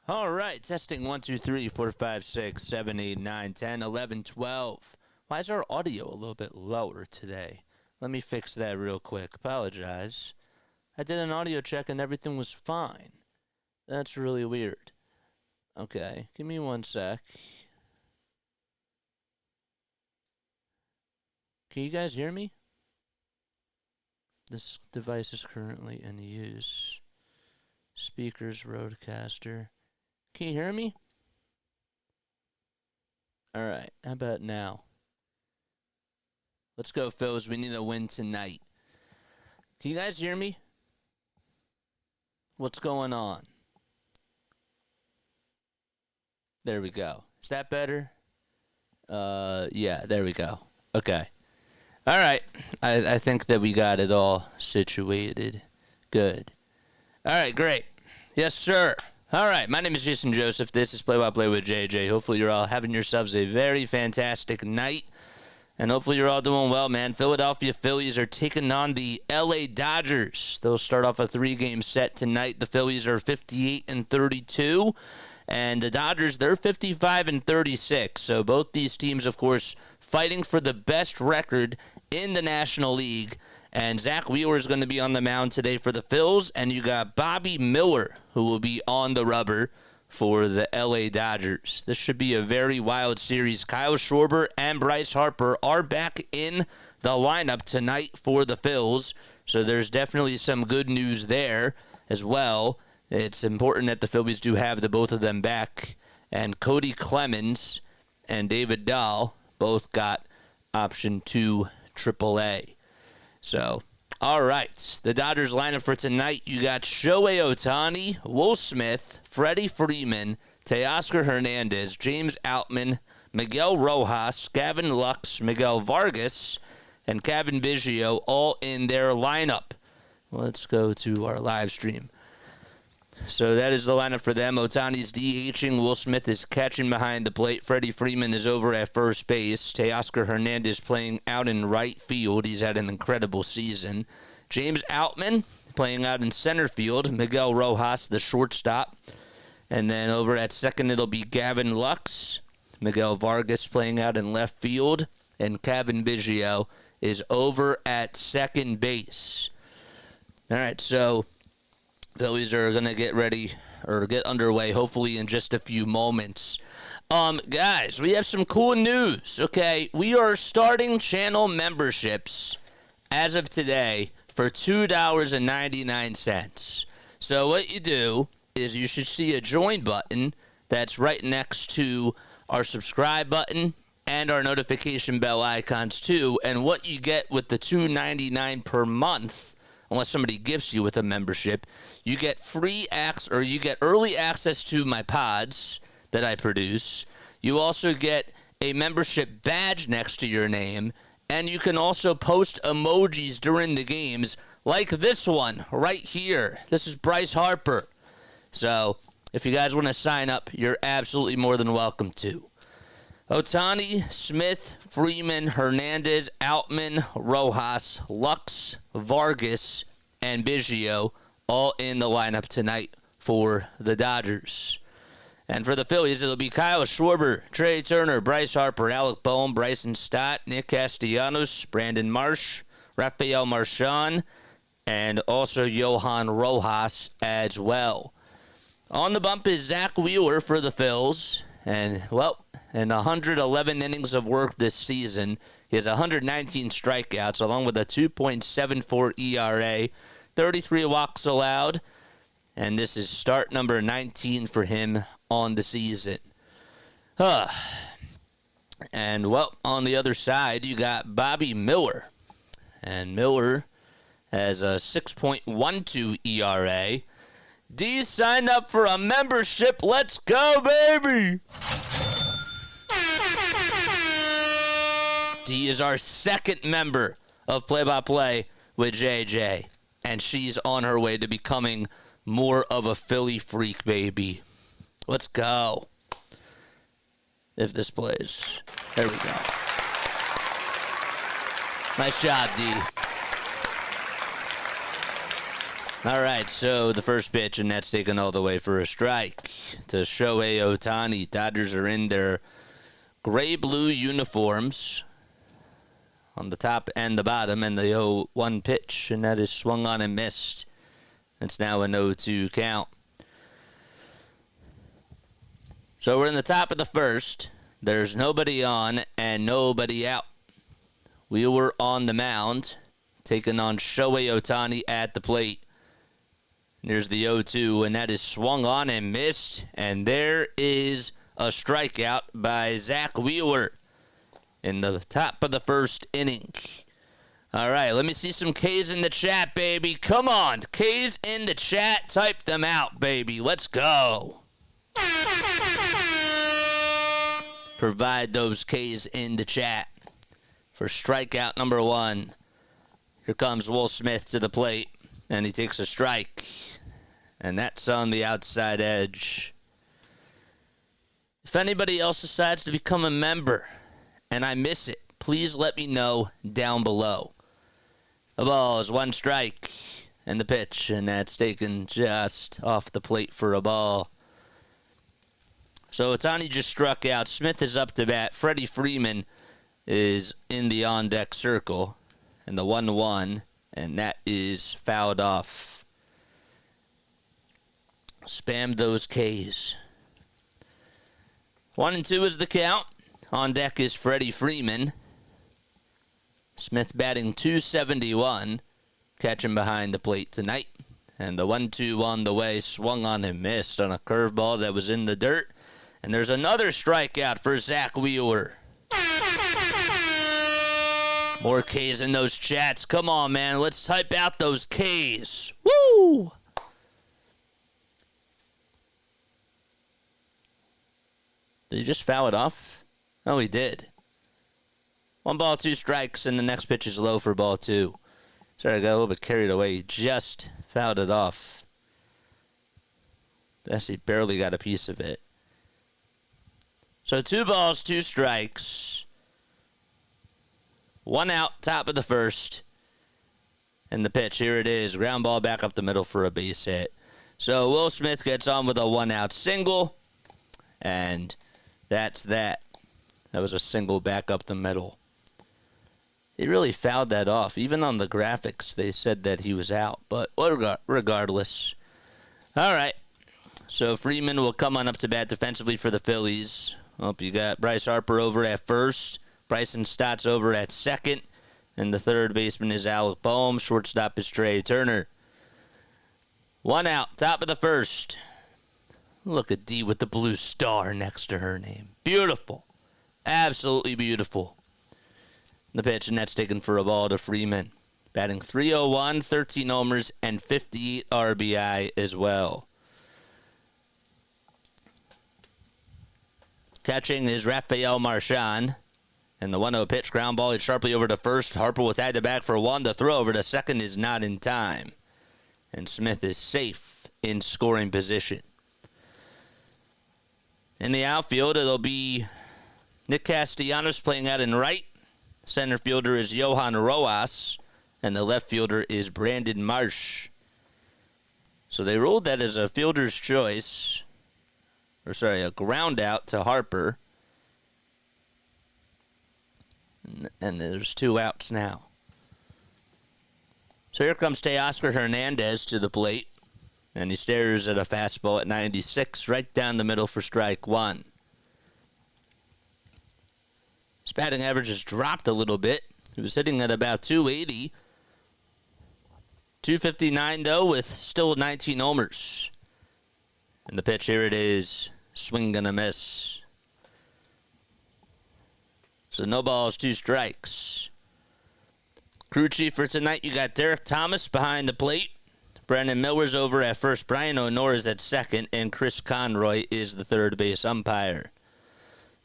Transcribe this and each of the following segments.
All right, testing 1, 2, 3, 4, 5, 6, 7, 8, 9, 10, 11, 12. Why is our audio a little bit lower today? Let me fix that real quick. Apologize. I did an audio check and everything was fine. That's really weird. Okay, give me 1 sec. Can you guys hear me? This device is currently in use. Speakers, Rodecaster. Can you hear me? All right, how about now? Let's go, Phils. We need a win tonight. Can you guys hear me? What's going on? There we go. Is that better? Yeah, there we go. Okay. All right. I think that we got it all situated. Good. All right, great. Yes, sir. All right, my name is Jason Joseph. This is Play-by-Play with JJ. Hopefully you're all having yourselves a very fantastic night, and hopefully you're all doing well, man. Philadelphia Phillies are taking on the LA Dodgers. They'll start off a 3-game set tonight. The Phillies are 58-32, and the Dodgers, they're 55-36. So both these teams, of course, fighting for the best record in the National League. And Zack Wheeler is going to be on the mound today for the Phils. And you got Bobby Miller, who will be on the rubber for the LA Dodgers. This should be a very wild series. Kyle Schwarber and Bryce Harper are back in the lineup tonight for the Phils. So there's definitely some good news there as well. It's important that the Phillies do have the both of them back. And Cody Clemens and David Dahl both got option 2 AAA. So, all right. The Dodgers lineup for tonight, you got Shohei Ohtani, Will Smith, Freddie Freeman, Teoscar Hernandez, James Outman, Miguel Rojas, Gavin Lux, Miguel Vargas, and Kevin Biggio all in their lineup. Let's go to our live stream. So that is the lineup for them. Ohtani's DHing. Will Smith is catching behind the plate. Freddie Freeman is over at first base. Teoscar Hernandez playing out in right field. He's had an incredible season. James Outman playing out in center field. Miguel Rojas, the shortstop. And then over at second, it'll be Gavin Lux. Miguel Vargas playing out in left field. And Kevin Biggio is over at second base. All right, so Phillies are going to get ready or get underway hopefully in just a few moments. Guys, we have some cool news, okay? We are starting channel memberships as of today for $2.99. So what you do is you should see a join button that's right next to our subscribe button and our notification bell icons too. And what you get with the $2.99 per month, unless somebody gifts you with a membership, you get you get early access to my pods that I produce. You also get a membership badge next to your name, and you can also post emojis during the games, like this one right here. This is Bryce Harper. So if you guys want to sign up, you're absolutely more than welcome to. Ohtani, Smith, Freeman, Hernandez, Outman, Rojas, Lux, Vargas, and Biggio all in the lineup tonight for the Dodgers. And for the Phillies, it'll be Kyle Schwarber, Trey Turner, Bryce Harper, Alec Boehm, Bryson Stott, Nick Castellanos, Brandon Marsh, Rafael Marchand, and also Johan Rojas as well. On the bump is Zack Wheeler for the Phils. And, well, in 111 innings of work this season, he has 119 strikeouts, along with a 2.74 ERA, 33 walks allowed, and this is start number 19 for him on the season. And, well, on the other side, you got Bobby Miller. And Miller has a 6.12 ERA. D signed up for a membership. Let's go, baby! D is our second member of Play-by-Play with JJ. And she's on her way to becoming more of a Philly freak, baby. Let's go. If this plays. There we go. Nice job, D. All right, so the first pitch, and that's taken all the way for a strike to Shohei Ohtani. Dodgers are in their gray-blue uniforms on the top and the bottom, and the 0-1 pitch, and that is swung on and missed. It's now an 0-2 count. So we're in the top of the first. There's nobody on and nobody out. Wheeler on the mound, taking on Shohei Ohtani at the plate. There's the 0-2, and that is swung on and missed. And there is a strikeout by Zack Wheeler in the top of the first inning. All right, let me see some K's in the chat, baby. Come on, K's in the chat. Type them out, baby. Let's go. Provide those K's in the chat for strikeout number 1. Here comes Will Smith to the plate, and he takes a strike. And that's on the outside edge. If anybody else decides to become a member and I miss it, please let me know down below. The ball is 1 strike and the pitch, and that's taken just off the plate for a ball. So Ohtani just struck out. Smith is up to bat. Freddie Freeman is in the on-deck circle. And the 1-1, and that is fouled off. Spam those K's. 1-2 is the count. On deck is Freddie Freeman. Smith batting .271. Catching behind the plate tonight. And the 1-2 on the way. Swung on and missed on a curveball that was in the dirt. And there's another strikeout for Zack Wheeler. More K's in those chats. Come on, man. Let's type out those K's. Woo! Did he just foul it off? Oh, he did. 1 ball, 2 strikes, and the next pitch is low for ball 2. Sorry, I got a little bit carried away. He just fouled it off. He barely got a piece of it. So 2 balls, 2 strikes. 1 out, top of the first. And the pitch, here it is. Ground ball back up the middle for a base hit. So Will Smith gets on with a 1-out single. And that's that. That was a single back up the middle. He really fouled that off. Even on the graphics, they said that he was out. But regardless. All right. So Freeman will come on up to bat defensively for the Phillies. You got Bryce Harper over at first. Bryson Stott's over at second. And the third baseman is Alec Bohm. Shortstop is Trey Turner. 1 out, top of the first. Look at D with the blue star next to her name. Beautiful. Absolutely beautiful. The pitch, and that's taken for a ball to Freeman. Batting .301, 13 homers, and 58 RBI as well. Catching is Rafael Marchand. And the 1-0 pitch, ground ball is sharply over to first. Harper will tag the back for 1. The throw over to second is not in time. And Smith is safe in scoring position. In the outfield, it'll be Nick Castellanos playing out in right. Center fielder is Johan Rojas. And the left fielder is Brandon Marsh. So they ruled that as a fielder's choice. A ground out to Harper. And there's 2 outs now. So here comes Teoscar Hernandez to the plate. And he stares at a fastball at 96 right down the middle for strike 1. His batting average has dropped a little bit. He was hitting at about 280. 259, though, with still 19 homers. And the pitch, here it is. Swing and a miss. So no balls, 2 strikes. Crew chief for tonight, you got Derek Thomas behind the plate. Brandon Miller's over at first. Brian O'Nora is at second. And Chris Conroy is the third base umpire.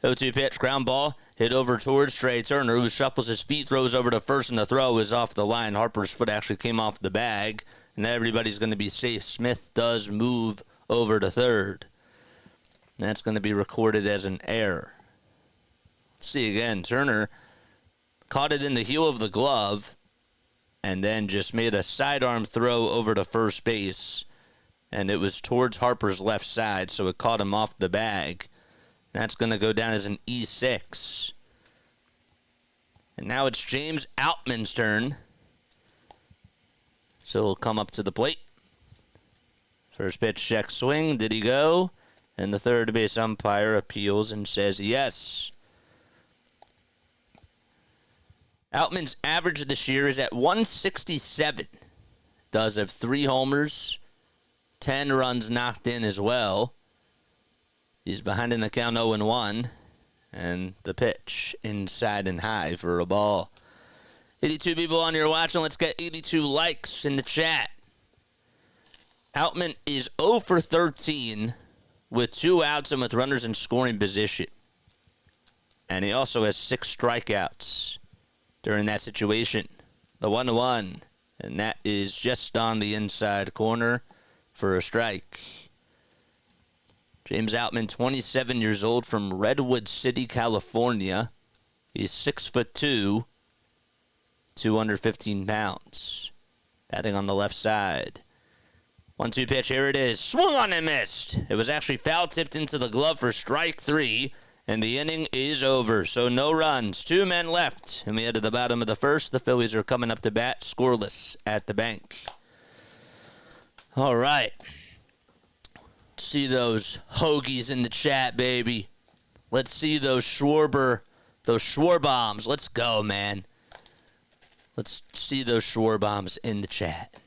0-2 pitch, ground ball. Hit over towards Trey Turner, who shuffles his feet, throws over to first, and the throw is off the line. Harper's foot actually came off the bag. And everybody's going to be safe. Smith does move over to third. And that's going to be recorded as an error. Let's see again. Turner caught it in the heel of the glove. and then just made a sidearm throw over to first base, and it was towards Harper's left side, so it caught him off the bag. That's going to go down as an E6. And now it's James Outman's turn. So he'll come up to the plate. First pitch, check swing. Did he go? And the third base umpire appeals and says yes. Outman's average this year is at 167. Does have 3 homers, 10 runs knocked in as well. He's behind in the count 0-1. And the pitch inside and high for a ball. 82 people on here watching. Let's get 82 likes in the chat. Outman is 0 for 13 with 2 outs and with runners in scoring position. And he also has 6 strikeouts during that situation. The 1-1. And that is just on the inside corner for a strike. James Outman, 27 years old, from Redwood City, California. He's 6'2", 215 pounds. Batting on the left side. 1-2 pitch, here it is. Swung on and missed. It was actually foul-tipped into the glove for strike 3, and the inning is over. So no runs, 2 men left. And we head to the bottom of the first. The Phillies are coming up to bat, scoreless at the bank. All right. See those hoagies in the chat, baby. Let's see those Schwarber bombs. Let's go, man. Let's see those Schwarber bombs in the chat.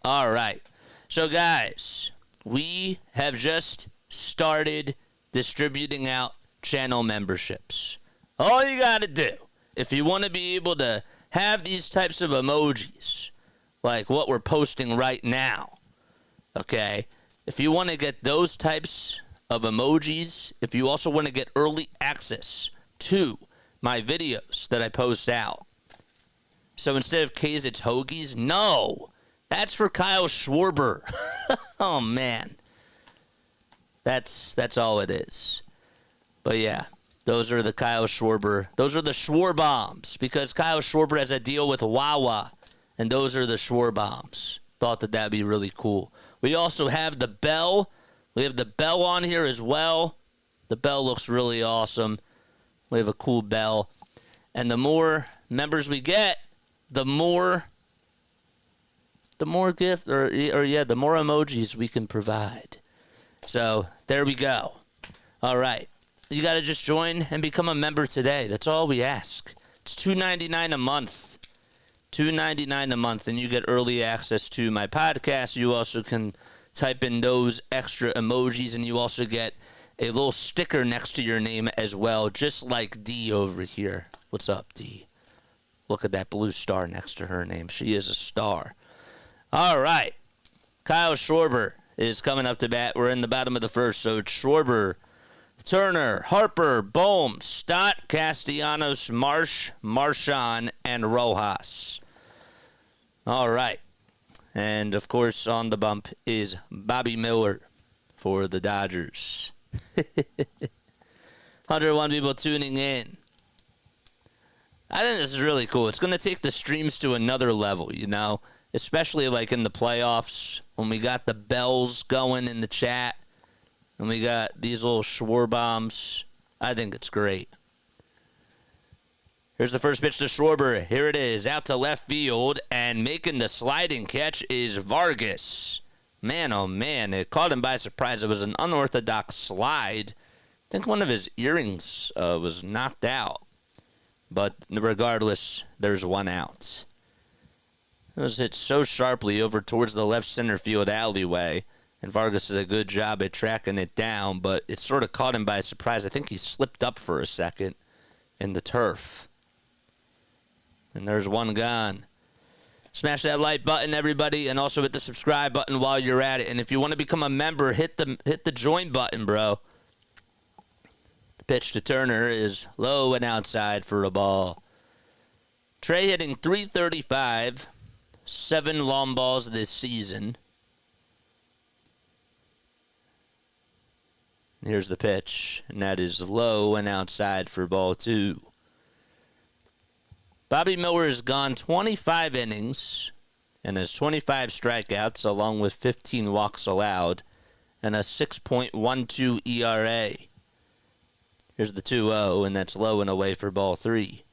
All right. So, guys, we have just started distributing out channel memberships. All you got to do, if you want to be able to have these types of emojis, like what we're posting right now, okay? If you want to get those types of emojis, if you also want to get early access to my videos that I post out. So instead of K's, it's hoagies? No. That's for Kyle Schwarber. Oh, man. That's all it is. But, yeah, those are the Kyle Schwarber. Those are the Schwar bombs because Kyle Schwarber has a deal with Wawa, and those are the Schwar bombs. Thought that that'd be really cool. We also have the bell. We have the bell on here as well. The bell looks really awesome. We have a cool bell. And the more members we get, the more the more emojis we can provide. So there we go. All right. You got to just join and become a member today. That's all we ask. It's $2.99 a month. $2.99 a month, and you get early access to my podcast. You also can type in those extra emojis, and you also get a little sticker next to your name as well, just like D over here. What's up, D? Look at that blue star next to her name. She is a star. All right. Kyle Schwarber is coming up to bat. We're in the bottom of the first, so it's Schwarber, Turner, Harper, Bohm, Stott, Castellanos, Marsh, Marchand, and Rojas. All right. And, of course, on the bump is Bobby Miller for the Dodgers. 101 people tuning in. I think this is really cool. It's going to take the streams to another level, you know, especially like in the playoffs when we got the bells going in the chat and we got these little Schwar bombs. I think it's great. Here's the first pitch to Schwarber. Here it is, out to left field, and making the sliding catch is Vargas. Man, oh man, it caught him by surprise. It was an unorthodox slide. I think one of his earrings was knocked out. But regardless, there's 1 out. It was hit so sharply over towards the left center field alleyway, and Vargas did a good job at tracking it down, but it sort of caught him by surprise. I think he slipped up for a second in the turf. And there's 1 gone. Smash that like button, everybody, and also hit the subscribe button while you're at it. And if you want to become a member, hit the join button, bro. The pitch to Turner is low and outside for a ball. Trey hitting .335, 7 long balls this season. Here's the pitch, and that is low and outside for ball 2. Bobby Miller has gone 25 innings and has 25 strikeouts along with 15 walks allowed and a 6.12 ERA. Here's the 2-0, and that's low and away for ball 3.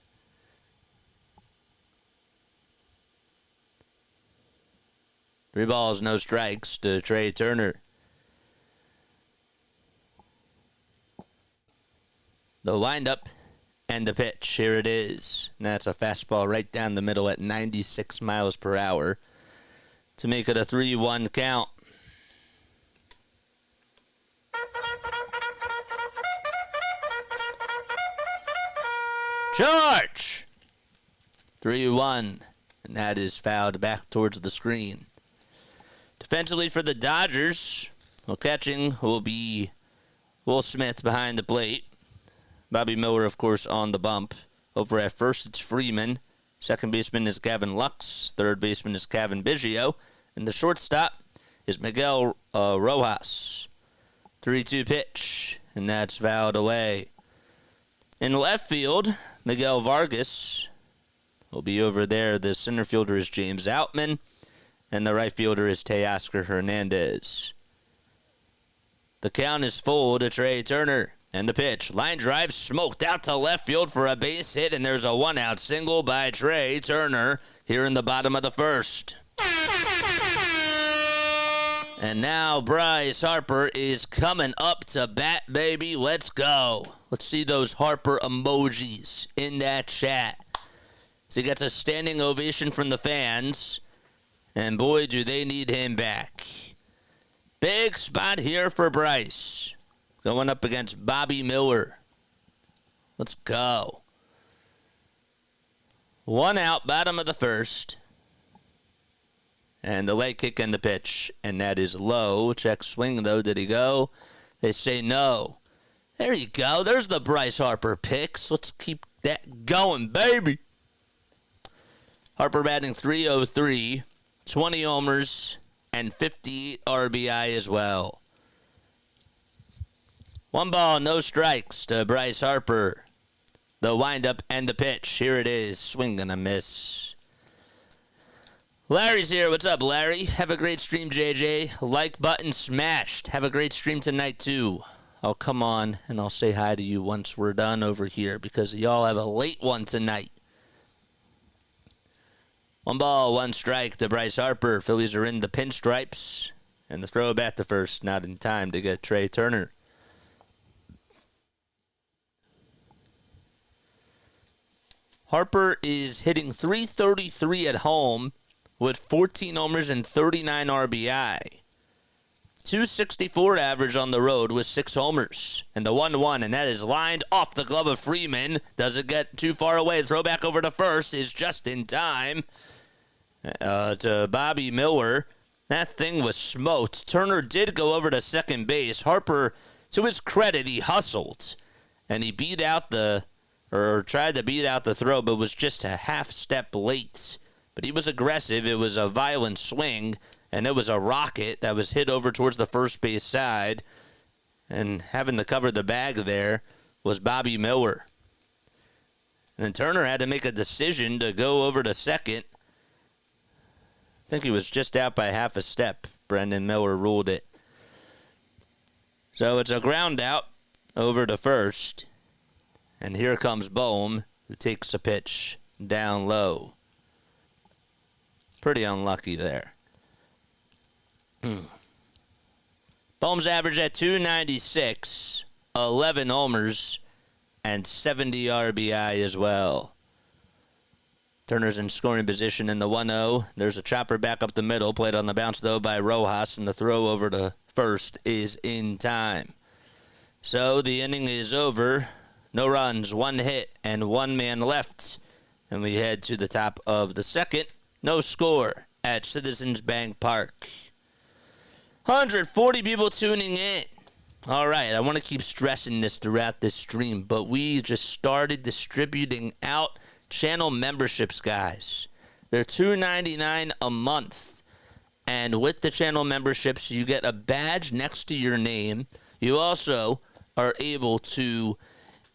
Three balls, no strikes to Trey Turner. The windup and the pitch. Here it is. And that's a fastball right down the middle at 96 miles per hour to make it a 3-1 count. Charge! 3-1. And that is fouled back towards the screen. Defensively for the Dodgers, well, catching will be Will Smith behind the plate. Bobby Miller, of course, on the bump. Over at first, it's Freeman. Second baseman is Gavin Lux. Third baseman is Kevin Biggio. And the shortstop is Miguel Rojas. 3-2 pitch, and that's fouled away. In left field, Miguel Vargas will be over there. The center fielder is James Outman, and the right fielder is Teoscar Hernandez. The count is full to Trey Turner. And the pitch. Line drive smoked out to left field for a base hit, and there's a one-out single by Trey Turner here in the bottom of the first. And now Bryce Harper is coming up to bat, baby. Let's go. Let's see those Harper emojis in that chat. So he gets a standing ovation from the fans, and boy, do they need him back. Big spot here for Bryce. Going up against Bobby Miller. Let's go. One out, bottom of the first. And the leg kick and the pitch. And that is low. Check swing, though. Did he go? They say no. There you go. There's the Bryce Harper picks. Let's keep that going, baby. Harper batting .303. 20 homers and 58 RBI as well. One ball, no strikes to Bryce Harper. The windup and the pitch. Here it is. Swing and a miss. Larry's here. What's up, Larry? Have a great stream, JJ. Like button smashed. Have a great stream tonight, too. I'll come on and I'll say hi to you once we're done over here because y'all have a late one tonight. One ball, one strike to Bryce Harper. Phillies are in the pinstripes. And the throw back to first. Not in time to get Trey Turner. Harper is hitting .333 at home with 14 homers and 39 RBI. .264 average on the road with 6 homers. And the 1-1, and that is lined off the glove of Freeman. Doesn't get too far away. Throw back over to first is just in time to Bobby Miller. That thing was smoked. Turner did go over to second base. Harper, to his credit, he hustled. And he beat out tried to beat out the throw, but was just a half step late. But he was aggressive. It was a violent swing, and it was a rocket that was hit over towards the first base side. And having to cover the bag there was Bobby Miller. And then Turner had to make a decision to go over to second. I think he was just out by half a step. Brendan Miller ruled it. So it's a ground out over to first. And here comes Bohm, who takes a pitch down low. Pretty unlucky there. Bohm's average at .296, 11 homers, and 70 RBI as well. Turner's in scoring position in the 1-0. There's a chopper back up the middle, played on the bounce, though, by Rojas, and the throw over to first is in time. So the inning is over. No runs, one hit, and one man left. And we head to the top of the second. No score at Citizens Bank Park. 140 people tuning in. All right, I want to keep stressing this throughout this stream, but we just started distributing out channel memberships, guys. They're $2.99 a month. And with the channel memberships, you get a badge next to your name. You also are able to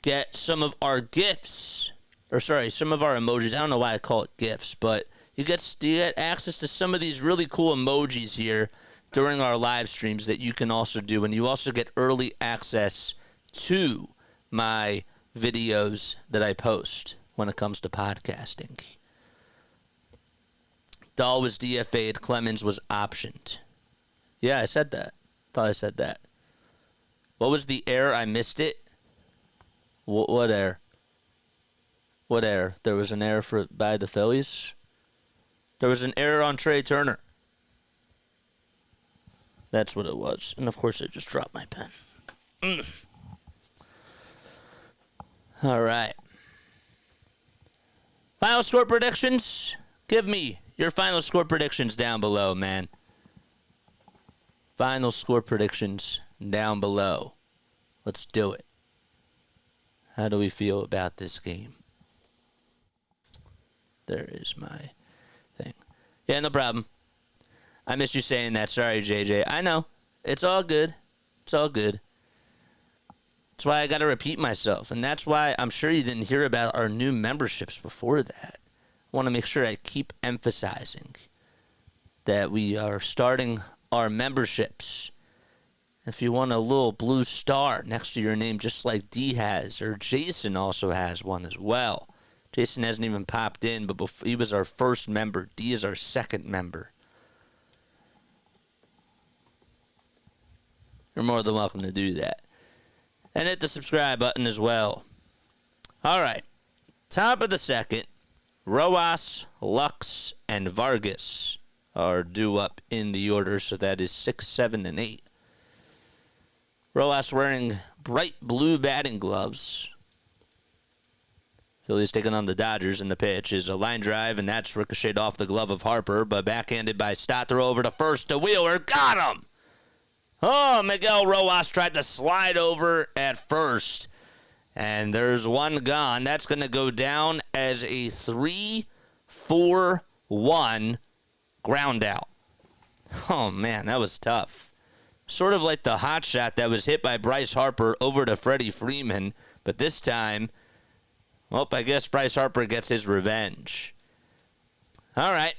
get some of our gifts or sorry, some of our emojis. I don't know why I call it GIFs, but you get access to some of these really cool emojis here during our live streams that you can also do. And you also get early access to my videos that I post when it comes to podcasting. Dahl was DFA'd. Clemens was optioned. Yeah, I said that. Thought I said that. What was the error? I missed it. What error? What error? There was an error by the Phillies? There was an error on Trey Turner. That's what it was. And, of course, I just dropped my pen. All right. Final score predictions? Give me your final score predictions down below, man. Final score predictions down below. Let's do it. How do we feel about this game? There is my thing. Yeah, no problem. I miss you saying that. Sorry, JJ. I know. It's all good. It's all good. That's why I got to repeat myself. And that's why I'm sure you didn't hear about our new memberships before that. I want to make sure I keep emphasizing that we are starting our memberships. If you want a little blue star next to your name, just like D has, or Jason also has one as well. Jason hasn't even popped in, but he was our first member. D is our second member. You're more than welcome to do that. And hit the subscribe button as well. All right. Top of the second, Rojas, Lux, and Vargas are due up in the order, so that is 6, 7, and 8. Rojas wearing bright blue batting gloves. Phillies taking on the Dodgers, and the pitch is a line drive, and that's ricocheted off the glove of Harper, but backhanded by Stott. Throw over to first to Wheeler. Got him! Oh, Miguel Rojas tried to slide over at first, and there's one gone. That's going to go down as a 3-4-1 ground out. Oh, man, that was tough. Sort of like the hot shot that was hit by Bryce Harper over to Freddie Freeman, but this time, well, I guess Bryce Harper gets his revenge. All right.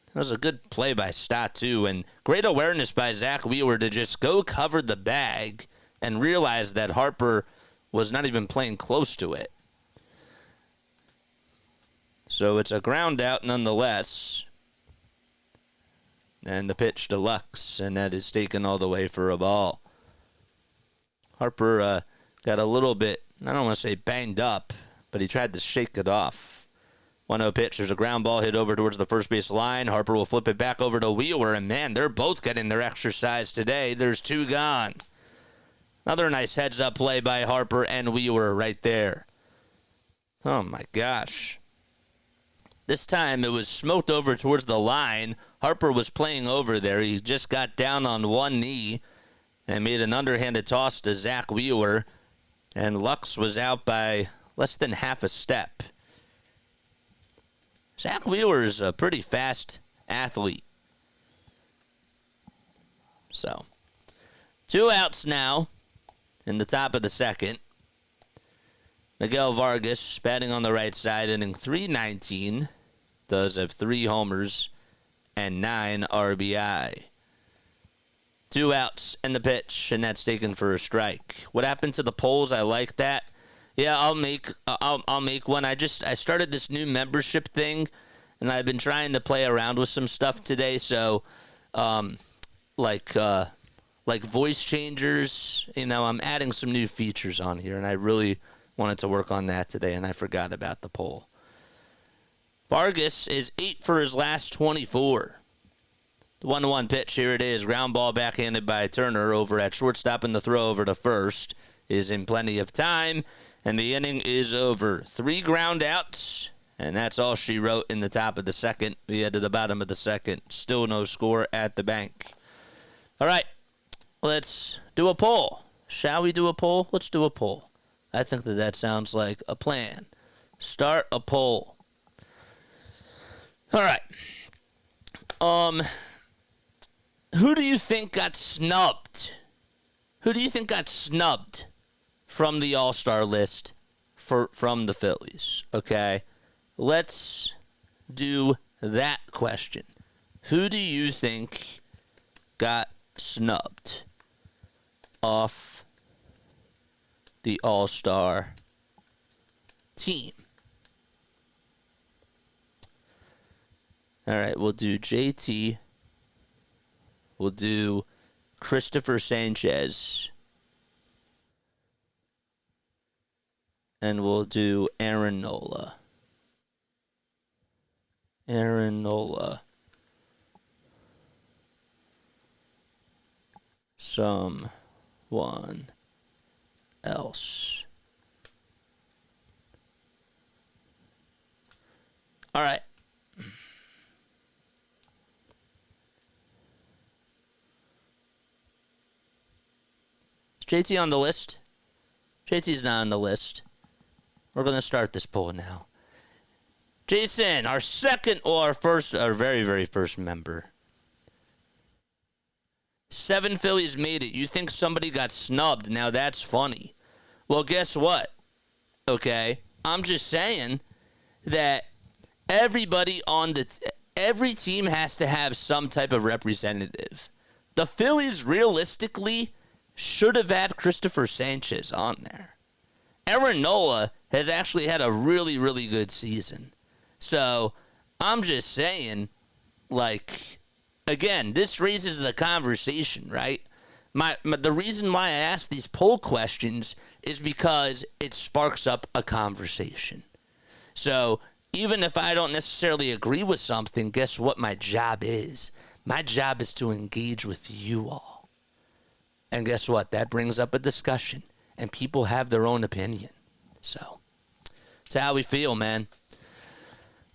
That was a good play by Stott, too, and great awareness by Zack Wheeler to just go cover the bag and realize that Harper was not even playing close to it. So it's a ground out nonetheless. And the pitch to Lux, and that is taken all the way for a ball. Harper got a little bit, I don't want to say banged up, but he tried to shake it off. 1-0 pitch. There's a ground ball hit over towards the first base line. Harper will flip it back over to Wheeler, and man, they're both getting their exercise today. There's 2 gone. Another nice heads-up play by Harper and Wheeler right there. Oh, my gosh. This time it was smoked over towards the line. Harper was playing over there. He just got down on one knee and made an underhanded toss to Zack Wheeler. And Lux was out by less than half a step. Zack Wheeler is a pretty fast athlete. So, 2 outs now in the top of the second. Miguel Vargas batting on the right side, inning 319. Does have 3 homers and 9 RBI. 2 outs and the pitch, and that's taken for a strike. What happened to the polls? I like that. Yeah, I'll make one. I started this new membership thing, and I've been trying to play around with some stuff today. So, like voice changers. I'm adding some new features on here, and I really wanted to work on that today, and I forgot about the poll. Vargas is 8 for his last 24. The 1-1 pitch, here it is. Ground ball backhanded by Turner over at shortstop, and the throw over to first is in plenty of time, and the inning is over. 3 ground outs, and that's all she wrote in the top of the second. We head to the bottom of the second. Still no score at the bank. All right, let's do a poll. Shall we do a poll? Let's do a poll. I think that sounds like a plan. Start a poll. All right. Who do you think got snubbed? Who do you think got snubbed from the All-Star list from the Phillies. Okay, let's do that question. Who do you think got snubbed off the All-Star team? All right, we'll do JT. We'll do Christopher Sanchez. And we'll do Aaron Nola. Aaron Nola. Someone else. All right. Is JT on the list? JT's not on the list. We're going to start this poll now. Jason, our very, very first member. 7 Phillies made it. You think somebody got snubbed? Now that's funny. Well, guess what? Okay, I'm just saying that every team has to have some type of representative. The Phillies realistically should have had Christopher Sanchez on there. Aaron Nola has actually had a really, really good season. So I'm just saying, like, again, this raises the conversation, right? The reason why I ask these poll questions is because it sparks up a conversation. So even if I don't necessarily agree with something, guess what my job is? My job is to engage with you all. And guess what? That brings up a discussion. And people have their own opinion. So that's how we feel, man.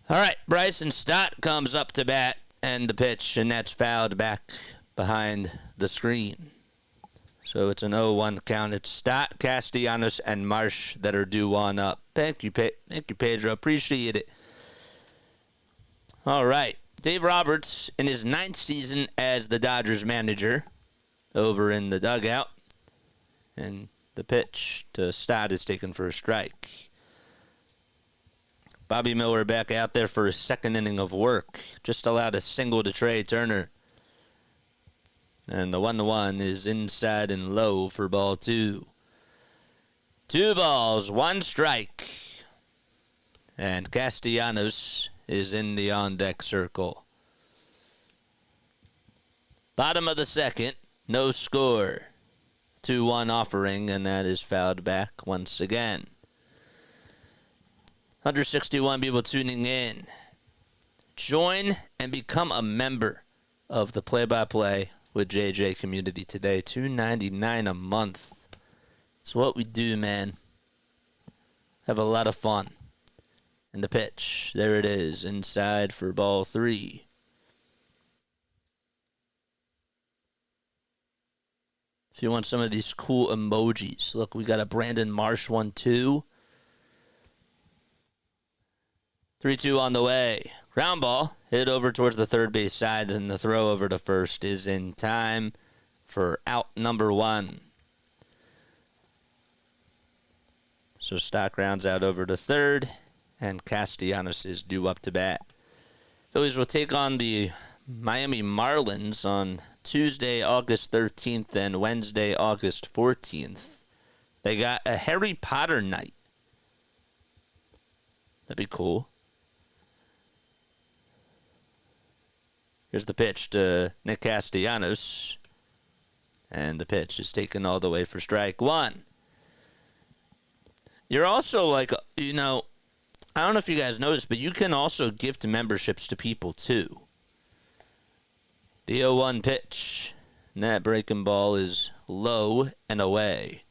All right, Bryson Stott comes up to bat and the pitch, and that's fouled back behind the screen. So it's an 0-1 count. It's Stott, Castellanos, and Marsh that are due on up. Thank you, Pedro. Appreciate it. All right. Dave Roberts, in his 9th season as the Dodgers manager, over in the dugout. And the pitch to Stott is taken for a strike. Bobby Miller back out there for his 2nd inning of work. Just allowed a single to Trey Turner. And the 1-1 is inside and low for ball 2. 2 balls, 1 strike. And Castellanos is in the on-deck circle. Bottom of the 2nd, no score. 2-1 offering, and that is fouled back once again. 161 people tuning in. Join and become a member of the Play-by-Play with JJ community today. $2.99 a month. It's what we do, man. Have a lot of fun. And the pitch, there it is, inside for ball 3. If you want some of these cool emojis, look, we got a Brandon Marsh one too. 3-2 on the way. Ground ball hit over towards the third base side, and the throw over to first is in time for out number 1. So Stock rounds out over to third, and Castellanos is due up to bat. Phillies will take on the Miami Marlins on Tuesday, August 13th, and Wednesday, August 14th. They got a Harry Potter night. That'd be cool. Here's the pitch to Nick Castellanos. And the pitch is taken all the way for strike 1. You're also like, I don't know if you guys noticed, but you can also gift memberships to people too. The 0-1 pitch. And that breaking ball is low and away.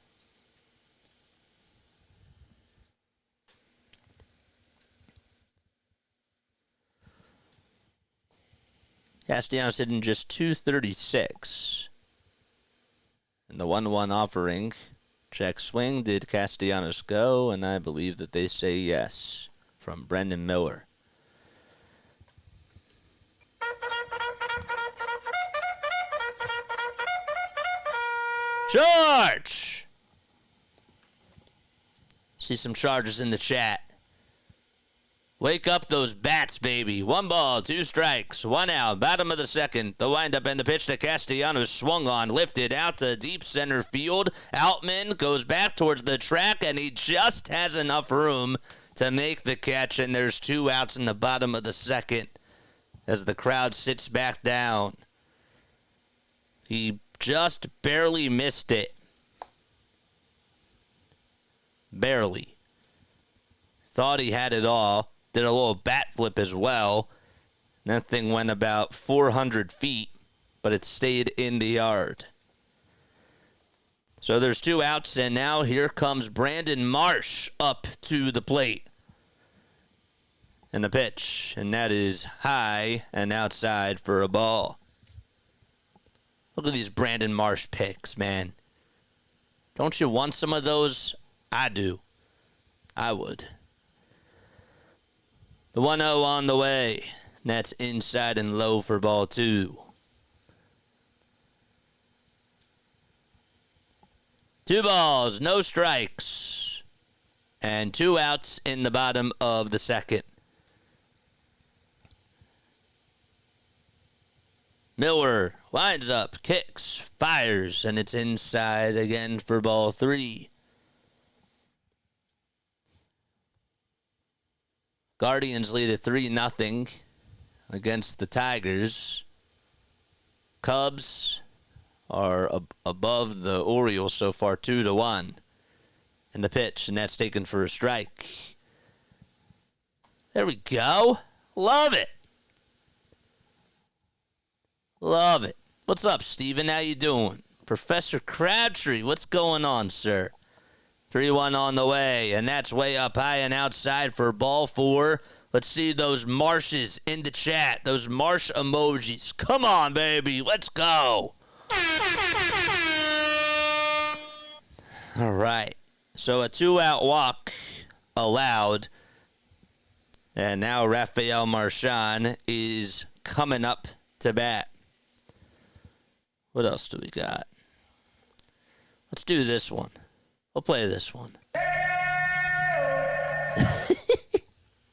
Castellanos hitting just .236. And the 1-1 offering. Check swing. Did Castellanos go? And I believe that they say yes. From Brendan Miller. George! See some Chargers in the chat. Wake up those bats, baby. 1 ball, 2 strikes, 1 out. Bottom of the second. The windup and the pitch to Castellanos swung on, lifted out to deep center field. Outman goes back towards the track, and he just has enough room to make the catch, and there's 2 outs in the bottom of the second as the crowd sits back down. He just barely missed it. Barely. Thought he had it all. Did a little bat flip as well. That thing went about 400 feet, but it stayed in the yard. So there's 2 outs, and now here comes Brandon Marsh up to the plate. And the pitch, and that is high and outside for a ball. Look at these Brandon Marsh picks, man. Don't you want some of those? I do. I would. The 1-0 on the way. That's inside and low for ball 2. 2 balls, no strikes. And 2 outs in the bottom of the second. Miller lines up, kicks, fires, and it's inside again for ball 3. Guardians lead at 3-0 against the Tigers. Cubs are above the Orioles so far, 2-1. And the pitch, and that's taken for a strike. There we go. Love it. Love it. What's up, Steven? How you doing? Professor Crabtree, what's going on, sir? 3-1 on the way, and that's way up high and outside for ball 4. Let's see those Marshes in the chat, those Marsh emojis. Come on, baby, let's go. All right, so a 2-out walk allowed, and now Rafael Marchand is coming up to bat. What else do we got? Let's do this one. We'll play this one.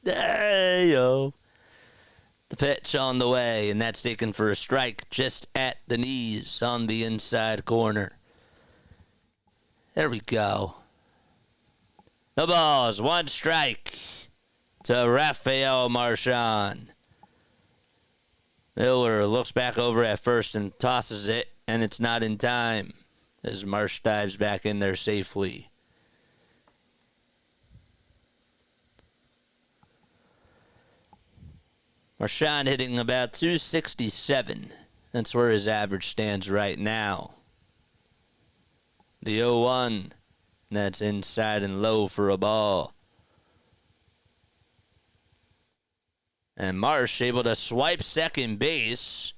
Hey-yo. The pitch on the way, and that's taken for a strike just at the knees on the inside corner. There we go. No balls, 1 strike to Rafael Marchand. Miller looks back over at first and tosses it, and it's not in time as Marsh dives back in there safely. Marchand hitting about 267. That's where his average stands right now. The 0-1. That's inside and low for a ball. And Marsh able to swipe second base.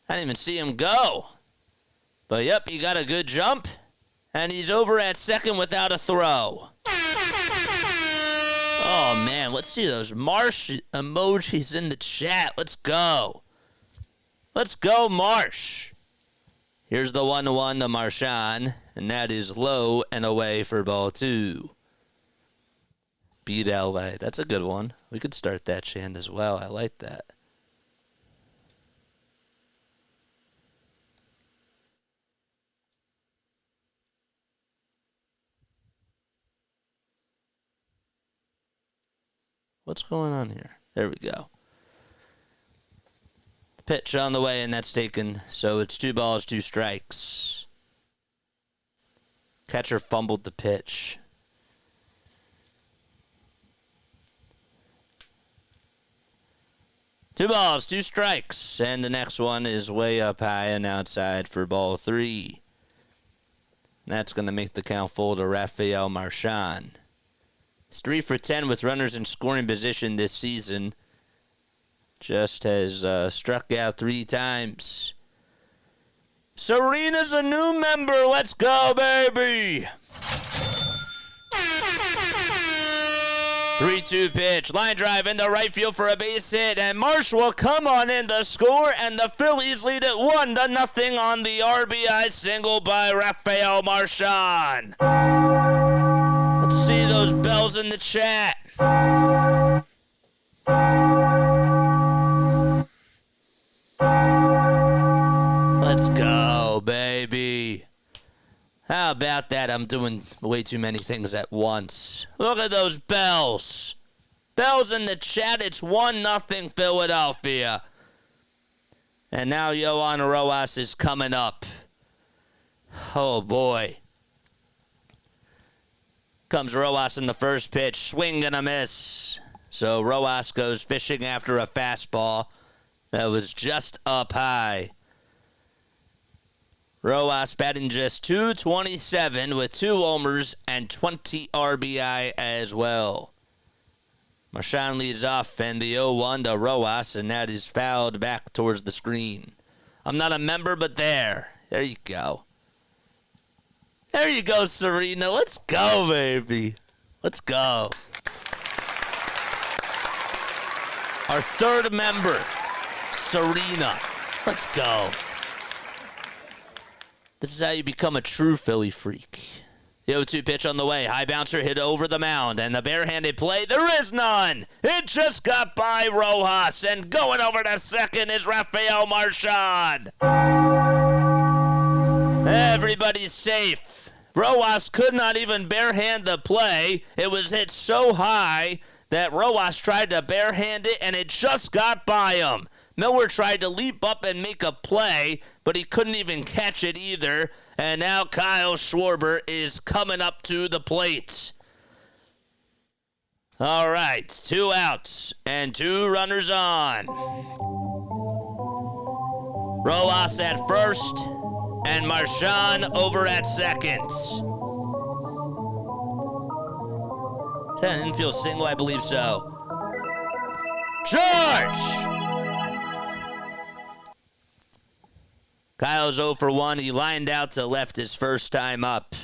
I didn't even see him go. But yep, he got a good jump. And he's over at second without a throw. Oh, man, let's see those Marsh emojis in the chat. Let's go. Let's go, Marsh. Here's the 1-1 to Marchand, and that is low and away for ball 2. Beat LA. That's a good one. We could start that chant as well. I like that. What's going on here? There we go. Pitch on the way, and that's taken. So it's 2 balls, 2 strikes. Catcher fumbled the pitch. Two balls, 2 strikes. And the next one is way up high and outside for ball 3. That's going to make the count full to Rafael Marchand. He's 3 for 10 with runners in scoring position this season. Just has struck out 3 times. Serena's a new member. Let's go, baby. 3-2 pitch. Line drive into right field for a base hit. And Marsh will come on in to score. And the Phillies lead it 1-0 on the RBI single by Rafael Marchand. Let's see see those bells in the chat. Let's go, baby. How about that? I'm doing way too many things at once. Look at those bells. Bells in the chat. It's 1-0 Philadelphia. And now Yohan Rojas is coming up. Oh, boy. Comes Rojas in the first pitch. Swing and a miss. So Rojas goes fishing after a fastball that was just up high. Rojas batting just .227 with 2 homers and 20 RBI as well. Marshawn leads off and the 0-1 to Rojas, and that is fouled back towards the screen. I'm not a member, but there you go. There you go, Serena. Let's go, baby. Let's go. Our third member, Serena. Let's go. This is how you become a true Philly freak. The 0-2 pitch on the way. High bouncer hit over the mound. And the barehanded play, there is none. It just got by Rojas. And going over to second is Rafael Marchand. Everybody's safe. Rojas could not even barehand the play. It was hit so high that Rojas tried to barehand it, and it just got by him. Miller tried to leap up and make a play, but he couldn't even catch it either. And now Kyle Schwarber is coming up to the plate. All right, 2 outs and 2 runners on. Rojas at first and Marchand over at second. Is that an infield single? I believe so. George! Kyle's 0 for 1. He lined out to left his first time up.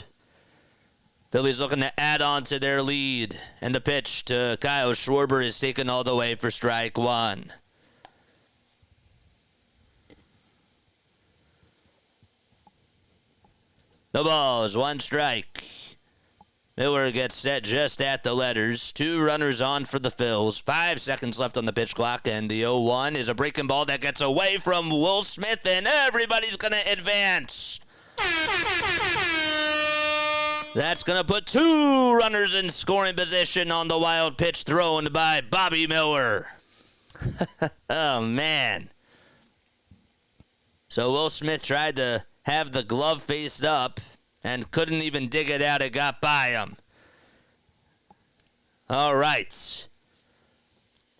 Phillies looking to add on to their lead. And the pitch to Kyle Schwarber is taken all the way for strike 1. The ball is 1 strike. Miller gets set just at the letters. 2 runners on for the Phils. 5 seconds left on the pitch clock, and the 0-1 is a breaking ball that gets away from Will Smith, and everybody's going to advance. That's going to put 2 runners in scoring position on the wild pitch thrown by Bobby Miller. Oh, man. So Will Smith tried to have the glove faced up and couldn't even dig it out. It got by him. All right.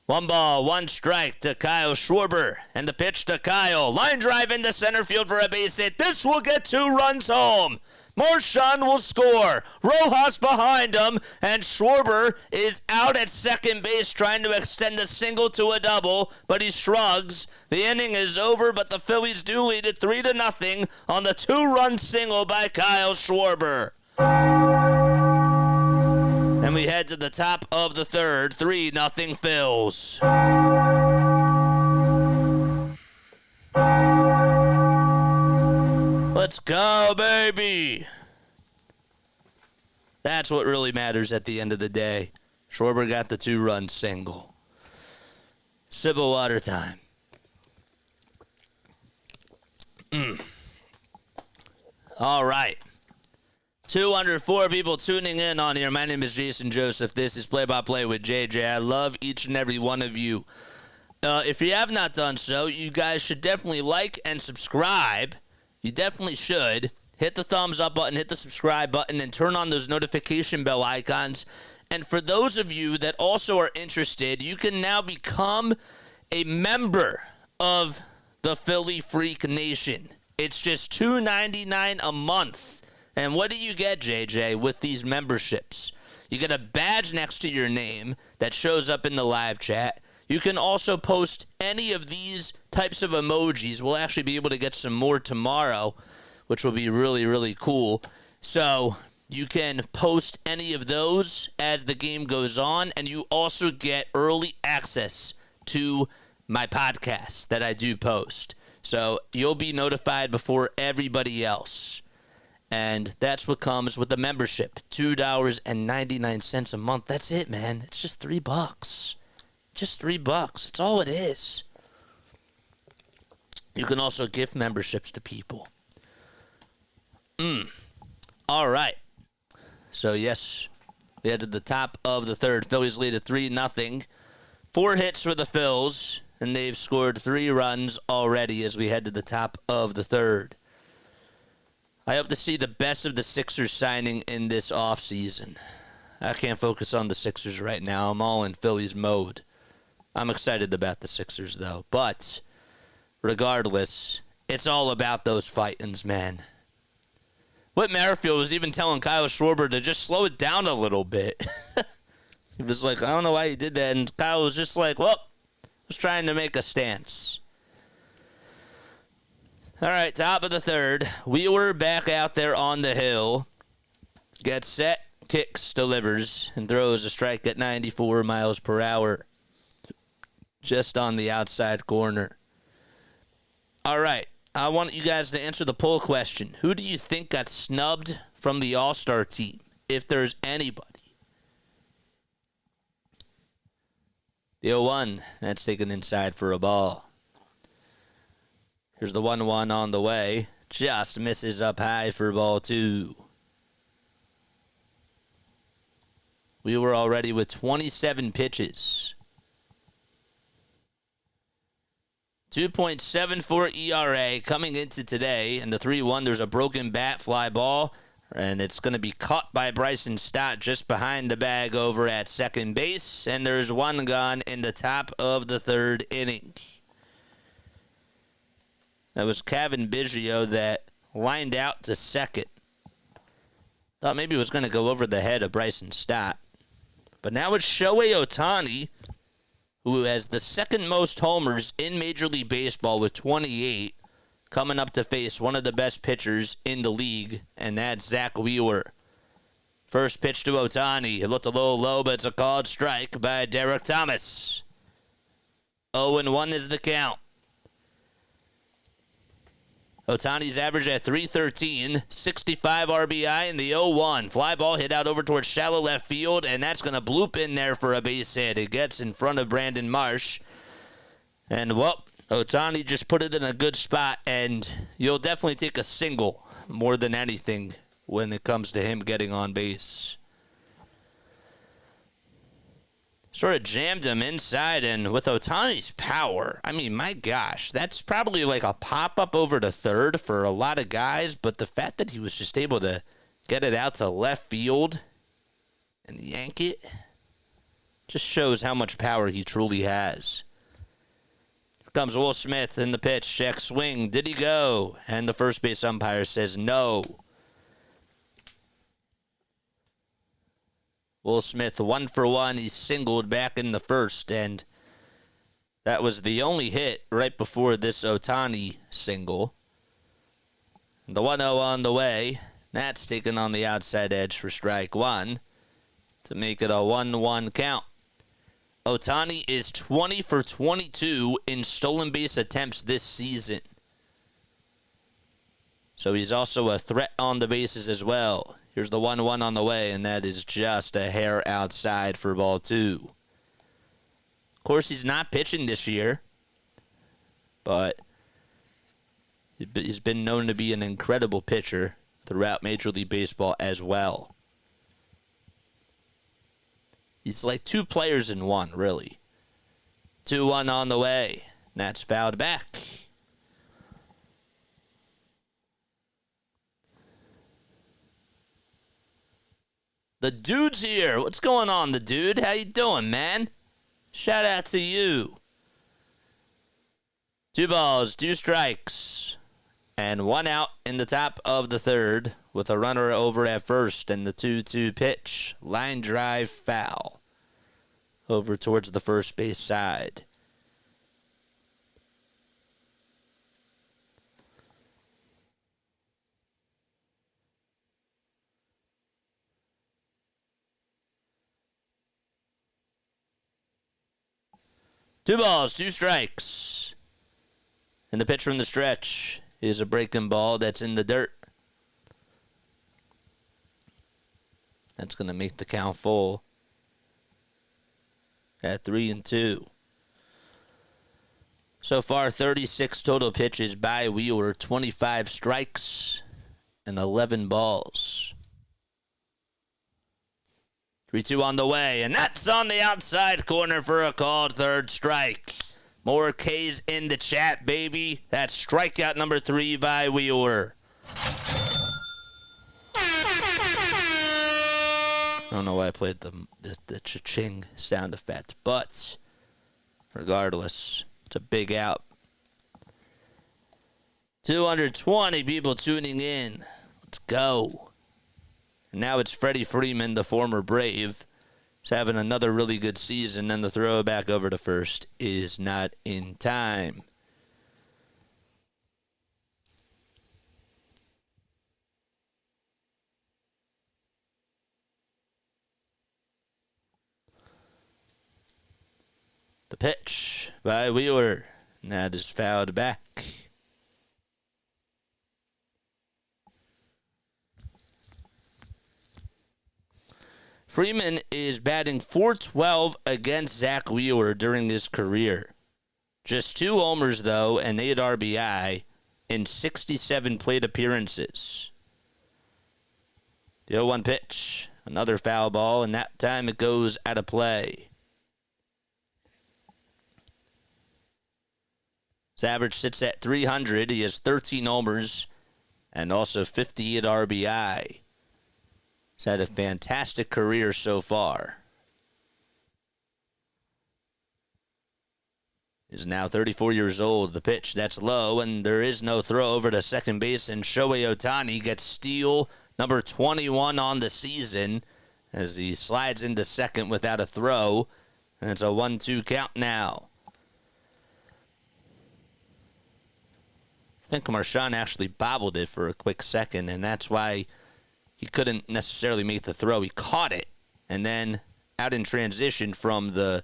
1 ball, 1 strike to Kyle Schwarber. And the pitch to Kyle. Line drive into center field for a base hit. This will get 2 runs home. Marchand will score. Rojas behind him. And Schwarber is out at second base trying to extend a single to a double. But he shrugs. The inning is over, but the Phillies do lead it 3-0 on the 2-run single by Kyle Schwarber. And we head to the top of the third. 3-0 Phils. Let's go, baby. That's what really matters at the end of the day. Schwarber got the 2-run single. Sip of water time. All right. 204 people tuning in on here. My name is Jason Joseph. This is Play by Play with JJ. I love each and every one of you. If you have not done so, you guys should definitely like and subscribe. You definitely should. Hit the thumbs up button, hit the subscribe button, and turn on those notification bell icons. And for those of you that also are interested, you can now become a member of the Philly Freak Nation. It's just $2.99 a month. And what do you get, JJ, with these memberships? You get a badge next to your name that shows up in the live chat. You can also post any of these types of emojis. We'll actually be able to get some more tomorrow, which will be really, really cool. So you can post any of those as the game goes on, and you also get early access to my podcast that I do post. So you'll be notified before everybody else. And that's what comes with the membership. $2.99 a month. That's it, man. It's just $3. Just $3. It's all it is. You can also gift memberships to people. All right. So, yes, we head to the top of the third. Phillies lead at 3-0. 4 hits for the Phils, and they've scored 3 runs already as we head to the top of the third. I hope to see the best of the Sixers signing in this offseason. I can't focus on the Sixers right now. I'm all in Phillies mode. I'm excited about the Sixers, though. But regardless, it's all about those fight-ins, man. Whit Merrifield was even telling Kyle Schwarber to just slow it down a little bit. He was like, I don't know why he did that. And Kyle was just like, well, I was trying to make a stance. All right, top of the third. Wheeler back out there on the hill. Gets set, kicks, delivers, and throws a strike at 94 miles per hour. Just on the outside corner. All right, I want you guys to answer the poll question. Who do you think got snubbed from the All-Star team, if there's anybody? The 0-1, that's taken inside for a ball. Here's the 1-1 on the way. Just misses up high for ball 2. We were already with 27 pitches. 2.74 ERA coming into today. And the 3-1, there's a broken bat fly ball. And it's going to be caught by Bryson Stott just behind the bag over at second base. And there's 1 gone in the top of the third inning. That was Kevin Biggio that lined out to second. Thought maybe it was going to go over the head of Bryson Stott. But now it's Shohei Ohtani, who has the second most homers in Major League Baseball with 28, coming up to face one of the best pitchers in the league, and that's Zack Wheeler. First pitch to Ohtani. It looked a little low, but it's a called strike by Derek Thomas. 0-1 is the count. Ohtani's average at .313, 65 RBI in the 0-1. Fly ball hit out over towards shallow left field, and that's going to bloop in there for a base hit. It gets in front of Brandon Marsh. And, well, Ohtani just put it in a good spot, and you'll definitely take a single more than anything when it comes to him getting on base. Sort of jammed him inside, and with Ohtani's power, I mean, my gosh, that's probably like a pop-up over to third for a lot of guys, but the fact that he was just able to get it out to left field and yank it just shows how much power he truly has. Here comes Will Smith in the pitch, check swing, did he go? And the first base umpire says no. Will Smith 1 for 1. He singled back in the first, and that was the only hit right before this Ohtani single. The 1-0 on the way. That's taken on the outside edge for strike 1 to make it a 1-1 count. Ohtani is 20 for 22 in stolen base attempts this season. So he's also a threat on the bases as well. Here's the 1-1 on the way, and that is just a hair outside for ball 2. Of course, he's not pitching this year, but he's been known to be an incredible pitcher throughout Major League Baseball as well. He's like 2 players in one, really. 2-1 on the way. That's fouled back. The dude's here. What's going on, the dude? How you doing, man? Shout out to you. 2 balls, 2 strikes, and 1 out in the top of the third with a runner over at first and the 2-2 pitch. Line drive foul over towards the first base side. Two balls, 2 strikes. And the pitch from the stretch is a breaking ball that's in the dirt. That's going to make the count full at 3-2. So far, 36 total pitches by Wheeler, 25 strikes and 11 balls. 3-2 on the way, and that's on the outside corner for a called third strike. More K's in the chat, baby. That's strikeout number 3 by Wheeler. I don't know why I played the cha-ching sound effect, but regardless, it's a big out. 220 people tuning in. Let's go. And now it's Freddie Freeman, the former Brave. He's having another really good season, and the throw back over to first is not in time. The pitch by Wheeler, and that is fouled back. Freeman is batting .412 against Zack Wheeler during his career. Just 2 homers, though, and 8 RBI in 67 plate appearances. The 0-1 pitch, another foul ball, and that time it goes out of play. His average sits at 300. He has 13 homers and also 58 RBI. He's had a fantastic career so far. He's now 34 years old. The pitch, that's low, and there is no throw over to second base, and Shohei Ohtani gets steal number 21 on the season as he slides into second without a throw, and it's a 1-2 count now. I think Marchand actually bobbled it for a quick second, and that's why he couldn't necessarily make the throw. He caught it, and then out in transition from the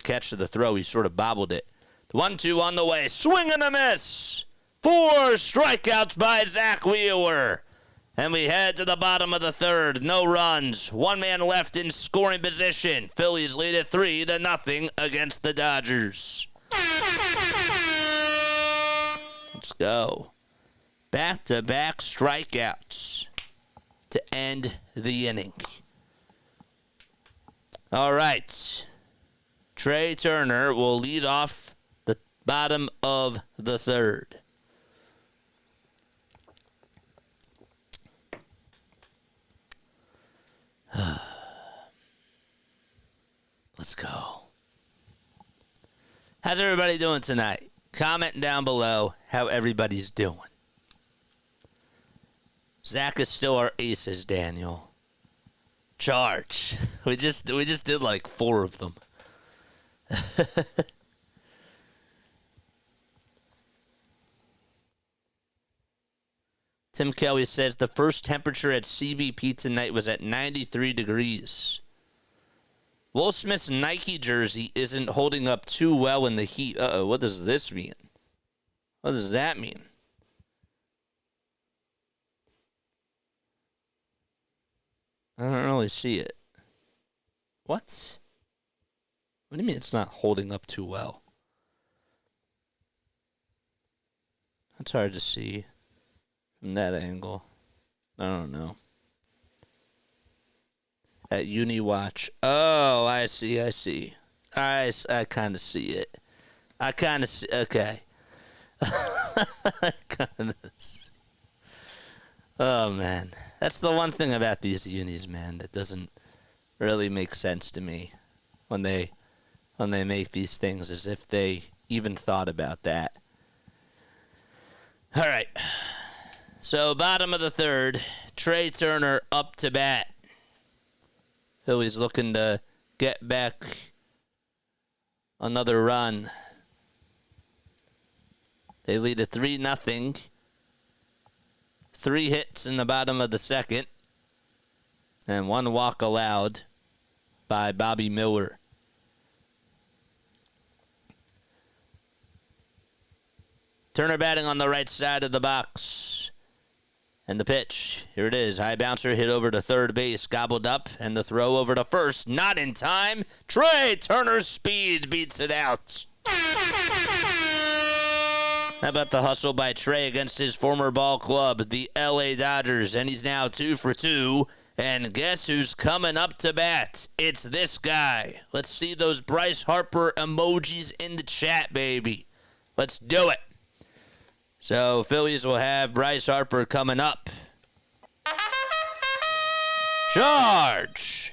catch to the throw, he sort of bobbled it. The 1-2 on the way. Swing and a miss. 4 strikeouts by Zack Wheeler. And we head to the bottom of the third. No runs. 1 man left in scoring position. Phillies lead at 3-0 against the Dodgers. Let's go. Back-to-back strikeouts to end the inning. All right. Trey Turner will lead off the bottom of the third. Let's go. How's everybody doing tonight? Comment down below how everybody's doing. Zach is still our aces, Daniel. Charge. We just did like 4 of them. Tim Kelly says the first temperature at CBP tonight was at 93 degrees. Will Smith's Nike jersey isn't holding up too well in the heat. Uh-oh, what does this mean? What does that mean? I don't really see it. What? What do you mean it's not holding up too well? That's hard to see from that angle. I don't know. At UniWatch. Oh, I see. I kind of see it. I kind of see. Okay. I kind of see. Oh, man. That's the one thing about these unis, man, that doesn't really make sense to me when they make these things, as if they even thought about that. All right. So, bottom of the third, Trey Turner up to bat. Phillies looking to get back another run. They lead at 3-0. 3 hits in the bottom of the second. And 1 walk allowed by Bobby Miller. Turner batting on the right side of the box. And the pitch, here it is. High bouncer hit over to third base, gobbled up, and the throw over to first. Not in time. Trey Turner's speed beats it out. How about the hustle by Trey against his former ball club, the LA Dodgers, and he's now 2 for 2. And guess who's coming up to bat? It's this guy. Let's see those Bryce Harper emojis in the chat, baby. Let's do it. So, Phillies will have Bryce Harper coming up. Charge!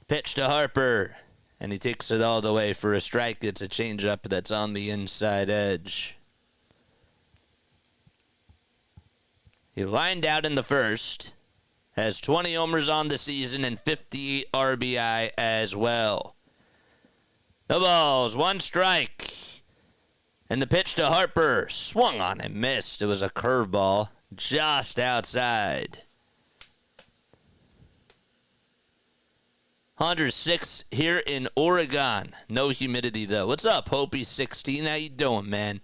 Pitch to Harper, and he takes it all the way for a strike. It's a changeup that's on the inside edge. He lined out in the first, has 20 homers on the season and 58 RBI as well. No balls, 1 strike. And the pitch to Harper, swung on and missed. It was a curveball just outside. 106 here in Oregon. No humidity, though. What's up, Hopi16? How you doing, man?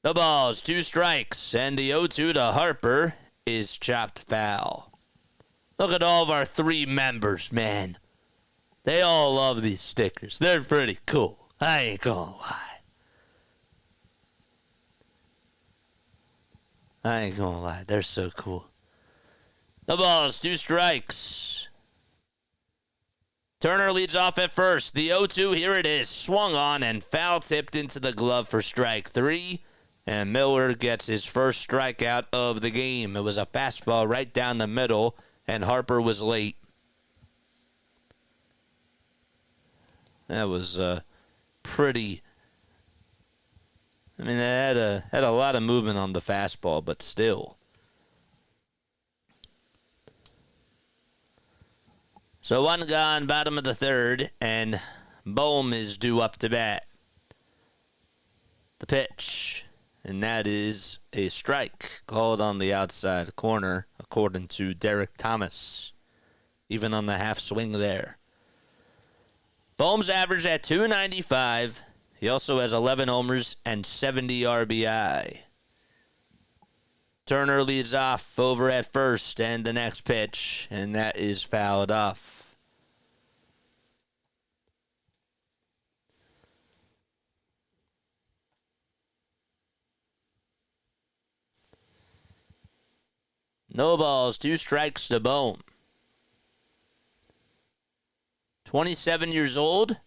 No balls, 2 strikes. And the 0-2 to Harper is chopped foul. Look at all of our 3 members, man. They all love these stickers. They're pretty cool. I ain't gonna lie. They're so cool. No balls, 2 strikes. Turner leads off at first. The 0-2, here it is. Swung on and foul tipped into the glove for strike 3. And Miller gets his first strikeout of the game. It was a fastball right down the middle, and Harper was late. That was pretty. I mean, they had a lot of movement on the fastball, but still. So 1 gone, bottom of the 3rd, and Bohm is due up to bat. The pitch, and that is a strike called on the outside corner, according to Derek Thomas. Even on the half swing there. Bohm's average at .295. He also has 11 homers and 70 RBI. Turner leads off over at first and the next pitch, and that is fouled off. No balls, 2 strikes to Bohm. 27 years old.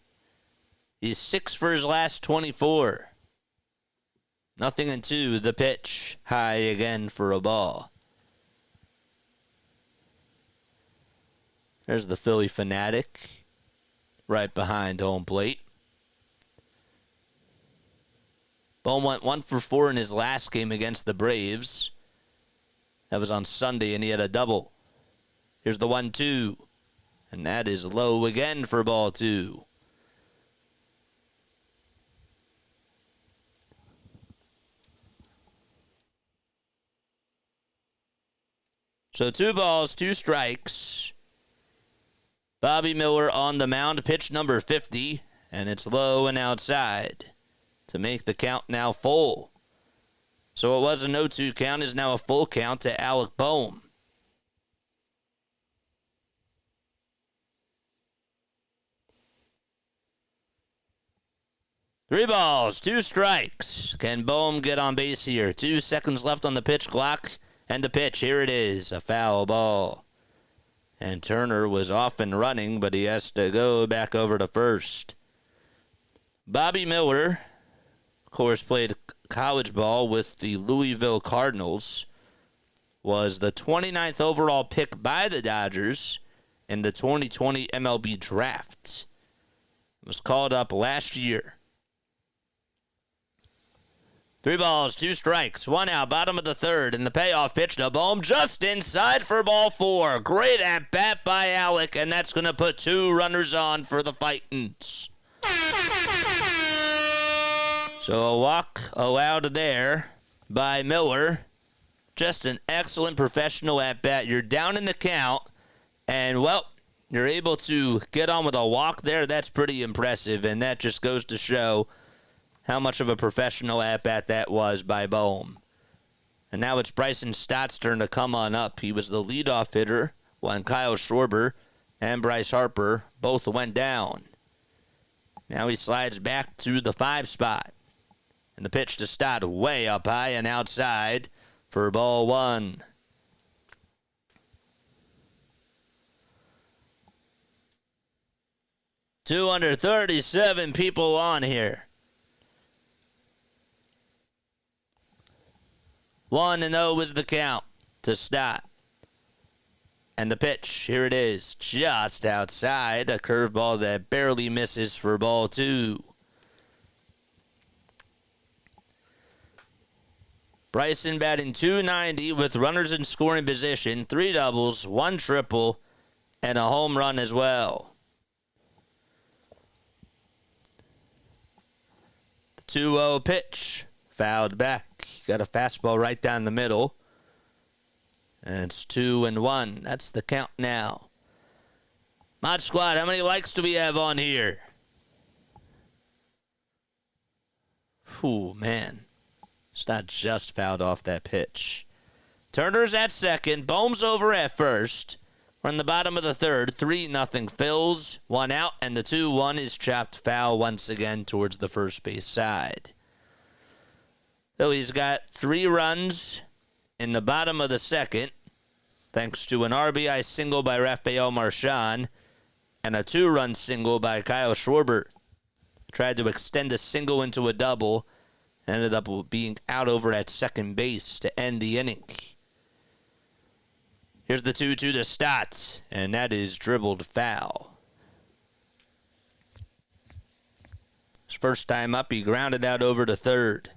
He's 6 for his last 24. 0-2, the pitch. High again for a ball. There's the Philly fanatic right behind home plate. Bohm went 1 for 4 in his last game against the Braves. That was on Sunday, and he had a double. Here's the 1-2. And that is low again for ball 2. So 2 balls, 2 strikes. Bobby Miller on the mound, pitch number 50, and it's low and outside to make the count now full. So it was a 0-2 count, is now a full count to Alec Bohm. Three balls, 2 strikes. Can Bohm get on base here? 2 seconds left on the pitch clock. And the pitch, here it is, a foul ball. And Turner was off and running, but he has to go back over to first. Bobby Miller, of course, played college ball with the Louisville Cardinals, was the 29th overall pick by the Dodgers in the 2020 MLB draft. Was called up last year. 3 balls, 2 strikes, 1 out, bottom of the 3rd, and the payoff pitch to Bohm just inside for ball 4. Great at bat by Alec, and that's going to put 2 runners on for the Fightins. So a walk allowed there by Miller. Just an excellent professional at bat. You're down in the count, and well, you're able to get on with a walk there. That's pretty impressive, and that just goes to show how much of a professional at-bat that was by Bohm. And now it's Bryson Stott's turn to come on up. He was the leadoff hitter when Kyle Schwarber and Bryce Harper both went down. Now he slides back to the 5 spot. And the pitch to Stott way up high and outside for ball 1. Two under 37 people on here. 1-0 is the count to Stott. And the pitch, here it is, just outside. A curveball that barely misses for ball 2. Bryson batting .290 with runners in scoring position, 3 doubles, 1 triple, and a home run as well. The 2-0 pitch, fouled back. Got a fastball right down the middle. And it's 2-1. That's the count now. Mod Squad, how many likes do we have on here? Ooh, man. Stott just fouled off that pitch. Turner's at second. Bohm's over at first. We're in the bottom of the third. 3-0 Phils. 1 out, and the 2-1 is chopped foul once again towards the first base side. Phillies got 3 runs in the bottom of the second, thanks to an RBI single by Rafael Marchand and a 2-run single by Kyle Schwarber. Tried to extend a single into a double, ended up being out over at second base to end the inning. Here's the 2-2 to Stott, and that is dribbled foul. His first time up, he grounded out over to third.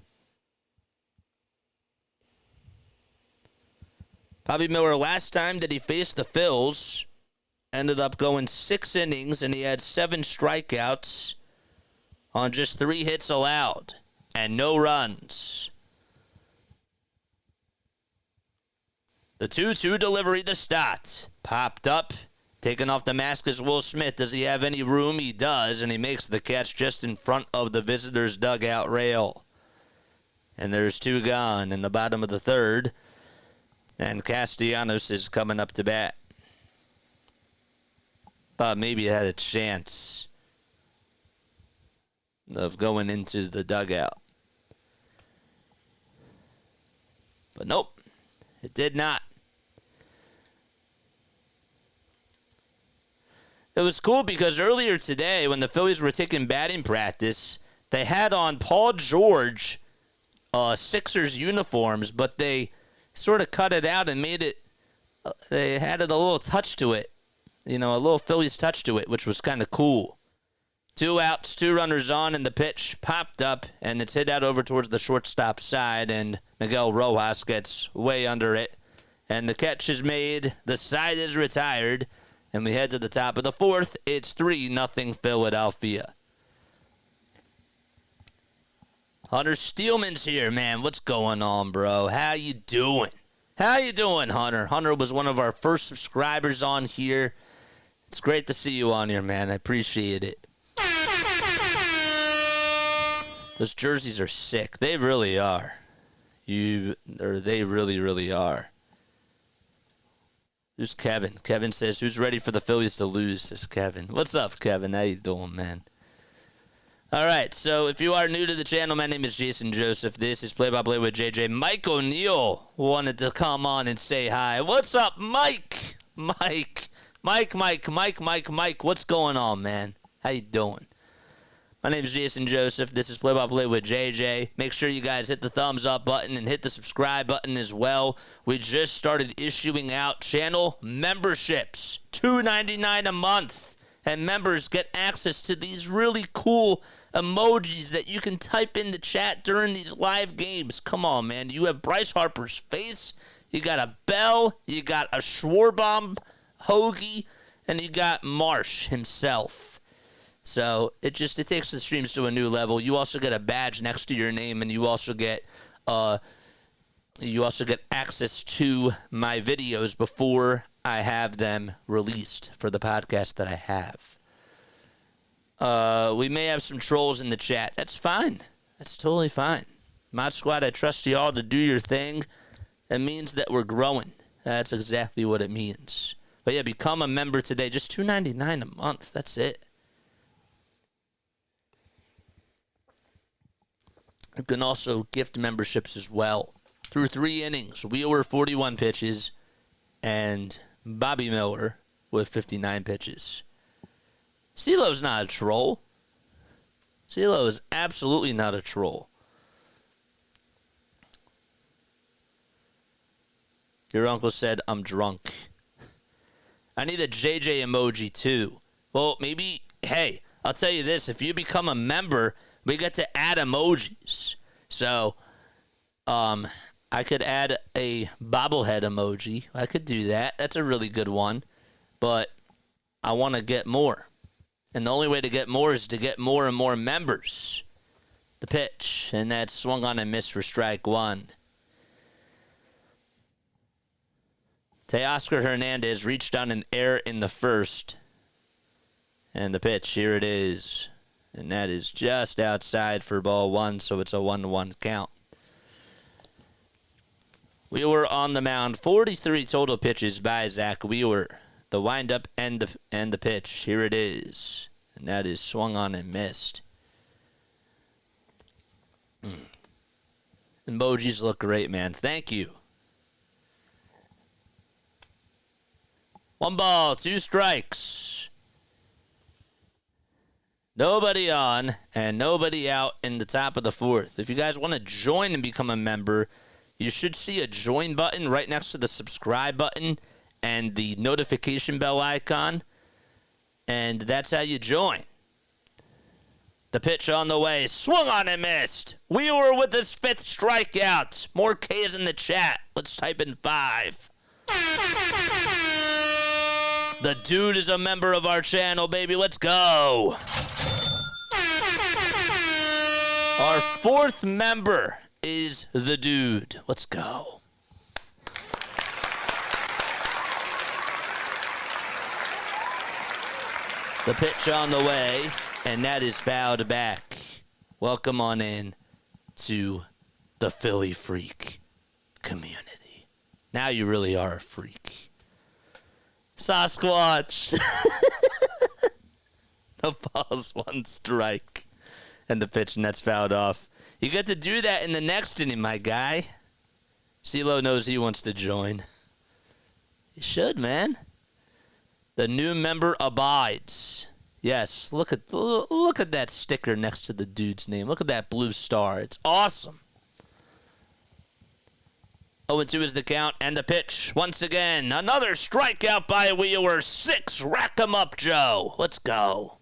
Bobby Miller, last time that he faced the Phils, ended up going 6 innings, and he had 7 strikeouts on just 3 hits allowed and no runs. The 2-2 delivery to Stott. Popped up. Taken off the mask is Will Smith. Does he have any room? He does, and he makes the catch just in front of the visitor's dugout rail. And there's 2 gone in the bottom of the third. And Castellanos is coming up to bat. Thought maybe it had a chance of going into the dugout. But nope, it did not. It was cool because earlier today when the Phillies were taking batting practice, they had on Paul George Sixers uniforms, but they sort of cut it out and made it, they added a little touch to it. You know, a little Phillies touch to it, which was kind of cool. 2 outs, 2 runners on, and the pitch popped up, and it's hit out over towards the shortstop side, and Miguel Rojas gets way under it. And the catch is made, the side is retired, and we head to the top of the fourth. It's 3-0 Philadelphia. Hunter Steelman's here, man. What's going on, bro? How you doing? How you doing, Hunter? Hunter was one of our first subscribers on here. It's great to see you on here, man. I appreciate it. Those jerseys are sick. They really are. They really, really are. Who's Kevin? Kevin says, who's ready for the Phillies to lose? Says Kevin. What's up, Kevin? How you doing, man? All right, so if you are new to the channel, my name is Jason Joseph. This is Play-by-Play with JJ. Mike O'Neill wanted to come on and say hi. What's up, Mike? Mike. What's going on, man? How you doing? My name is Jason Joseph. This is Play-by-Play with JJ. Make sure you guys hit the thumbs up button and hit the subscribe button as well. We just started issuing out channel memberships, $2.99 a month. And members get access to these really cool emojis that you can type in the chat during these live games. Come on, man. You have Bryce Harper's face. You got a bell. You got a Schwarber hoagie. And you got Marsh himself. So it takes the streams to a new level. You also get a badge next to your name, and you also get access to my videos before I have them released for the podcast that I have. We may have some trolls in the chat. That's fine. That's totally fine. Mod Squad, I trust you all to do your thing. It means that we're growing. That's exactly what it means. But yeah, become a member today. Just $2.99 a month. That's it. You can also gift memberships as well. Through 3 innings, Wheeler 41 pitches and Bobby Miller with 59 pitches. CeeLo's not a troll. CeeLo is absolutely not a troll. Your uncle said, I'm drunk. I need a JJ emoji too. Well, maybe, hey, I'll tell you this. If you become a member, we get to add emojis. So, I could add a bobblehead emoji. I could do that. That's a really good one. But I want to get more. And the only way to get more is to get more and more members. The pitch. And that's swung on and missed for strike 1. Teoscar Hernandez reached on an error in the first. And the pitch, here it is. And that is just outside for ball 1, so it's a 1-1 count. Wheeler on the mound. 43 total pitches by Zack Wheeler. The windup and the pitch. Here it is. And that is swung on and missed. Emojis look great, man. Thank you. 1 ball, 2 strikes. Nobody on and nobody out in the top of the 4th. If you guys want to join and become a member, you should see a join button right next to the subscribe button and the notification bell icon. And that's how you join. The pitch on the way. Swung on and missed. Wheeler with his 5th strikeout. More K's in the chat. Let's type in 5. The dude is a member of our channel, baby. Let's go. Our 4th member is the dude. Let's go. The pitch on the way, and that is fouled back. Welcome on in to the Philly Freak community. Now you really are a freak. Sasquatch. No balls, 1 strike. And the pitch, and that's fouled off. You get to do that in the next inning, my guy. CeeLo knows he wants to join. You should, man. The new member abides. Yes, look at that sticker next to the dude's name. Look at that blue star. It's awesome. 0-2 is the count, and the pitch. Once again, another strikeout by Wheeler. 6. Rack 'em up, Joe. Let's go.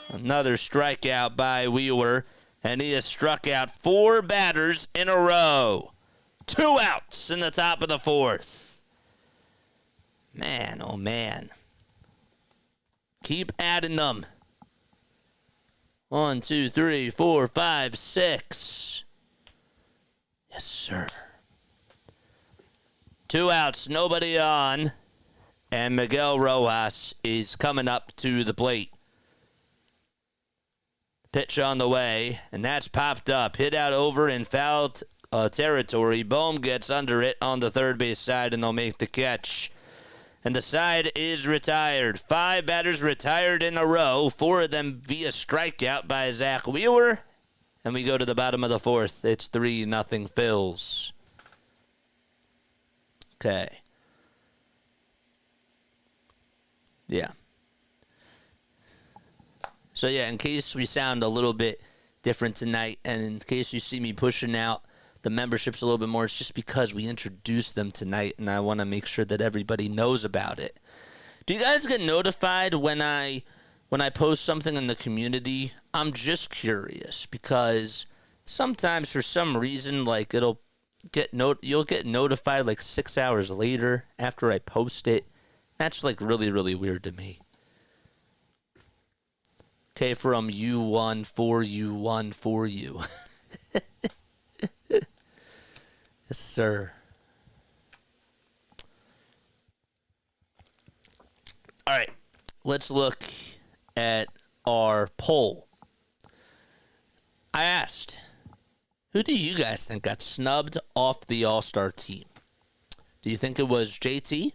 Another strikeout by Wheeler, and he has struck out 4 batters in a row. 2 outs in the top of the 4th. Man, oh man. Keep adding them. 1, 2, 3, 4, 5, 6. Yes, sir. 2 outs, nobody on. And Miguel Rojas is coming up to the plate. Pitch on the way, and that's popped up. Hit out over in foul territory. Bohm gets under it on the third base side, and they'll make the catch. And the side is retired. 5 batters retired in a row. 4 of them via strikeout by Zack Wheeler. And we go to the bottom of the 4th. It's 3-0 Phils. Okay. Yeah. So, yeah, in case we sound a little bit different tonight, and in case you see me pushing out the memberships a little bit more, it's just because we introduced them tonight, and I want to make sure that everybody knows about it. Do you guys get notified when I post something in the community? I'm just curious, because sometimes for some reason, like, you'll get notified like 6 hours later after I post it. That's like really, really weird to me. Okay, from U1 for U1 for you. Yes, sir. All right, let's look at our poll. I asked, who do you guys think got snubbed off the All-Star team? Do you think it was JT? Do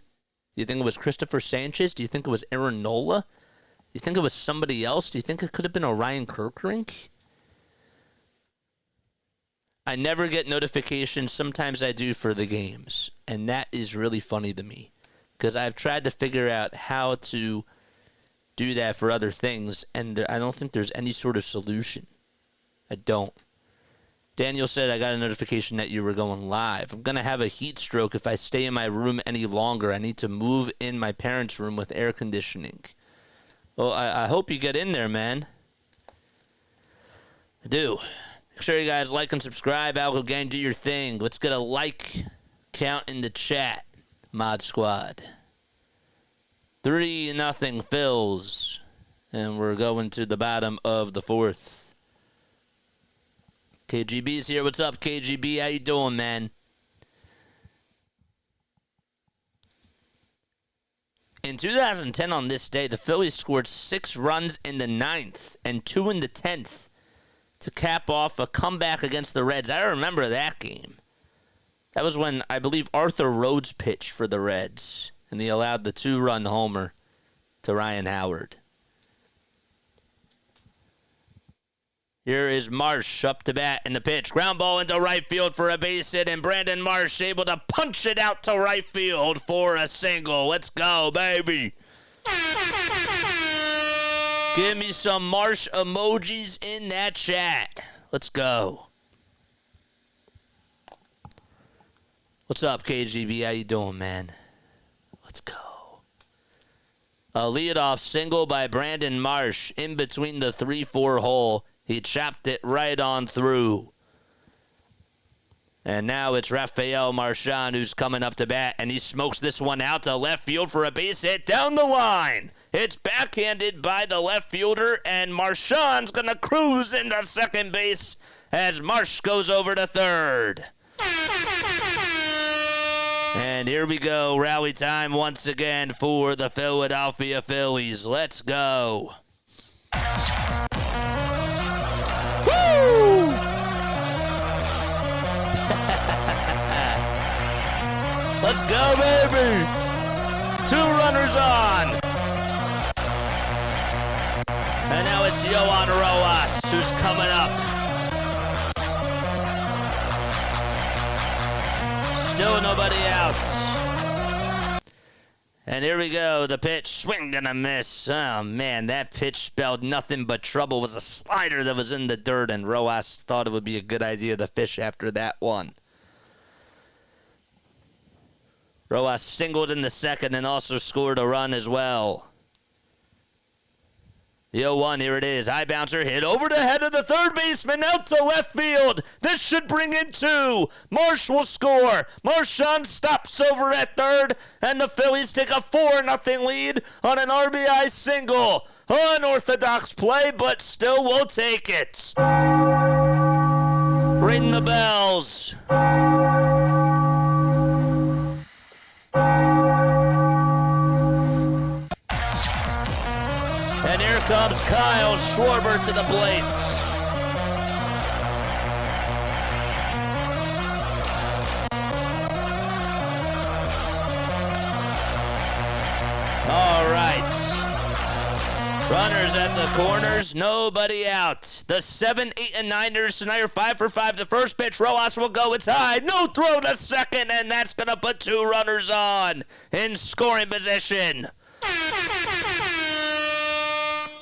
you think it was Christopher Sanchez? Do you think it was Aaron Nola? Do you think it was somebody else? Do you think it could have been Orion Kirkrink? I never get notifications. Sometimes I do for the games. And that is really funny to me. Because I've tried to figure out how to do that for other things. And I don't think there's any sort of solution. I don't. Daniel said, I got a notification that you were going live. I'm going to have a heat stroke if I stay in my room any longer. I need to move in my parents' room with air conditioning. Well, I hope you get in there, man. I do. Make sure you guys like and subscribe. Algo Gang, do your thing. Let's get a like count in the chat, Mod Squad. 3-0 Phils. And we're going to the bottom of the fourth. KGB's here. What's up, KGB? How you doing, man? In 2010 on this day, the Phillies scored 6 runs in the 9th and 2 in the 10th to cap off a comeback against the Reds. I remember that game. That was when, I believe, Arthur Rhodes pitched for the Reds, and he allowed the 2-run homer to Ryan Howard. Here is Marsh up to bat in the pitch. Ground ball into right field for a base hit, and Brandon Marsh able to punch it out to right field for a single. Let's go, baby. Give me some Marsh emojis in that chat. Let's go. What's up, KGB? How you doing, man? Let's go. A leadoff single by Brandon Marsh in between the 3-4 hole. He chopped it right on through. And now it's Rafael Marchand who's coming up to bat, and he smokes this one out to left field for a base hit down the line. It's backhanded by the left fielder, and Marchand's going to cruise into second base as Marsh goes over to third. And here we go. Rally time once again for the Philadelphia Phillies. Let's go. Woo! Let's go, baby. 2 runners on. And now it's Yohan Rojas who's coming up. Still nobody out. And here we go. The pitch, swing and a miss. Oh, man, that pitch spelled nothing but trouble. It was a slider that was in the dirt, and Rojas thought it would be a good idea to fish after that one. Rojas singled in the second and also scored a run as well. The 0-1, here it is. High bouncer hit over the head of the third baseman out to left field. This should bring in 2. Marsh will score. Marchand stops over at third, and the Phillies take a 4-0 lead on an RBI single. Unorthodox play, but still we'll take it. Ring the bells. And here comes Kyle Schwarber to the plate. All right. Runners at the corners, nobody out. The 7, 8, and 9ers tonight are 5 for 5. The first pitch, Rojas will go. It's high. No throw to second, and that's going to put 2 runners on in scoring position.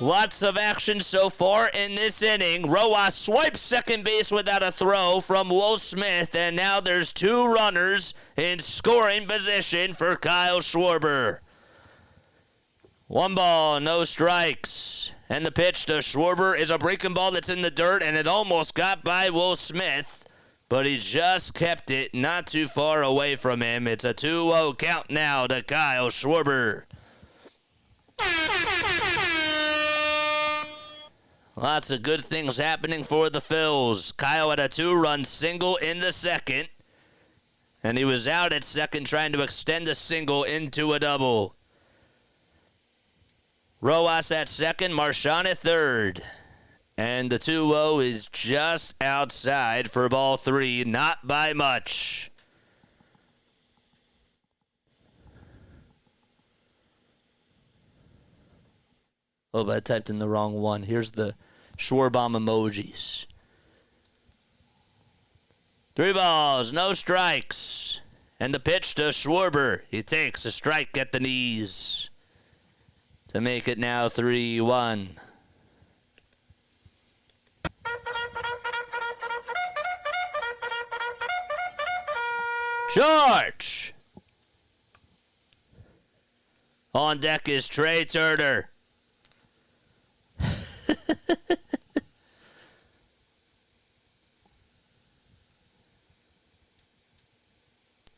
Lots of action so far in this inning. Rojas swipes second base without a throw from Will Smith, and now there's 2 runners in scoring position for Kyle Schwarber. 1 ball, no strikes. And the pitch to Schwarber is a breaking ball that's in the dirt, and it almost got by Will Smith, but he just kept it not too far away from him. It's a 2-0 count now to Kyle Schwarber. Lots of good things happening for the Phils. Kyle had a 2-run single in the second, and he was out at second trying to extend the single into a double. Rojas at second, Marchand at third. And the 2-0 is just outside for ball 3, not by much. Oh, but I typed in the wrong one. Here's the Schwarber emojis. 3 balls, no strikes. And the pitch to Schwarber. He takes a strike at the knees to make it now 3-1. George. On deck is Trey Turner.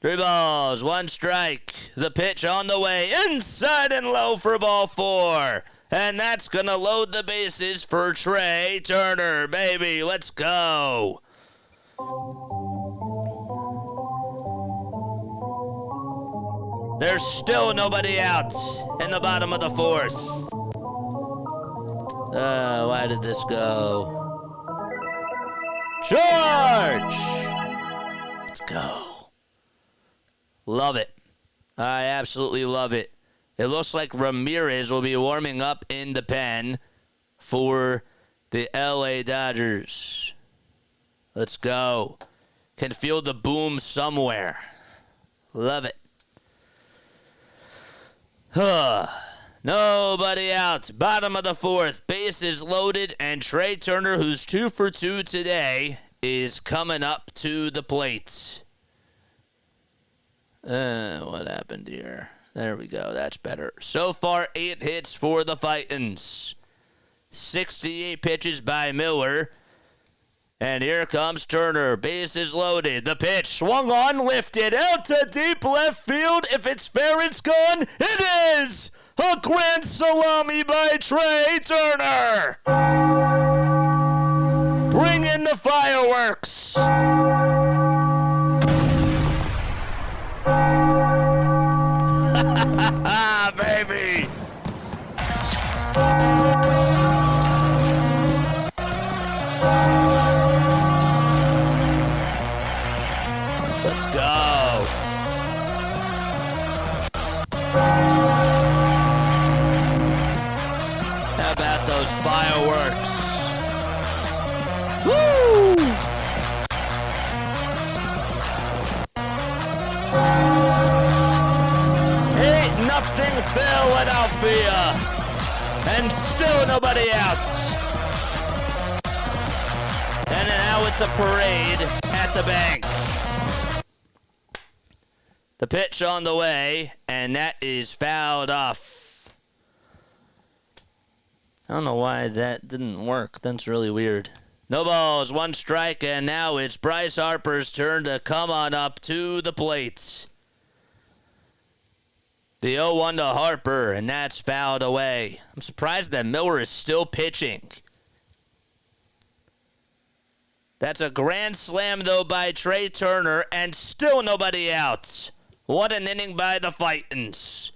3 balls, 1 strike. The pitch on the way, inside and low for ball 4. And that's going to load the bases for Trey Turner, baby. Let's go. There's still nobody out in the bottom of the 4th. Why did this go? George! Let's go. Love it. I absolutely love it. It looks like Ramirez will be warming up in the pen for the LA Dodgers. Let's go. Can feel the boom somewhere. Love it. Nobody out. Bottom of the 4th. Bases loaded, and Trey Turner, who's 2 for 2 today, is coming up to the plate. What happened here? There we go. That's better. So far, 8 hits for the Titans. 68 pitches by Miller. And here comes Turner. Bases loaded. The pitch swung on, lifted out to deep left field. If it's fair, it's gone. It is! A grand salami by Trey Turner. Bring in the fireworks. Baby. Let's go. How about those fireworks? Woo! 8-0 Philadelphia. And still nobody out. And now it's a parade at the bank. The pitch on the way, and that is fouled off. I don't know why that didn't work. That's really weird. No balls, 1 strike, and now it's Bryce Harper's turn to come on up to the plate. The 0-1 to Harper, and that's fouled away. I'm surprised that Miller is still pitching. That's a grand slam, though, by Trey Turner, and still nobody out. What an inning by the Titans.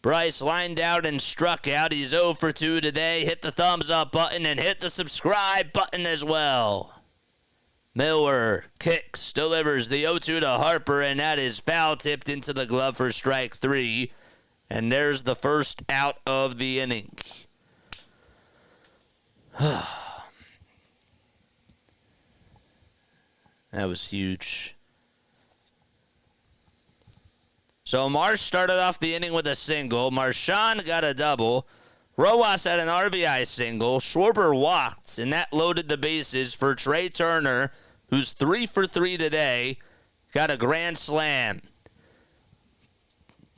Bryce lined out and struck out. He's 0 for 2 today. Hit the thumbs up button and hit the subscribe button as well. Miller kicks, delivers the 0-2 to Harper, and that is foul tipped into the glove for strike 3. And there's the first out of the inning. That was huge. So Marsh started off the inning with a single. Marchand got a double. Rojas had an RBI single. Schwarber walked, and that loaded the bases for Trey Turner, who's 3 for 3 today. Got a grand slam.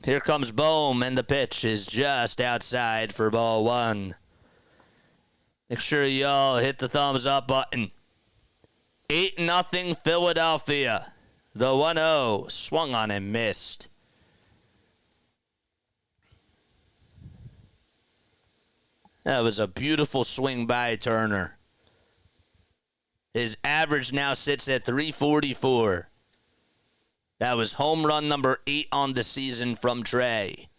Here comes Bohm, and the pitch is just outside for ball 1. Make sure y'all hit the thumbs up button. 8-0 Philadelphia. The 1-0 swung on and missed. That was a beautiful swing by Turner. His average now sits at 344. That was home run number 8 on the season from Trey.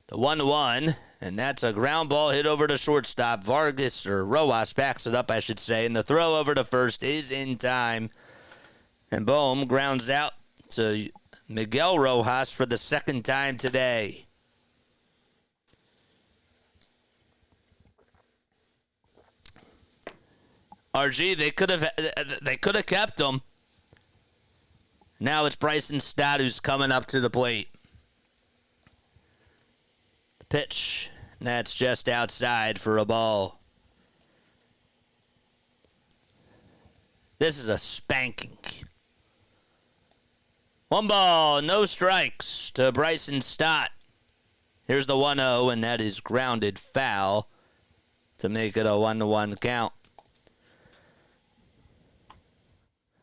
The 1-1, And that's a ground ball hit over to shortstop. Vargas, or Rojas, backs it up, I should say. And the throw over to first is in time. And Bohm grounds out to Miguel Rojas for the second time today. RG, they could have kept him. Now it's Bryson Stott who's coming up to the plate. The pitch, that's just outside for a ball. This is a spanking. 1 ball, no strikes to Bryson Stott. Here's the 1-0, and that is grounded foul to make it a 1-1 count.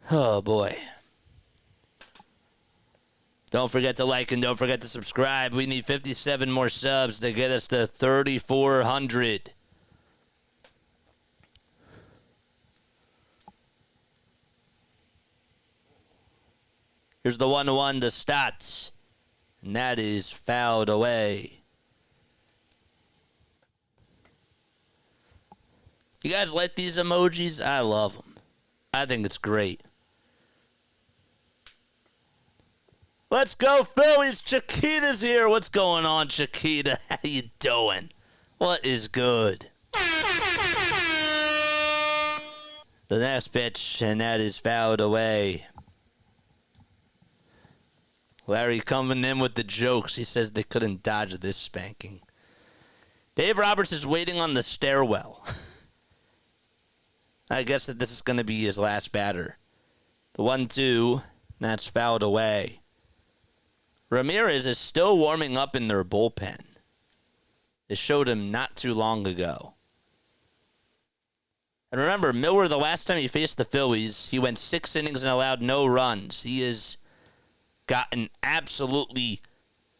Oh, boy. Don't forget to like and don't forget to subscribe. We need 57 more subs to get us to 3,400. Here's the 1-1 to Stotts. And that is fouled away. You guys like these emojis? I love them. I think it's great. Let's go, Phillies. Chiquita's here. What's going on, Chiquita? How you doing? What is good? The next pitch, and that is fouled away. Larry coming in with the jokes. He says they couldn't dodge this spanking. Dave Roberts is waiting on the stairwell. I guess that this is going to be his last batter. The 1-2, that's fouled away. Ramirez is still warming up in their bullpen. It showed him not too long ago. And remember, Miller, the last time he faced the Phillies, he went 6 innings and allowed no runs. He has gotten absolutely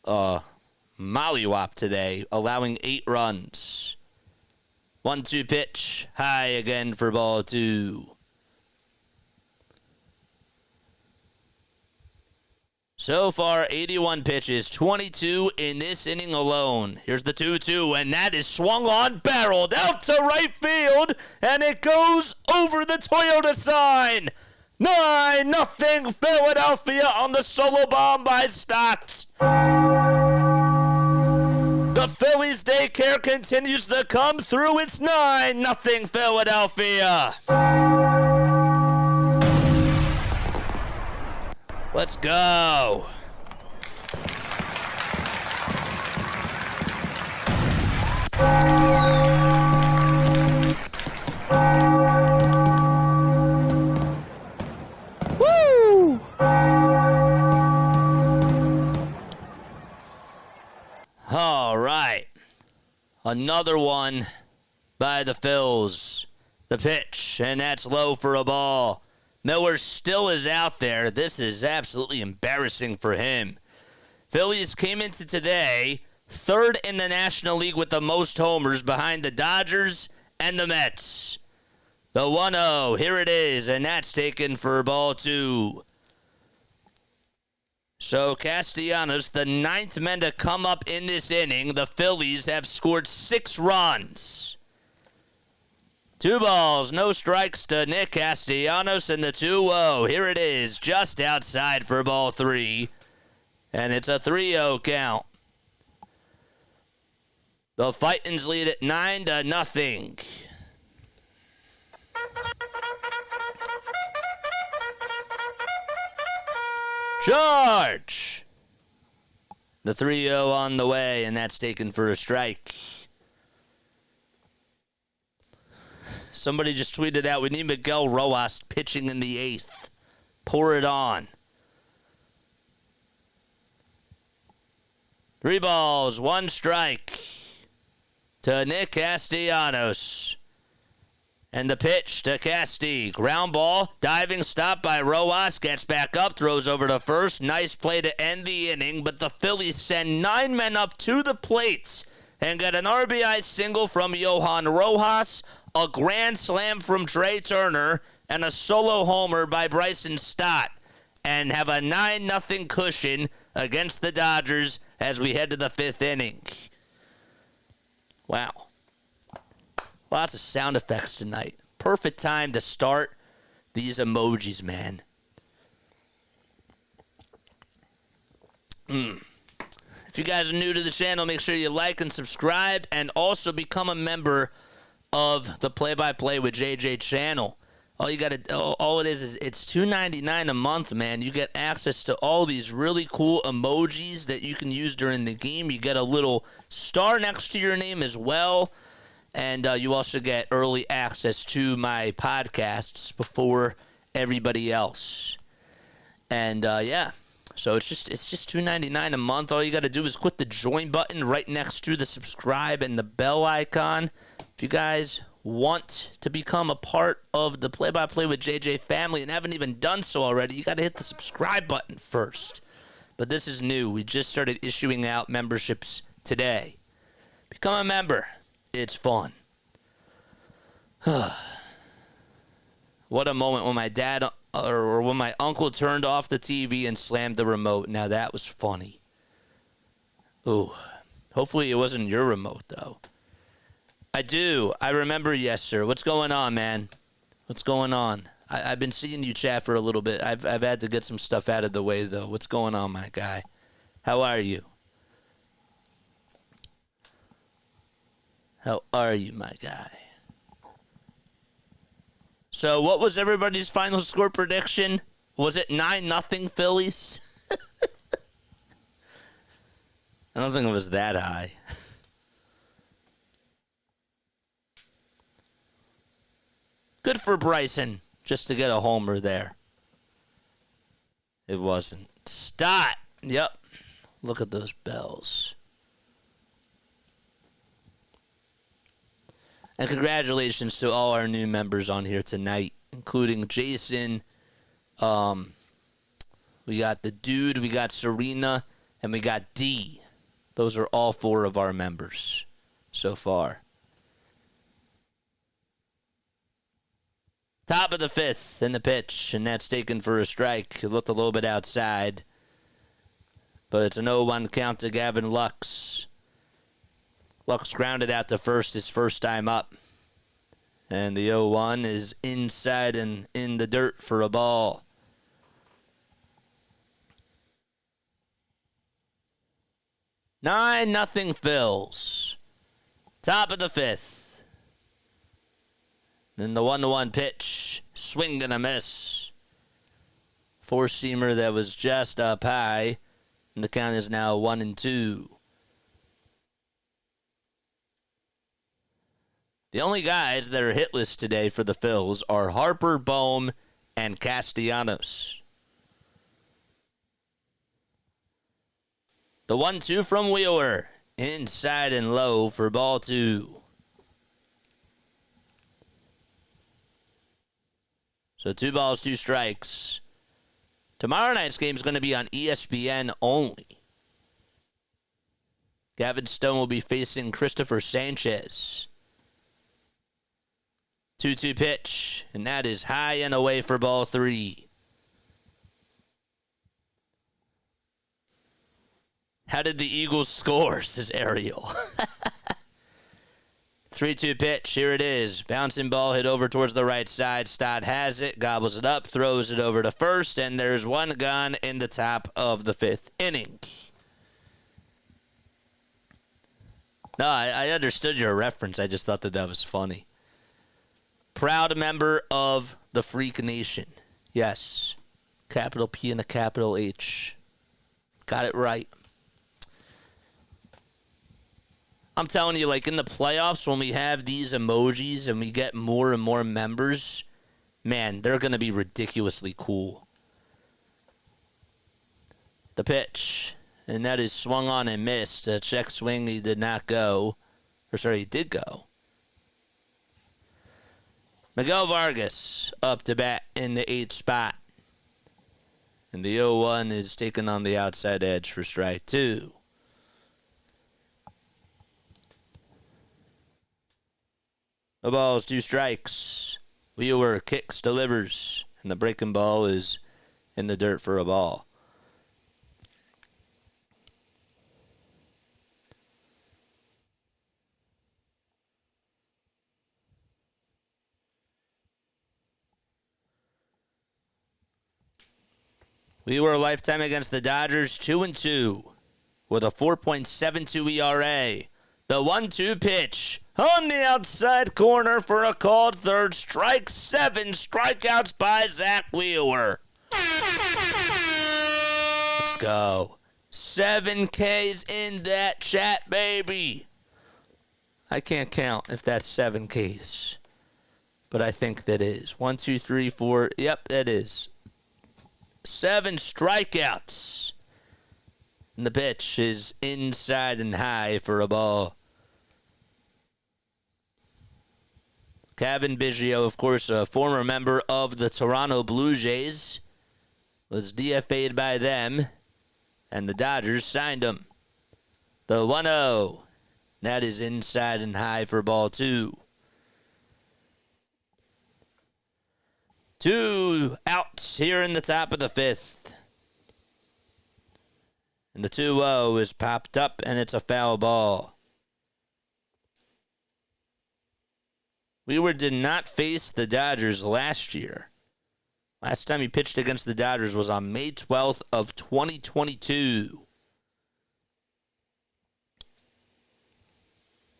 mollywop today, allowing 8 runs. 1-2 pitch, high again for ball 2. So far, 81 pitches, 22 in this inning alone. Here's the 2-2, and that is swung on, barreled out to right field, and it goes over the Toyota sign. 9-0 Philadelphia on the solo bomb by Stotts. The Phillies daycare continues to come through. It's 9-0 Philadelphia. Let's go. Woo! All right. Another one by the Phils. The pitch, and that's low for a ball. Miller still is out there. This is absolutely embarrassing for him. Phillies came into today 3rd in the National League with the most homers behind the Dodgers and the Mets. The 1-0, here it is, and that's taken for ball 2. So Castellanos, the 9th man to come up in this inning. The Phillies have scored 6 runs. 2 balls, no strikes to Nick Castellanos, and the 2-0. Here it is, just outside for ball 3. And it's a 3-0 count. The Titans lead at 9-0. Charge! The 3-0 on the way, and that's taken for a strike. Somebody just tweeted out, we need Miguel Rojas pitching in the 8th. Pour it on. 3 balls, 1 strike to Nick Castellanos. And the pitch to Casti. Ground ball, diving stop by Rojas. Gets back up, throws over to first. Nice play to end the inning, but the Phillies send 9 men up to the plates and get an RBI single from Johan Rojas, a grand slam from Trey Turner, and a solo homer by Bryson Stott, and have a 9-0 cushion against the Dodgers as we head to the 5th inning. Wow. Lots of sound effects tonight. Perfect time to start these emojis, man. If you guys are new to the channel, make sure you like and subscribe, and also become a member of the Play-by-Play with JJ channel. All it is it's $2.99 a month, man. You get access to all these really cool emojis that you can use during the game. You get a little star next to your name as well, and you also get early access to my podcasts before everybody else. And yeah. So it's just $2.99 a month. All you got to do is click the join button right next to the subscribe and the bell icon. If you guys want to become a part of the Play-by-Play with JJ family and haven't even done so already, you got to hit the subscribe button first. But this is new. We just started issuing out memberships today. Become a member. It's fun. What a moment when my dad or when my uncle turned off the TV and slammed the remote. Now that was funny. Ooh. Hopefully it wasn't your remote, though. I do. I remember, yes, sir. What's going on, man? What's going on? I've been seeing you chat for a little bit. I've had to get some stuff out of the way, though. What's going on, my guy? How are you? How are you, my guy? So what was everybody's final score prediction? Was it 9-0 Phillies? I don't think it was that high. Good for Bryson just to get a homer there. It wasn't. Stott. Yep. Look at those bells. And congratulations to all our new members on here tonight, including Jason. We got the Dude, we got Serena, and we got D. Those are all 4 of our members so far. Top of the 5th in the pitch, and that's taken for a strike. It looked a little bit outside, but it's an 0-1 count to Gavin Lux. Lux grounded out to first his first time up. And the 0-1 is inside and in the dirt for a ball. Nine nothing Phils. Top of the 5th. Then the 1-1 pitch. Swing and a miss. Four-seamer that was just up high. And the count is now 1-2. The only guys that are hitless today for the Phils are Harper, Bohm, and Castellanos. The 1-2 from Wheeler. Inside and low for ball 2. So 2 balls, 2 strikes. Tomorrow night's game is going to be on ESPN only. Gavin Stone will be facing Christopher Sanchez. 2-2 pitch, and that is high and away for ball 3. How did the Eagles score, says Ariel. 3-2 pitch, here it is. Bouncing ball hit over towards the right side. Stott has it, gobbles it up, throws it over to first, and there's one gone in the top of the 5th inning. No, I understood your reference. I just thought that was funny. Proud member of the Freak Nation. Yes. Capital P and a capital H. Got it right. I'm telling you, like in the playoffs, when we have these emojis and we get more and more members, man, they're going to be ridiculously cool. The pitch. And that is swung on and missed. A check swing, he did not go. Or sorry, he did go. Miguel Vargas up to bat in the 8th spot. And the 0-1 is taken on the outside edge for strike 2. The ball's 2 strikes. Wheeler kicks, delivers, and the breaking ball is in the dirt for a ball. We were lifetime against the Dodgers 2-2 with a 4.72 ERA. The 1-2 pitch on the outside corner for a called third strike. 7 strikeouts by Zack Wheeler. Let's go. 7 Ks in that chat, baby. I can't count if that's 7 Ks, but I think that is. 1, 2, 3, 4. Yep, that is. 7 strikeouts. And the pitch is inside and high for a ball. Cavan Biggio, of course, a former member of the Toronto Blue Jays, was DFA'd by them, and the Dodgers signed him. The 1-0. That is inside and high for ball 2. 2 outs here in the top of the 5th. And the 2-0 is popped up, and it's a foul ball. Wheeler did not face the Dodgers last year. Last time he pitched against the Dodgers was on May 12th of 2022.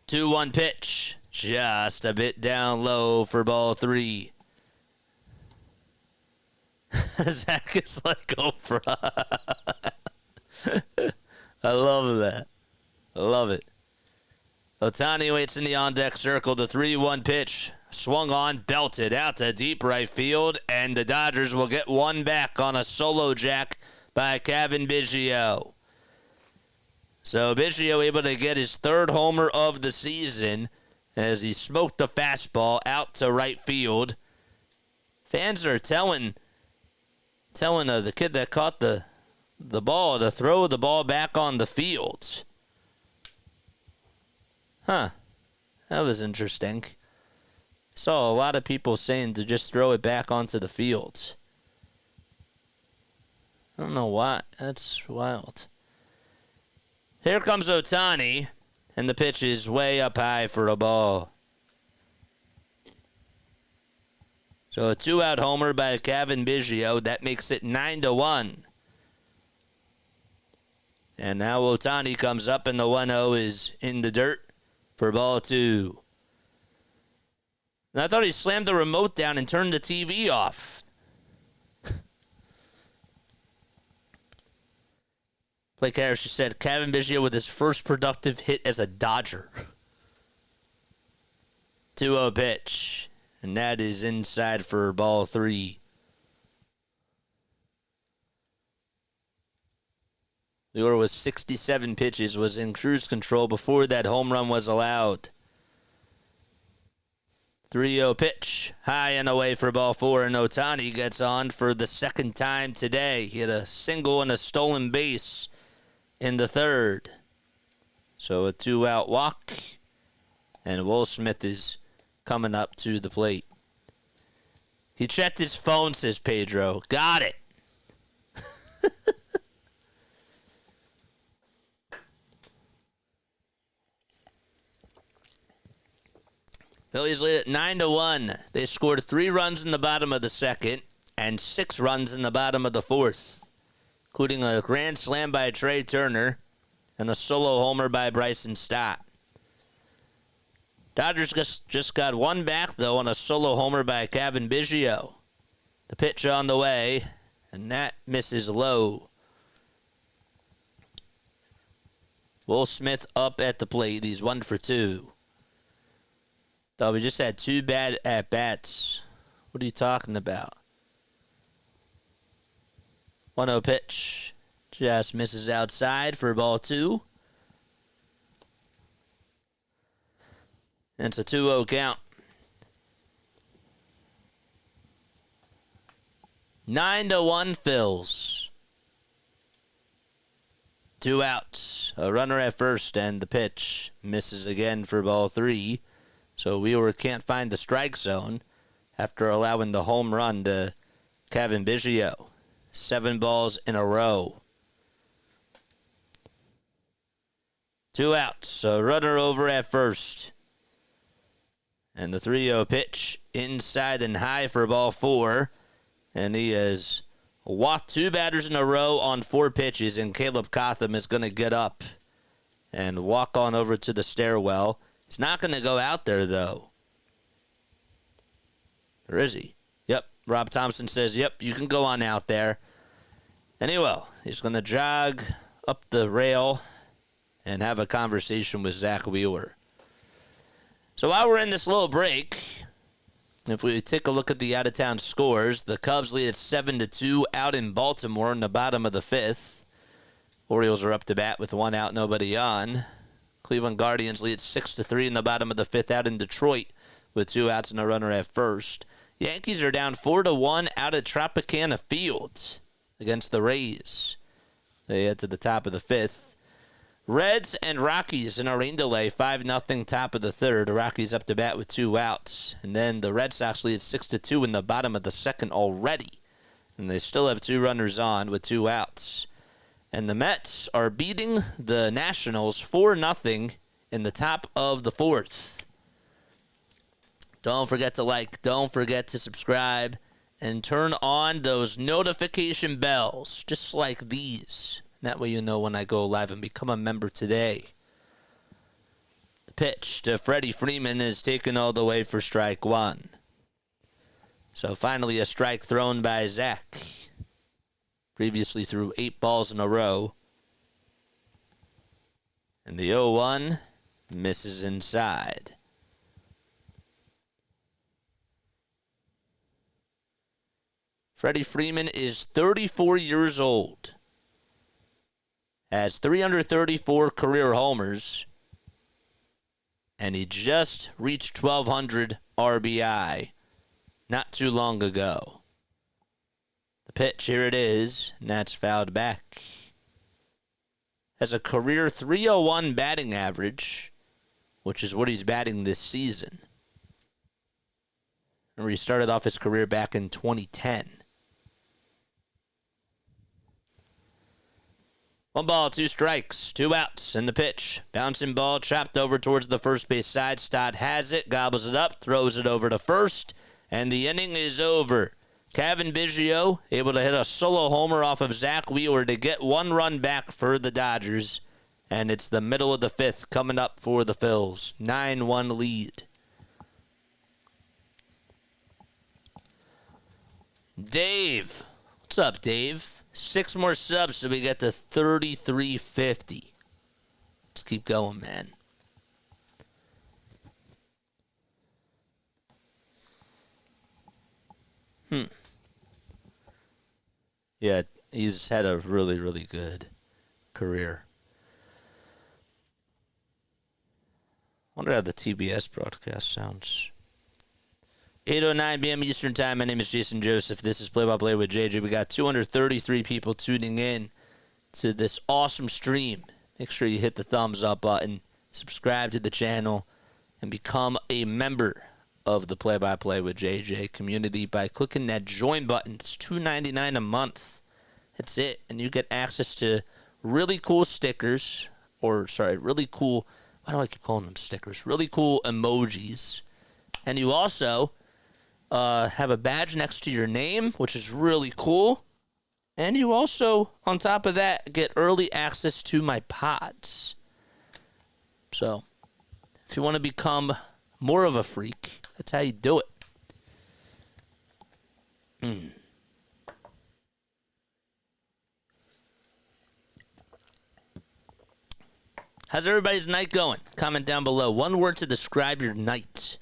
2-1 pitch. Just a bit down low for ball 3. Zach is like Oprah. I love that. I love it. Ohtani waits in the on-deck circle. The 3-1 pitch swung on, belted out to deep right field, and the Dodgers will get one back on a solo jack by Cavan Biggio. So Biggio able to get his 3rd homer of the season as he smoked the fastball out to right field. Fans are telling the kid that caught the ball to throw the ball back on the field. Huh. That was interesting. Saw a lot of people saying to just throw it back onto the field. I don't know why. That's wild. Here comes Ohtani, and the pitch is way up high for a ball. So a 2-out homer by Cavan Biggio. That makes it 9-1. And now Ohtani comes up, and the 1-0 is in the dirt for ball 2. And I thought he slammed the remote down and turned the TV off. Blake Harris just said, Cavan Biggio with his first productive hit as a Dodger. 2-0 pitch. And that is inside for ball 3. The order was 67 pitches, was in cruise control before that home run was allowed. 3-0 pitch, high and away for ball 4, and Ohtani gets on for the 2nd time today. He had a single and a stolen base in the 3rd. So a 2-out walk, and Will Smith is coming up to the plate. He checked his phone, says Pedro. Got it. Phillies lead at 9-1. They scored 3 runs in the bottom of the 2nd and 6 runs in the bottom of the 4th, including a grand slam by Trey Turner and a solo homer by Bryson Stott. Dodgers just got one back, though, on a solo homer by Cavan Biggio. The pitch on the way, and that misses low. Will Smith up at the plate. He's 1 for 2. Thought we just had 2 bad at-bats. What are you talking about? 1-0 pitch. Just misses outside for ball 2. And it's a 2-0 count. 9-1 Phils. 2 outs. A runner at first, and the pitch misses again for ball 3. So Wheeler can't find the strike zone after allowing the home run to Cavan Biggio. 7 balls in a row. 2 outs. A runner over at first. And the 3-0 pitch inside and high for ball 4. And he is walked 2 batters in a row on 4 pitches, and Caleb Cotham is going to get up and walk on over to the stairwell. He's not going to go out there, though. Or is he? Yep. Rob Thompson says, yep, you can go on out there. And he will. He's going to jog up the rail and have a conversation with Zack Wheeler. So while we're in this little break, if we take a look at the out-of-town scores, the Cubs lead at 7-2 out in Baltimore in the bottom of the 5th. Orioles are up to bat with 1 out, nobody on. Cleveland Guardians lead at 6-3 in the bottom of the 5th out in Detroit with 2 outs and a runner at first. Yankees are down 4-1 out at Tropicana Field against the Rays. They head to the top of the 5th. Reds and Rockies in a rain delay, 5-0 top of the 3rd. The Rockies up to bat with 2 outs. And then the Red Sox lead 6-2 in the bottom of the 2nd already. And they still have 2 runners on with 2 outs. And the Mets are beating the Nationals 4-0 in the top of the 4th. Don't forget to like, don't forget to subscribe, and turn on those notification bells, just like these. That way you know when I go live, and become a member today. The pitch to Freddie Freeman is taken all the way for strike 1. So finally a strike thrown by Zach. Previously threw 8 balls in a row. And the 0-1 misses inside. Freddie Freeman is 34 years old. Has 334 career homers. And he just reached 1,200 RBI not too long ago. The pitch, here it is, and that's fouled back. Has a career .301 batting average, which is what he's batting this season. Remember, he started off his career back in 2010. 1 ball, 2 strikes, 2 outs, and the pitch. Bouncing ball, chopped over towards the first base side. Stott has it, gobbles it up, throws it over to first, and the inning is over. Kevin Biggio able to hit a solo homer off of Zack Wheeler to get 1 run back for the Dodgers, and it's the middle of the 5th coming up for the Phils. 9-1 lead. Dave. What's up, Dave? 6 more subs so we get to 3350. Let's keep going, man. Yeah, he's had a really, really good career. I wonder how the TBS broadcast sounds. 8:09 p.m. Eastern Time. My name is Jason Joseph. This is Play by Play with JJ. We got 233 people tuning in to this awesome stream. Make sure you hit the thumbs up button, subscribe to the channel, and become a member of the Play by Play with JJ community by clicking that join button. It's $2.99 a month. That's it. And you get access to really cool stickers, really cool, why do I keep calling them stickers? Really cool emojis. And you also have a badge next to your name, which is really cool. And you also, on top of that, get early access to my pods. So, if you want to become more of a freak, that's how you do it. How's everybody's night going? Comment down below. 1 word to describe your night.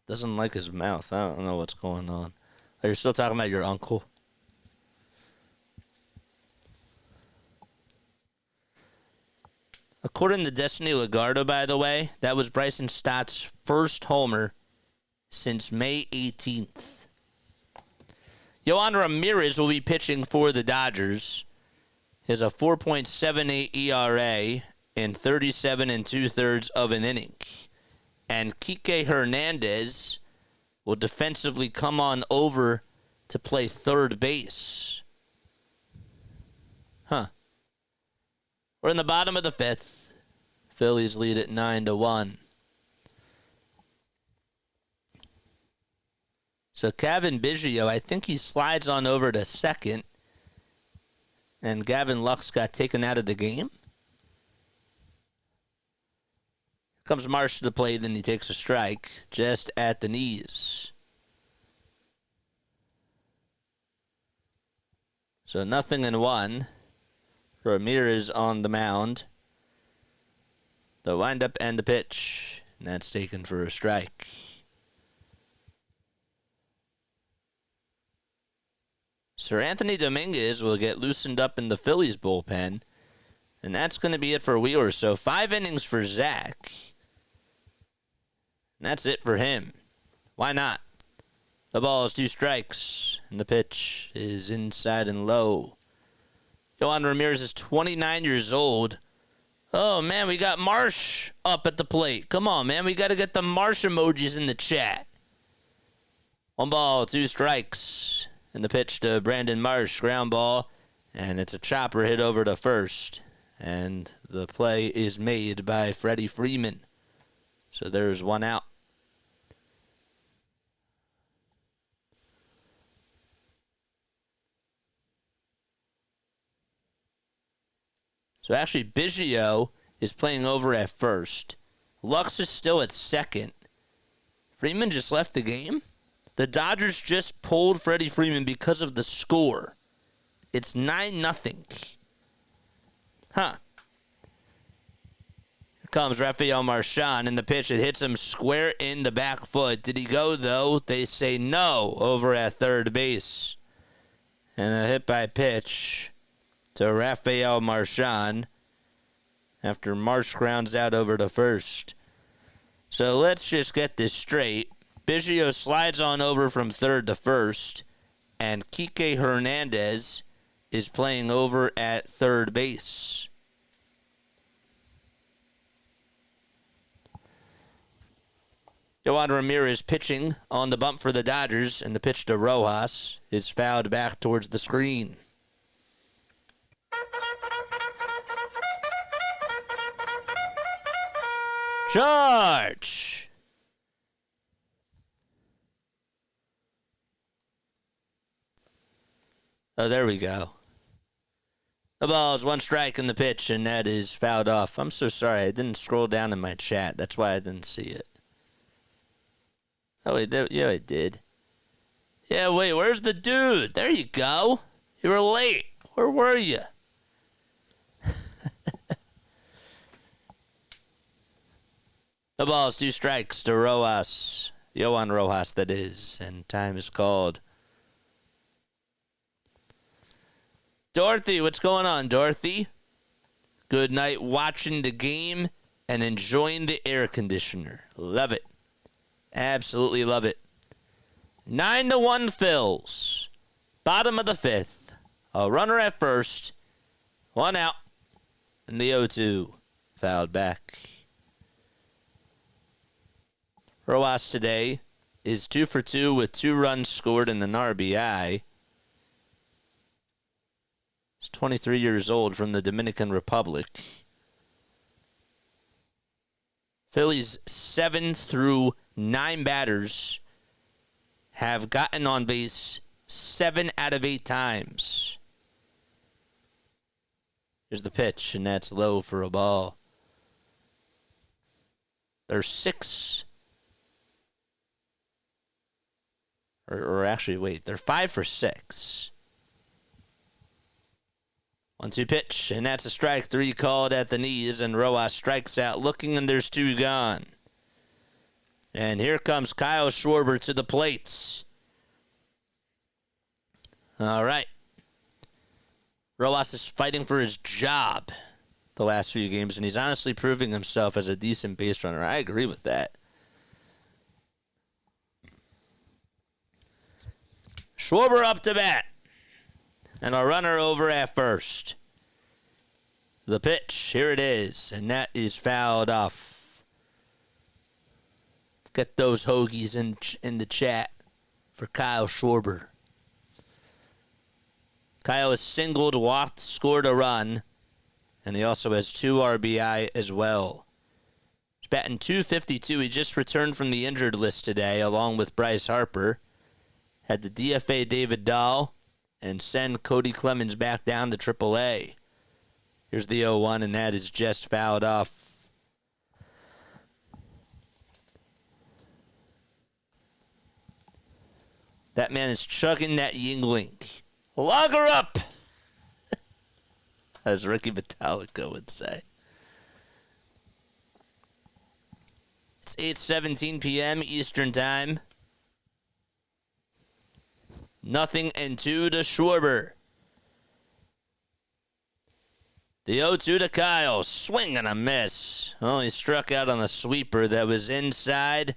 Doesn't like his mouth. I don't know what's going on. Are you still talking about your uncle? According to Destiny Legardo, by the way, that was Bryson Stott's first homer since May 18th. Yohan Ramirez will be pitching for the Dodgers. He has a 4.78 ERA in 37 2/3 of an inning. And Kike Hernandez will defensively come on over to play third base. We're in the bottom of the 5th. Phillies lead at 9-1. So Kevin Biggio, I think he slides on over to second. And Gavin Lux got taken out of the game. Comes Marsh to the plate, then he takes a strike just at the knees. So 0-1. Ramirez on the mound. The windup and the pitch. And that's taken for a strike. Sir Anthony Dominguez will get loosened up in the Phillies bullpen. And that's going to be it for Wheeler. So 5 innings for Zach. And that's it for him. Why not? The ball is 2 strikes. And the pitch is inside and low. Yohan Ramirez is 29 years old. Oh, man, we got Marsh up at the plate. Come on, man. We got to get the Marsh emojis in the chat. 1 ball, 2 strikes. And the pitch to Brandon Marsh. Ground ball. And it's a chopper hit over to first. And the play is made by Freddie Freeman. So there's 1 out. So actually, Biggio is playing over at first. Lux is still at second. Freeman just left the game. The Dodgers just pulled Freddie Freeman because of the score. It's 9-0. Huh. Here comes Rafael Marchand in the pitch. It hits him square in the back foot. Did he go, though? They say no over at third base. And a hit by pitch to Rafael Marchand after Marsh grounds out over to first. So let's just get this straight. Biggio slides on over from third to first, and Kike Hernandez is playing over at third base. Yohan Ramirez pitching on the bump for the Dodgers, and the pitch to Rojas is fouled back towards the screen. Charge! Oh, there we go. The ball is 1 strike in the pitch, and that is fouled off. I'm so sorry. I didn't scroll down in my chat. That's why I didn't see it. Oh, wait. Yeah, I did. Yeah, wait. Where's the dude? There you go. You were late. Where were you? The ball is 2 strikes to Rojas. Yohan Rojas, that is. And time is called. Dorothy, what's going on, Dorothy? Good night watching the game and enjoying the air conditioner. Love it. Absolutely love it. 9-1 Phils. Bottom of the 5th. A runner at first. 1 out. And the 0-2 fouled back. Rojas today is 2 for 2 with 2 runs scored and an RBI. He's 23 years old from the Dominican Republic. Phillies 7 through 9 batters have gotten on base 7 out of 8 times. Here's the pitch, and that's low for a ball. There's 6. Or actually, wait, they're 5 for 6. 1-2 pitch, and that's a strike. 3 called at the knees, and Rojas strikes out looking, and there's 2 gone. And here comes Kyle Schwarber to the plates. All right. Rojas is fighting for his job the last few games, and he's honestly proving himself as a decent base runner. I agree with that. Schwarber up to bat. And a runner over at first. The pitch, here it is, and that is fouled off. Get those hoagies in the chat for Kyle Schwarber. Kyle has singled, walked, scored a run, and he also has 2 RBI as well. He's batting .252. He just returned from the injured list today, along with Bryce Harper. had to DFA David Dahl and send Cody Clemens back down to AAA. Here's the 0-1, and that is just fouled off. That man is chugging that Yingling. Log her up, as Ricky Metallica would say. It's 8:17 p.m. Eastern Time. 0-2 to Schwarber. The 0-2 to Kyle. Swing and a miss. Oh, he struck out on a sweeper that was inside.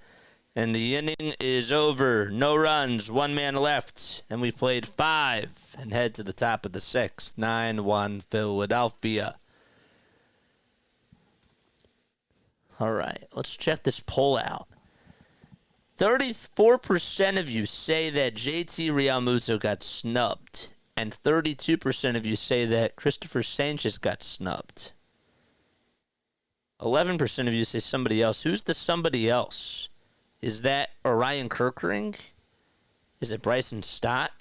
And the inning is over. No runs. One man left. And we played 5 and head to the top of the 6th. 9-1 Philadelphia. All right. Let's check this poll out. 34% of you say that JT Realmuto got snubbed. And 32% of you say that Christopher Sanchez got snubbed. 11% of you say somebody else. Who's the somebody else? Is that Orion Kirkering? Is it Bryson Stott?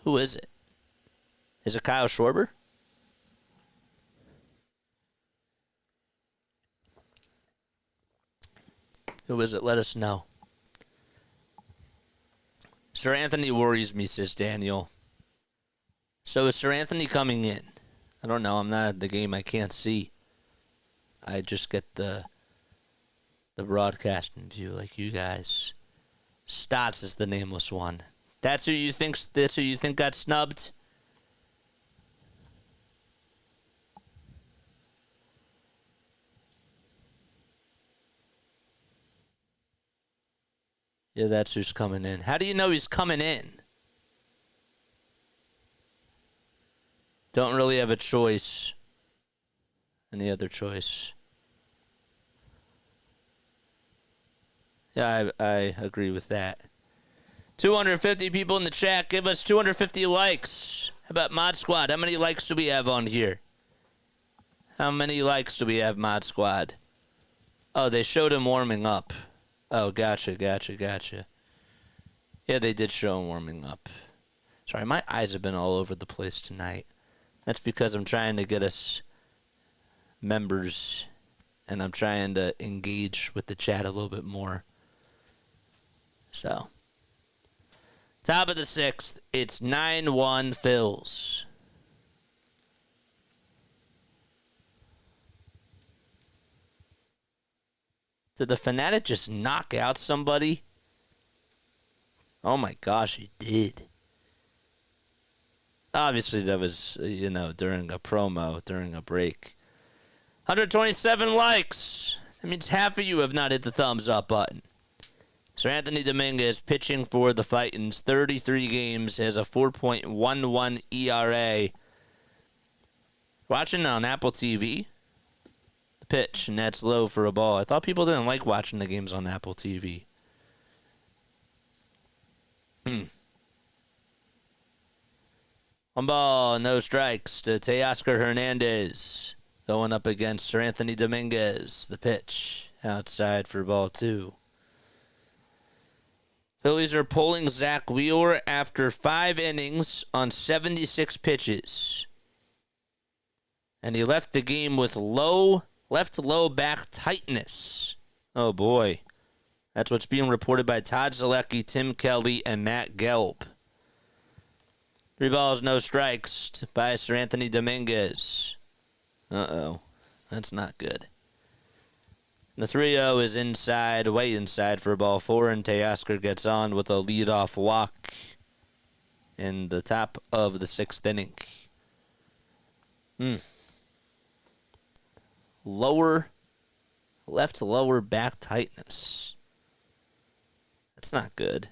Who is it? Is it Kyle Schwarber? Who is it? Let us know. Sir Anthony worries me, says Daniel. So is Sir Anthony coming in? I don't know. I'm not at the game. I can't see. I just get the broadcasting view like you guys. Stotts is the nameless one. That's who you think got snubbed? Yeah, that's who's coming in. How do you know he's coming in? Don't really have a choice. Any other choice? Yeah, I agree with that. 250 people in the chat. Give us 250 likes. How about Mod Squad? How many likes do we have on here? How many likes do we have, Mod Squad? Oh, they showed him warming up. Oh, gotcha. Yeah, they did show him warming up. Sorry, my eyes have been all over the place tonight. That's because I'm trying to get us members, and I'm trying to engage with the chat a little bit more. So, top of the 6th, it's 9-1 Phils. Did the Fanatic just knock out somebody? Oh my gosh, he did. Obviously, that was, during a promo, during a break. 127 likes. That means half of you have not hit the thumbs up button. Sir Anthony Dominguez pitching for the Titans. 33 games, has a 4.11 ERA. Watching on Apple TV. The pitch, and that's low for a ball. I thought people didn't like watching the games on Apple TV. One ball, no strikes to Teoscar Hernandez. Going up against Sir Anthony Dominguez. The pitch, outside for ball 2. Phillies are pulling Zack Wheeler after 5 innings on 76 pitches. And he left the game with left low back tightness. Oh boy. That's what's being reported by Todd Zalecki, Tim Kelly, and Matt Gelb. 3 balls, no strikes by Sir Anthony Dominguez. Uh-oh. That's not good. The 3-0 is inside, way inside for ball 4, and Teoscar gets on with a leadoff walk in the top of the 6th inning. Left lower back tightness. That's not good.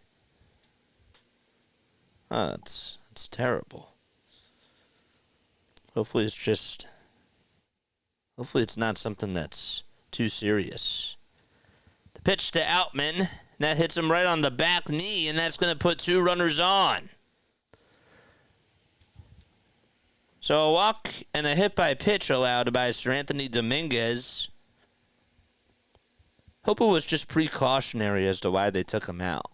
Oh, it's terrible. Hopefully it's not something that's too serious. The pitch to Outman, and that hits him right on the back knee, and that's going to put 2 runners on. So a walk and a hit by pitch allowed by Sir Anthony Dominguez. Hope it was just precautionary as to why they took him out.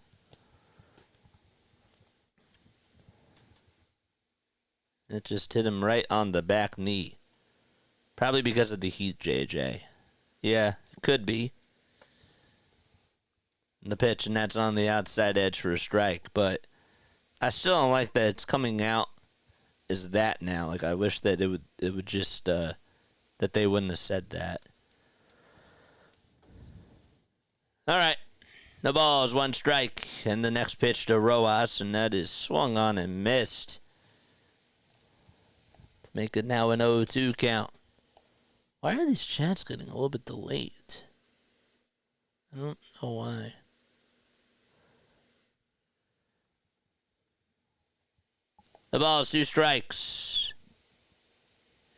It just hit him right on the back knee. Probably because of the heat, JJ. Yeah, it could be. The pitch, and that's on the outside edge for a strike. But I still don't like that it's coming out as that now. Like, I wish that it would just, that they wouldn't have said that. All right. The ball is 1 strike, and the next pitch to Rojas, and that is swung on and missed. To make it now an 0-2 count. Why are these chants getting a little bit delayed? I don't know why. The ball is 2 strikes.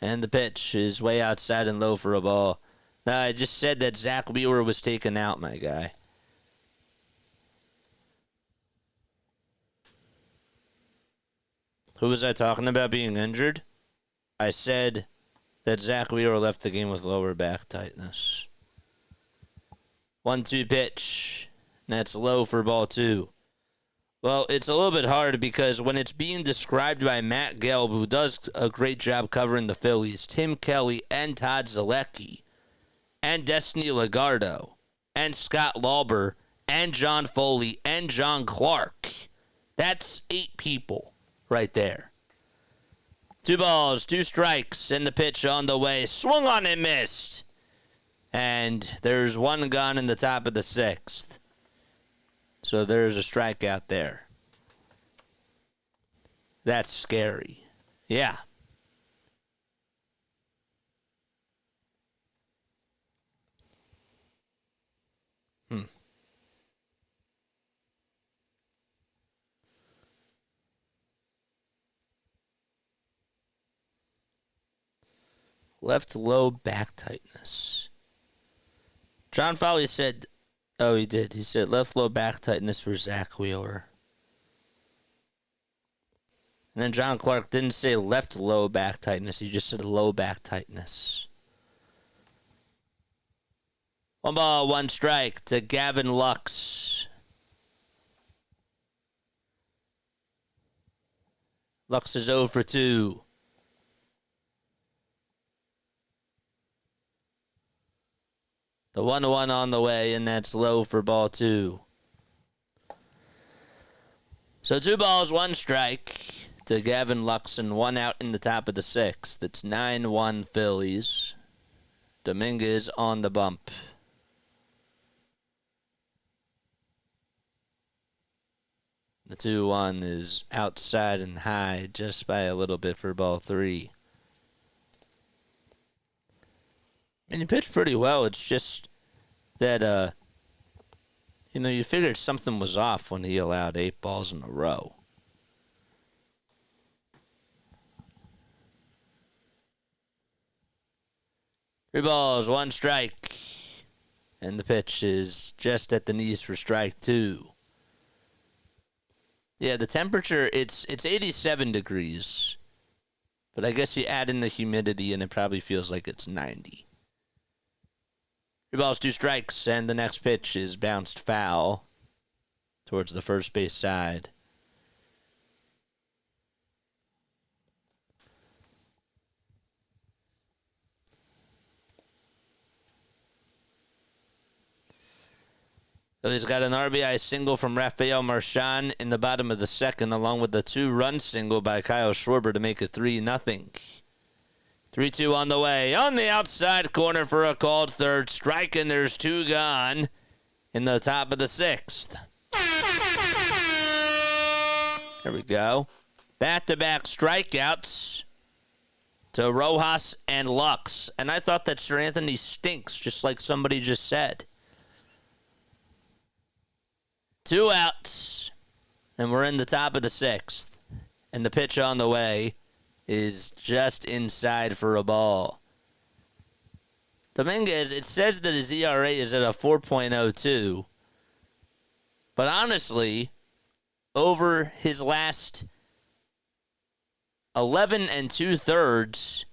And the pitch is way outside and low for a ball. No, I just said that Zack Wheeler was taken out, my guy. Who was I talking about being injured? I said that Zack Wheeler left the game with lower back tightness. 1-2 pitch. And that's low for ball 2. Well, it's a little bit hard because when it's being described by Matt Gelb, who does a great job covering the Phillies, Tim Kelly and Todd Zalecki, and Destiny Legardo, and Scott Lauber, and John Foley, and John Clark. That's 8 people right there. 2 balls, 2 strikes, and the pitch on the way. Swung on and missed. And there's 1 gone in the top of the 6th. So there's a strikeout there. That's scary. Yeah. Left low back tightness. John Foley said, oh, he did. He said left low back tightness for Zack Wheeler. And then John Clark didn't say left low back tightness. He just said low back tightness. 1 ball, 1 strike to Gavin Lux. Lux is 0 for 2. The 1-1 on the way, and that's low for ball 2. So 2 balls, 1 strike to Gavin Lux and 1 out in the top of the 6th. That's 9-1 Phillies. Dominguez on the bump. The 2-1 is outside and high just by a little bit for ball 3. And he pitched pretty well. It's just that, you figured something was off when he allowed 8 balls in a row. Three balls, 1 strike. And the pitch is just at the knees for strike 2. Yeah, the temperature, it's 87 degrees. But I guess you add in the humidity and it probably feels like it's 90. 3 balls, 2 strikes, and the next pitch is bounced foul towards the first base side. Phillies got an RBI single from Rafael Marchand in the bottom of the 2nd, along with a 2-run single by Kyle Schwarber to make it 3-0. 3-2 on the way. On the outside corner for a called third strike, and there's 2 gone in the top of the 6th. There we go. Back-to-back strikeouts to Rojas and Lux. And I thought that Sir Anthony stinks, just like somebody just said. 2 outs, and we're in the top of the 6th. And the pitch on the way is just inside for a ball. Dominguez, it says that his ERA is at a 4.02. But honestly, over his last 11 2/3,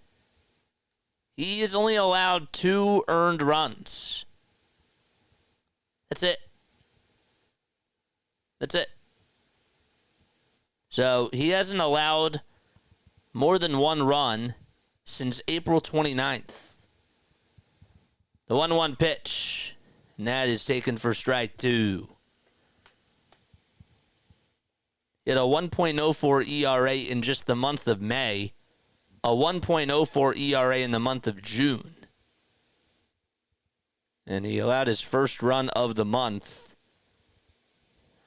he has only allowed 2 earned runs. That's it. That's it. So he hasn't allowed more than one run since April 29th. The 1-1 pitch, and that is taken for strike 2. He had a 1.04 ERA in just the month of May, a 1.04 ERA in the month of June. And he allowed his first run of the month,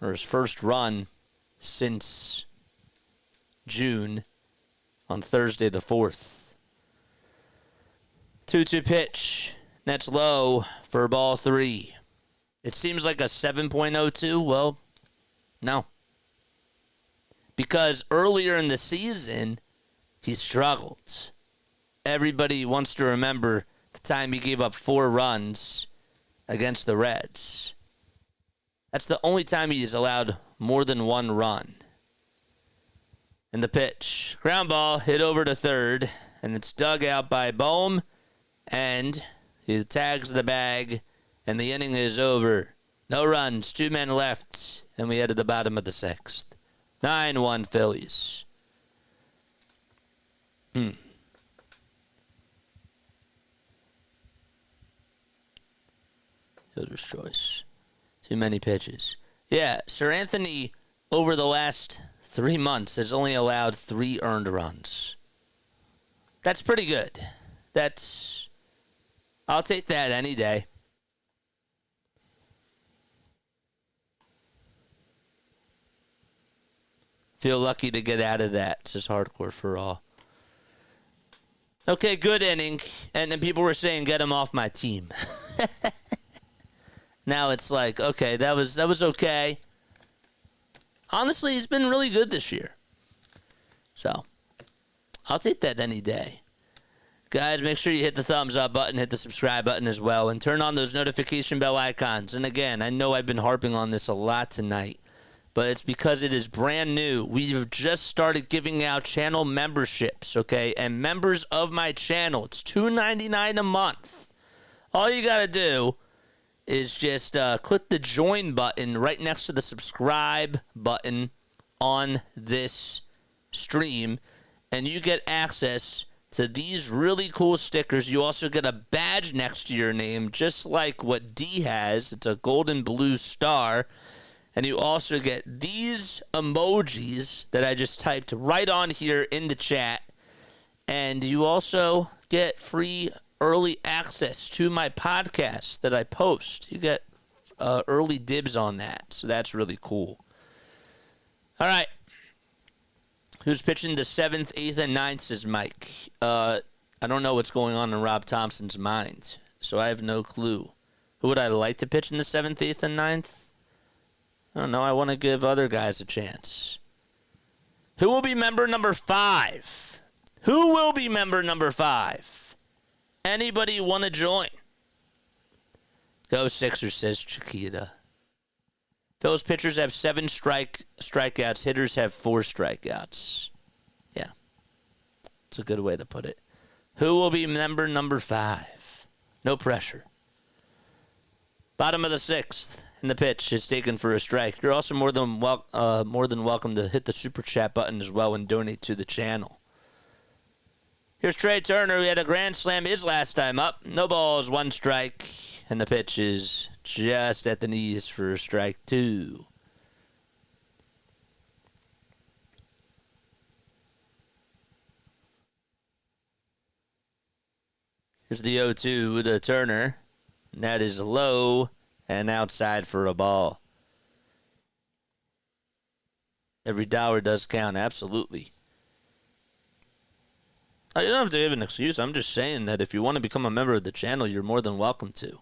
or his first run since June, on Thursday the 4th. 2-2 pitch. That's low for ball 3. It seems like a 7.02. Well, no. Because earlier in the season, he struggled. Everybody wants to remember the time he gave up 4 runs against the Reds. That's the only time he's allowed more than 1 run. And the pitch. Ground ball hit over to third, and it's dug out by Bohm, and he tags the bag, and the inning is over. No runs, 2 men left, and we head to the bottom of the 6th. 9-1 Phillies. Fielder's choice. Too many pitches. Yeah, Sir Anthony, over the last 3 months, has only allowed 3 earned runs. That's pretty good. I'll take that any day. Feel lucky to get out of that. It's just hardcore for all. Okay, good inning. And then people were saying, get him off my team. Now it's like, okay, that was okay. Honestly, he's been really good this year. So, I'll take that any day. Guys, make sure you hit the thumbs up button, hit the subscribe button as well, and turn on those notification bell icons. And again, I know I've been harping on this a lot tonight, but it's because it is brand new. We've just started giving out channel memberships, okay? And members of my channel, it's $2.99 a month. All you got to do is just click the join button right next to the subscribe button on this stream, and you get access to these really cool stickers. You also get a badge next to your name, just like what D has. It's a golden blue star. And you also get these emojis that I just typed right on here in the chat. And you also get free early access to my podcast that I post. You get early dibs on that. So that's really cool. All right. Who's pitching the 7th, 8th, and 9th, says Mike. I don't know what's going on in Rob Thompson's mind, so I have no clue. Who would I like to pitch in the 7th, 8th, and 9th? I don't know. I want to give other guys a chance. Who will be member number 5? Who will be member number 5? Anybody want to join? Go Sixers, says Chiquita. Those pitchers have 7 strikeouts. Hitters have 4 strikeouts. Yeah. It's a good way to put it. Who will be member number 5? No pressure. Bottom of the 6th. And the pitch is taken for a strike. You're also more than welcome to hit the super chat button as well and donate to the channel. Here's Trey Turner. He had a grand slam his last time up. No balls, 1 strike. And the pitch is just at the knees for strike 2. Here's the 0-2 to Turner. And that is low and outside for a ball. Every dollar does count, absolutely. You don't have to give an excuse. I'm just saying that if you want to become a member of the channel, you're more than welcome to.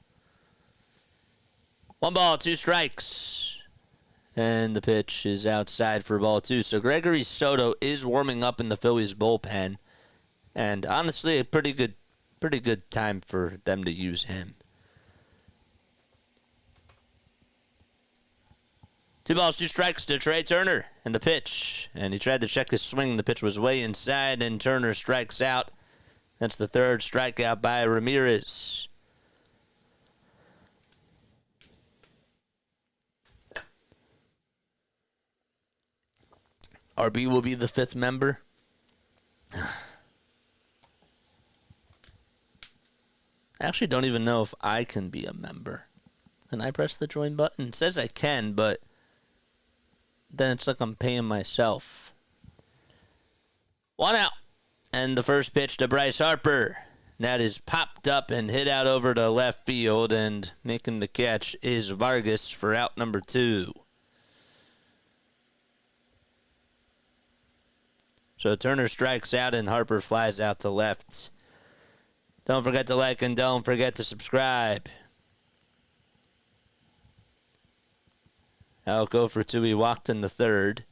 1 ball, 2 strikes. And the pitch is outside for ball 2. So Gregory Soto is warming up in the Phillies bullpen. And honestly, a pretty good time for them to use him. 2 balls, 2 strikes to Trey Turner. And the pitch. And he tried to check his swing. The pitch was way inside, and Turner strikes out. That's the 3rd strikeout by Ramirez. RB will be the 5th member. I actually don't even know if I can be a member. Can I press the join button? It says I can, but then it's like I'm paying myself. 1 out. And the first pitch to Bryce Harper. That is popped up and hit out over to left field, and making the catch is Vargas for out number 2. So Turner strikes out and Harper flies out to left. Don't forget to like and don't forget to subscribe. I'll go for 2. He walked in the third,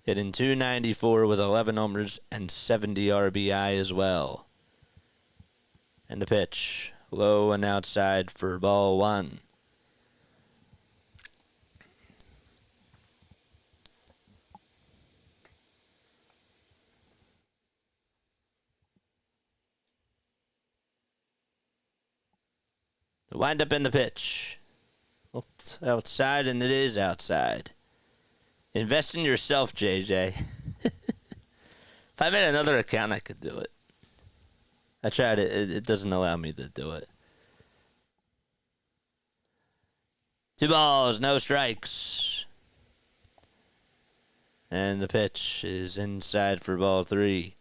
hitting .294 with 11 homers and 70 RBI as well. And the pitch, low and outside for ball 1. The windup in the pitch. Looked outside, and it is outside. Invest in yourself, JJ. If I made another account, I could do it. I tried it. It doesn't allow me to do it. 2 balls, no strikes. And the pitch is inside for ball 3.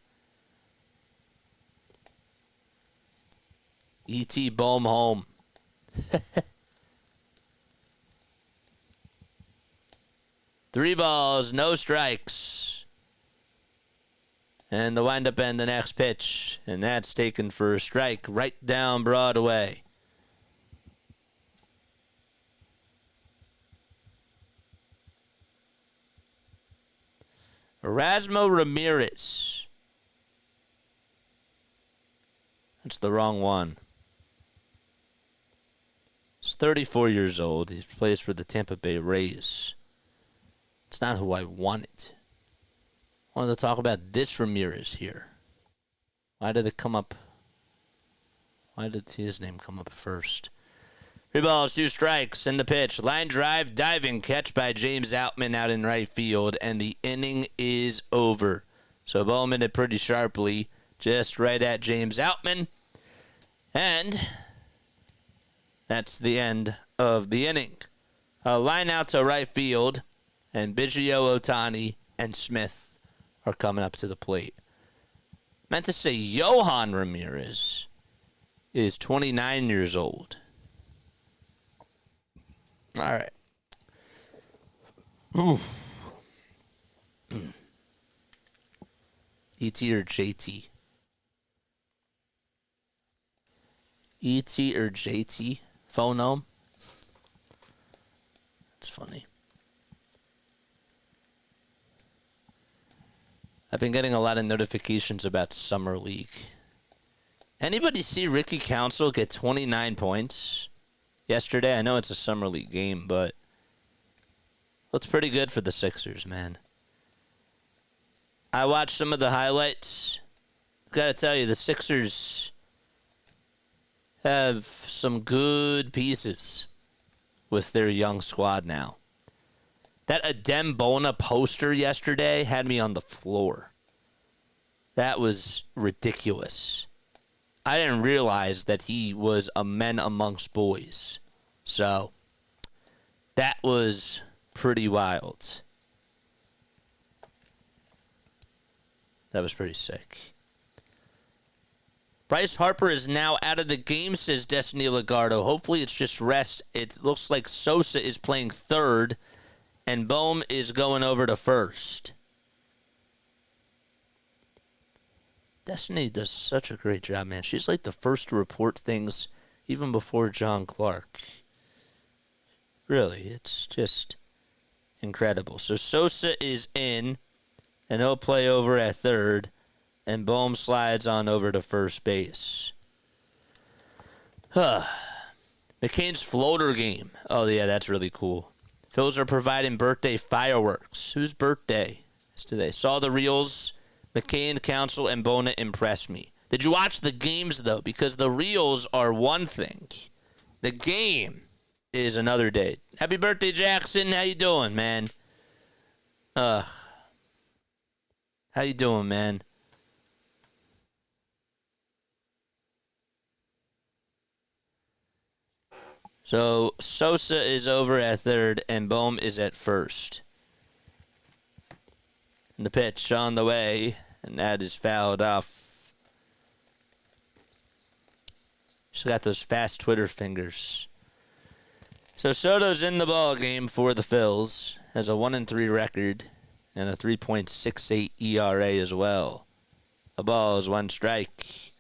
E.T. Baumholtz. 3 balls, no strikes. And the windup and the next pitch. And that's taken for a strike right down Broadway. Erasmo Ramirez. That's the wrong one. He's 34 years old. He plays for the Tampa Bay Rays. It's not who I wanted. I wanted to talk about this Ramirez here. Why did it come up? Why did his name come up first? 3 balls, 2 strikes, and the pitch. Line drive, diving catch by James Outman out in right field, and the inning is over. So Bowman hit pretty sharply, just right at James Outman. And that's the end of the inning. A line out to right field, and Biggio, Ohtani, and Smith are coming up to the plate. Meant to say Johan Ramirez is 29 years old. All right. E.T. or J.T.? E.T. or J.T.? Phonome? That's funny. I've been getting a lot of notifications about Summer League. Anybody see Ricky Council get 29 points yesterday? I know it's a Summer League game, but looks pretty good for the Sixers, man. I watched some of the highlights. Gotta tell you, the Sixers have some good pieces with their young squad now. That Adem Bona poster yesterday had me on the floor. That was ridiculous. I didn't realize that he was a men amongst boys. So, that was pretty wild. That was pretty sick. Bryce Harper is now out of the game, says Destiny Legardo. Hopefully it's just rest. It looks like Sosa is playing third, and Bohm is going over to first. Destiny does such a great job, man. She's like the first to report things even before John Clark. Really, it's just incredible. So Sosa is in, and he'll play over at third, and Bohm slides on over to first base. McCain's floater game. Oh, yeah, that's really cool. Phillies are providing birthday fireworks. Whose birthday is today? Saw the reels. McCain, Council, and Bona impressed me. Did you watch the games, though? Because the reels are one thing. The game is another day. Happy birthday, Jackson. How you doing, man? How you doing, man? So Sosa is over at third, and Bohm is at first. And the pitch on the way, and that is fouled off. She's got those fast Twitter fingers. So Soto's in the ball game for the Phils. Has a 1-3 record and a 3.68 ERA as well. The ball is 1 strike,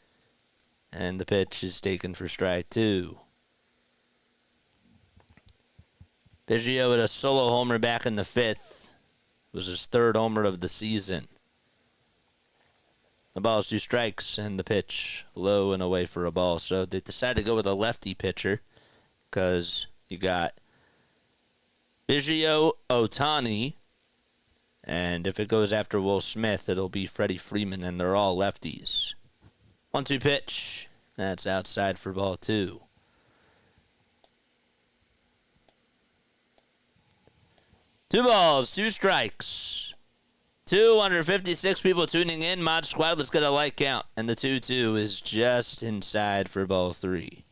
and the pitch is taken for strike 2. Biggio with a solo homer back in the 5th. It was his 3rd homer of the season. The ball is 2 strikes, and the pitch low and away for a ball. So they decided to go with a lefty pitcher because you got Biggio, Ohtani, and if it goes after Will Smith, it'll be Freddie Freeman, and they're all lefties. 1-2 pitch. That's outside for ball 2. Two balls, 2 strikes. 256 people tuning in. Mod Squad, let's get a like count. And the 2-2 is just inside for ball 3.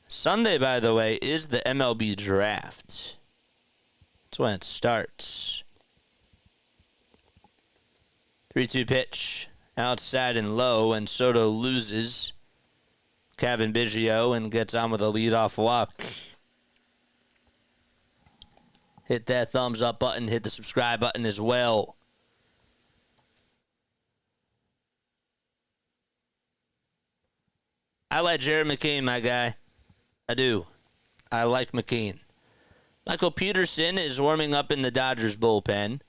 Sunday, by the way, is the MLB draft. That's when it starts. 3-2 pitch. Outside and low, and Soto loses Kevin Biggio and gets on with a leadoff walk. Hit that thumbs up button. Hit the subscribe button as well. I like Jared McCain, my guy. I do. I like McCain. Michael Peterson is warming up in the Dodgers bullpen.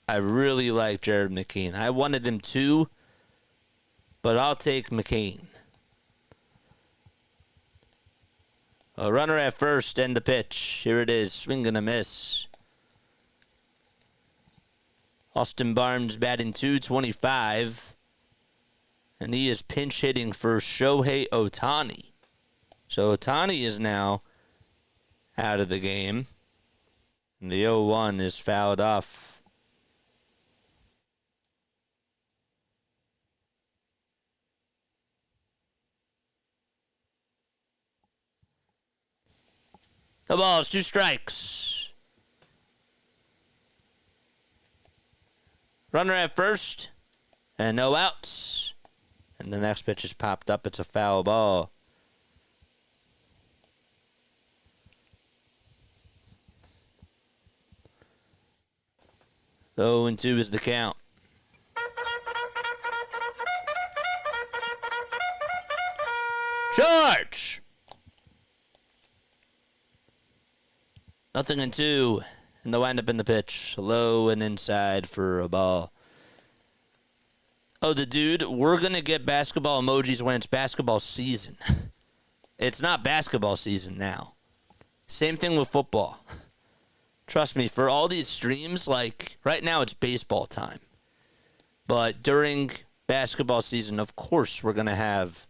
I really like Jared McCain. I wanted him too, but I'll take McCain. A runner at first and the pitch. Here it is. Swing and a miss. Austin Barnes batting .225. And he is pinch hitting for Shohei Ohtani. So Ohtani is now out of the game. And the 0-1 is fouled off. The ball is 2 strikes. Runner at first, and no outs. And the next pitch is popped up. It's a foul ball. The 0-2 is the count. Charge! 0-2, and the windup in the pitch. Low and inside for a ball. Oh, the dude, we're going to get basketball emojis when it's basketball season. It's not basketball season now. Same thing with football. Trust me, for all these streams, like, right now it's baseball time. But during basketball season, of course, we're going to have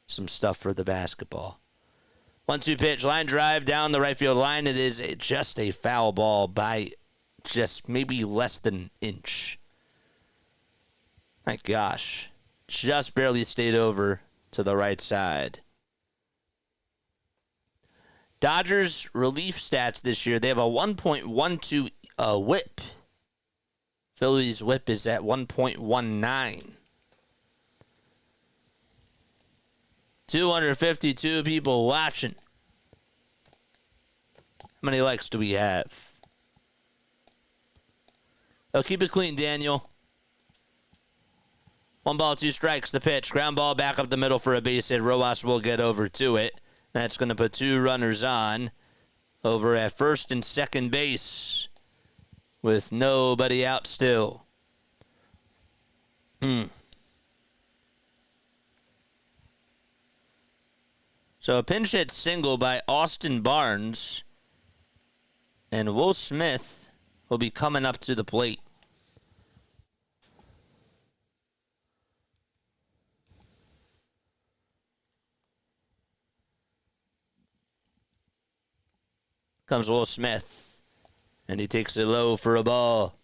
some stuff for the basketball. 1-2 pitch, line drive down the right field line. It is just a foul ball by just maybe less than an inch. My gosh. Just barely stayed over to the right side. Dodgers relief stats this year, they have a 1.12 whip. Phillies whip is at 1.19. 252 people watching. How many likes do we have? Oh, keep it clean, Daniel. 1 ball, 2 strikes, the pitch. Ground ball back up the middle for a base hit. Rojas will get over to it. That's going to put 2 runners on over at first and second base with nobody out still. So a pinch hit single by Austin Barnes, and Will Smith will be coming up to the plate. Comes Will Smith, and he takes it low for a ball.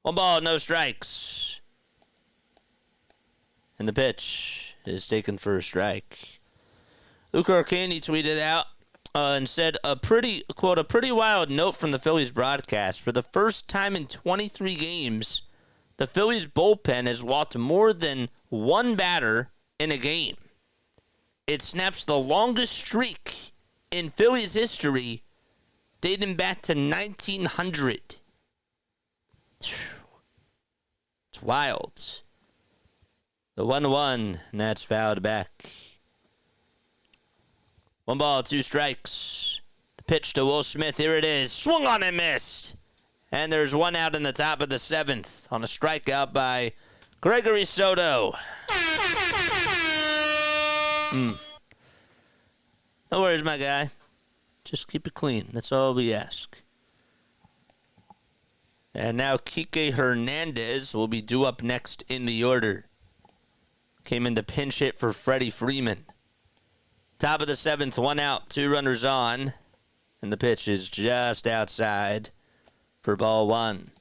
1 ball, no strikes. And the pitch is taken for a strike. Luke Arcani tweeted out and said a pretty wild note from the Phillies broadcast. For the first time in 23 games, the Phillies bullpen has walked more than one batter in a game. It snaps the longest streak in Phillies history, dating back to 1900. It's wild. The 1-1, and that's fouled back. 1 ball, 2 strikes. The pitch to Will Smith. Here it is. Swung on and missed. And there's 1 out in the top of the 7th on a strikeout by Gregory Soto. No worries, my guy. Just keep it clean. That's all we ask. And now Kike Hernandez will be due up next in the order. Came in to pinch hit for Freddie Freeman. Top of the 7th, 1 out, 2 runners on. And the pitch is just outside for ball 1.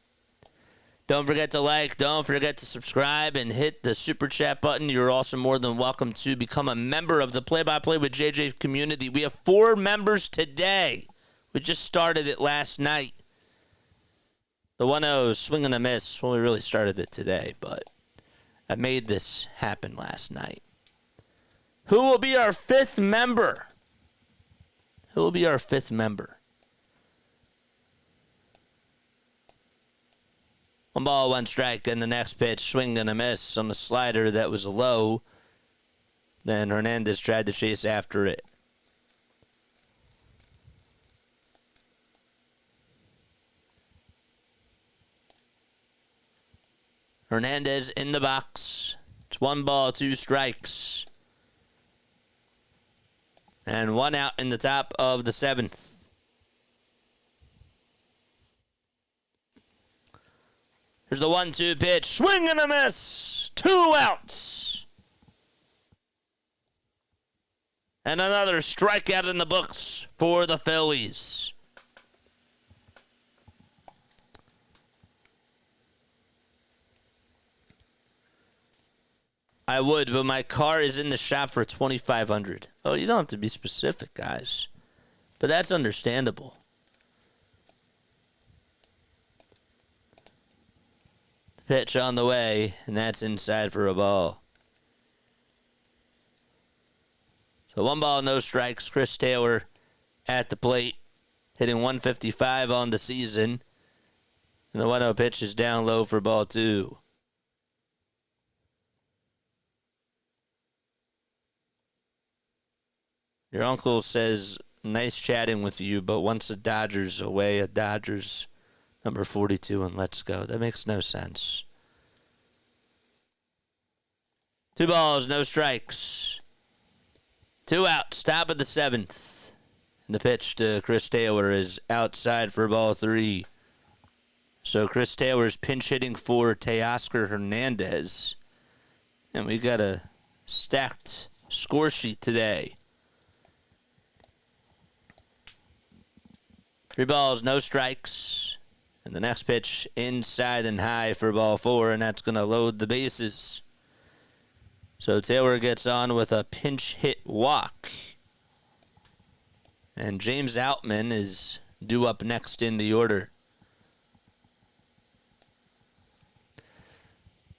Don't forget to like, don't forget to subscribe, and hit the super chat button. You're also more than welcome to become a member of the Play-by-Play with JJ community. We have 4 members today. We just started it last night. The 1-0 swing and a miss. Well, we really started it today, but I made this happen last night. Who will be our 5th member? Who will be our 5th member? 1 ball, 1 strike, and the next pitch, swing and a miss on the slider that was low. Then Hernandez tried to chase after it. Hernandez in the box. It's 1 ball, 2 strikes. And 1 out in the top of the 7th. Here's the 1-2 pitch. Swing and a miss. 2 outs. And another strikeout in the books for the Phillies. I would, but my car is in the shop for $2,500. Oh, you don't have to be specific, guys. But that's understandable. The pitch on the way, and that's inside for a ball. So 1 ball, no strikes. Chris Taylor at the plate, hitting 155 on the season. And the 1-0 pitch is down low for ball 2. Your uncle says, nice chatting with you, but once a Dodgers away, a Dodgers number 42, and let's go. That makes no sense. 2 balls, no strikes. 2 outs, top of the 7th. And the pitch to Chris Taylor is outside for ball 3. So Chris Taylor's pinch hitting for Teoscar Hernandez. And we got a stacked score sheet today. 3 balls, no strikes. And the next pitch inside and high for ball 4, and that's going to load the bases. So Taylor gets on with a pinch hit walk. And James Outman is due up next in the order.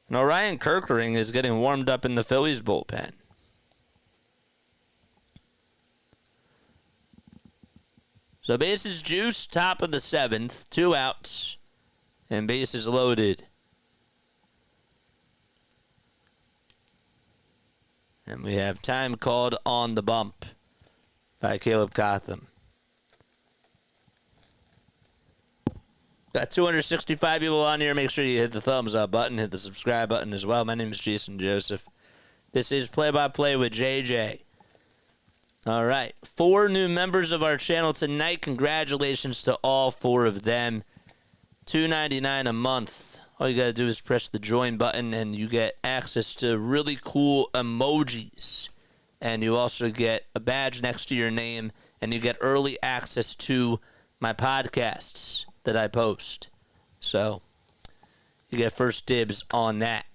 Now Ryan Kerkering is getting warmed up in the Phillies bullpen. So bases juice, top of the 7th, 2 outs, and bases loaded. And we have time called on the bump by Caleb Cotham. Got 265 people on here. Make sure you hit the thumbs up button, hit the subscribe button as well. My name is Jason Joseph. This is Play-by-Play with JJ. All right, 4 new members of our channel tonight. Congratulations to all 4 of them. $2.99 a month. All you got to do is press the join button, and you get access to really cool emojis. And you also get a badge next to your name, and you get early access to my podcasts that I post. So You get first dibs on that.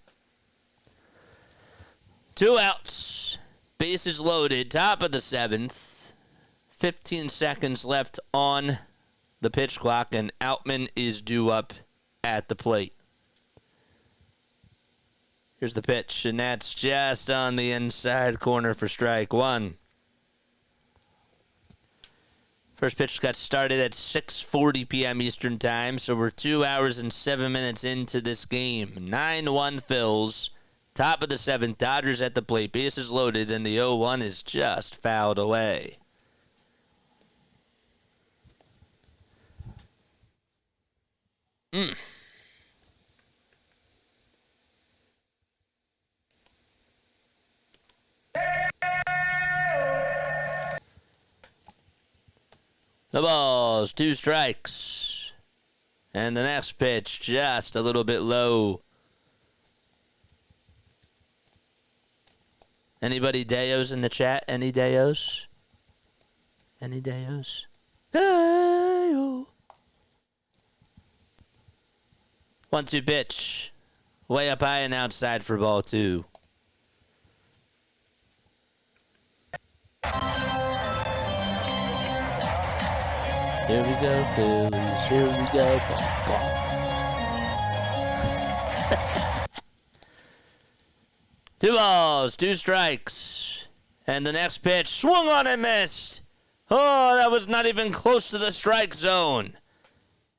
2 outs. Bases loaded. Top of the 7th. 15 seconds left on the pitch clock, and Outman is due up at the plate. Here's the pitch, and that's just on the inside corner for strike 1. First pitch got started at 6:40 p.m. Eastern Time, so we're 2 hours and 7 minutes into this game. 9-1 Phils. Top of the 7th, Dodgers at the plate. Bases loaded, and the 0-1 is just fouled away. The ball's 2 strikes. And the next pitch just a little bit low. Anybody Deos in the chat? Any Deos? Any Deos? Deo. 1-2 pitch. Way up high and outside for ball 2. Here we go, Phillies. Here we go. Boom, boom. 2 balls, 2 strikes. And the next pitch, swung on and missed. Oh, that was not even close to the strike zone.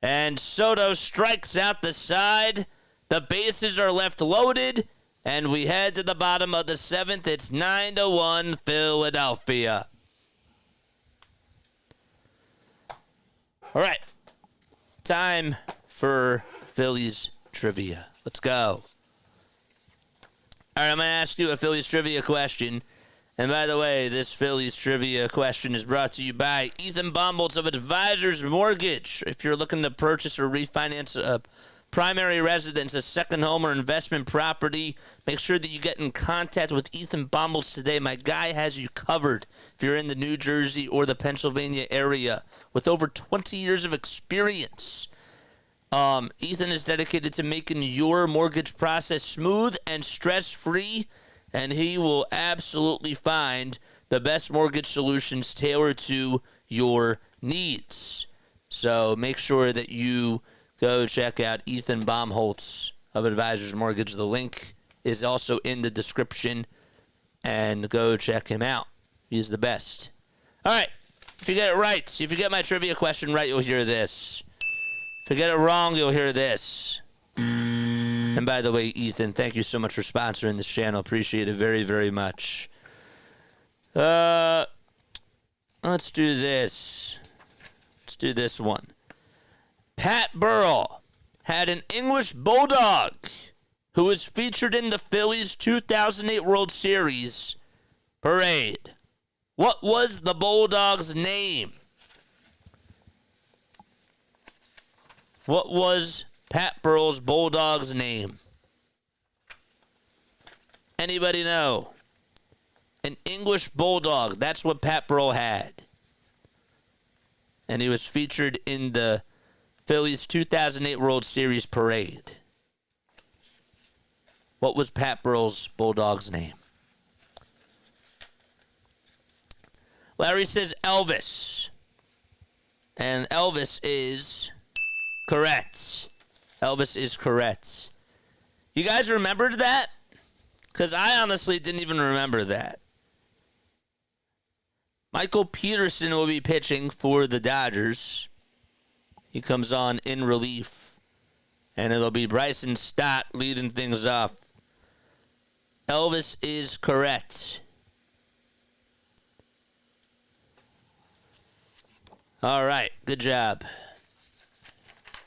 And Soto strikes out the side. The bases are left loaded. And we head to the bottom of the 7th. It's 9-1 Philadelphia. All right, time for Phillies trivia. Let's go. All right, I'm going to ask you a Phillies trivia question. And by the way, this Phillies trivia question is brought to you by Ethan Baumholtz of Advisors Mortgage. If you're looking to purchase or refinance a primary residence, a second home, or investment property, make sure that you get in contact with Ethan Baumholtz today. My guy has you covered if you're in the New Jersey or the Pennsylvania area. With over 20 years of experience, Ethan is dedicated to making your mortgage process smooth and stress-free, and he will absolutely find the best mortgage solutions tailored to your needs. So make sure that you go check out Ethan Baumholtz of Advisors Mortgage. The link is also in the description, and go check him out. He's the best. All right. If you get it right, if you get my trivia question right, you'll hear this. If you get it wrong, you'll hear this. And by the way, Ethan, thank you so much for sponsoring this channel. Appreciate it very, very much. Let's do this. Let's do this one. Pat Burrell had an English Bulldog who was featured in the Phillies 2008 World Series parade. What was the Bulldog's name? What was Pat Burrell's Bulldog's name? Anybody know? An English Bulldog. That's what Pat Burrell had. And he was featured in the Phillies 2008 World Series parade. What was Pat Burrell's Bulldog's name? Larry says Elvis. And Elvis is correct. Elvis is correct. You guys remembered that? Because I honestly didn't even remember that. Michael Peterson will be pitching for the Dodgers. He comes on in relief. And it'll be Bryson Stott leading things off. Elvis is correct. All right, good job.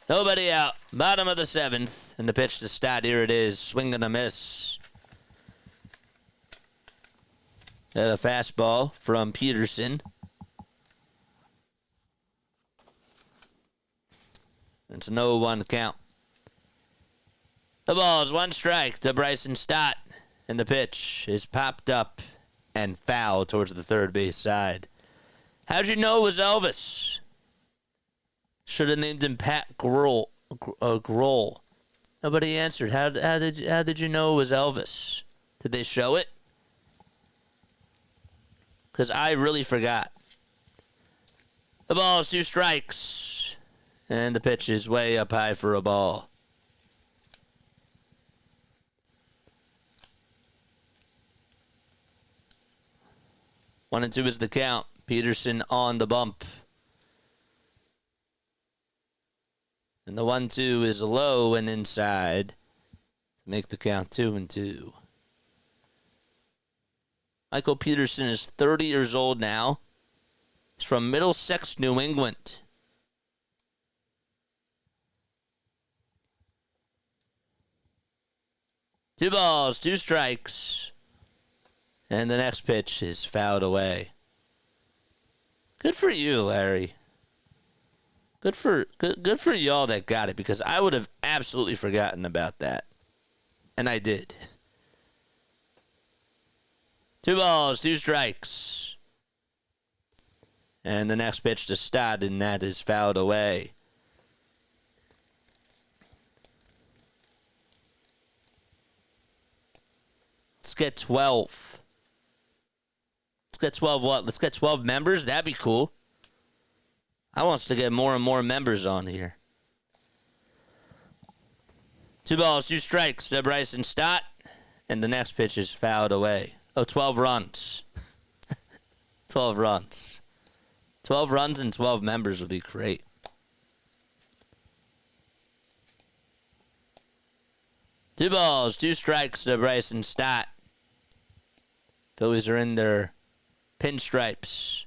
Nobody out. Bottom of the 7th. And the pitch to Stott. Here it is. Swing and a miss. And a fastball from Peterson. It's an 0-1 count. The ball is 1 strike to Bryson Stott. And the pitch is popped up and foul towards the third base side. How'd you know it was Elvis? Should have named him Pat Grohl. Nobody answered. How did you know it was Elvis? Did they show it? Because I really forgot. The ball is 2 strikes. And the pitch is way up high for a ball. One and 2 is the count. Peterson on the bump. And the 1-2 is low and inside to make the count 2-2. Michael Peterson is 30 years old now. He's from Middlesex, New England. Two balls, 2 strikes. And the next pitch is fouled away. Good for you, Larry. Good for y'all that got it, because I would have absolutely forgotten about that. And I did. 2 balls, 2 strikes. And the next pitch to Stott, and that is fouled away. Let's get 12. Let's get 12 what? Let's get 12 members? That'd be cool. I want us to get more and more members on here. 2 balls, 2 strikes to Bryson Stott. And the next pitch is fouled away. Oh, 12 runs. 12 runs. 12 runs and 12 members would be great. Two balls, 2 strikes to Bryson Stott. Phillies are in their pinstripes.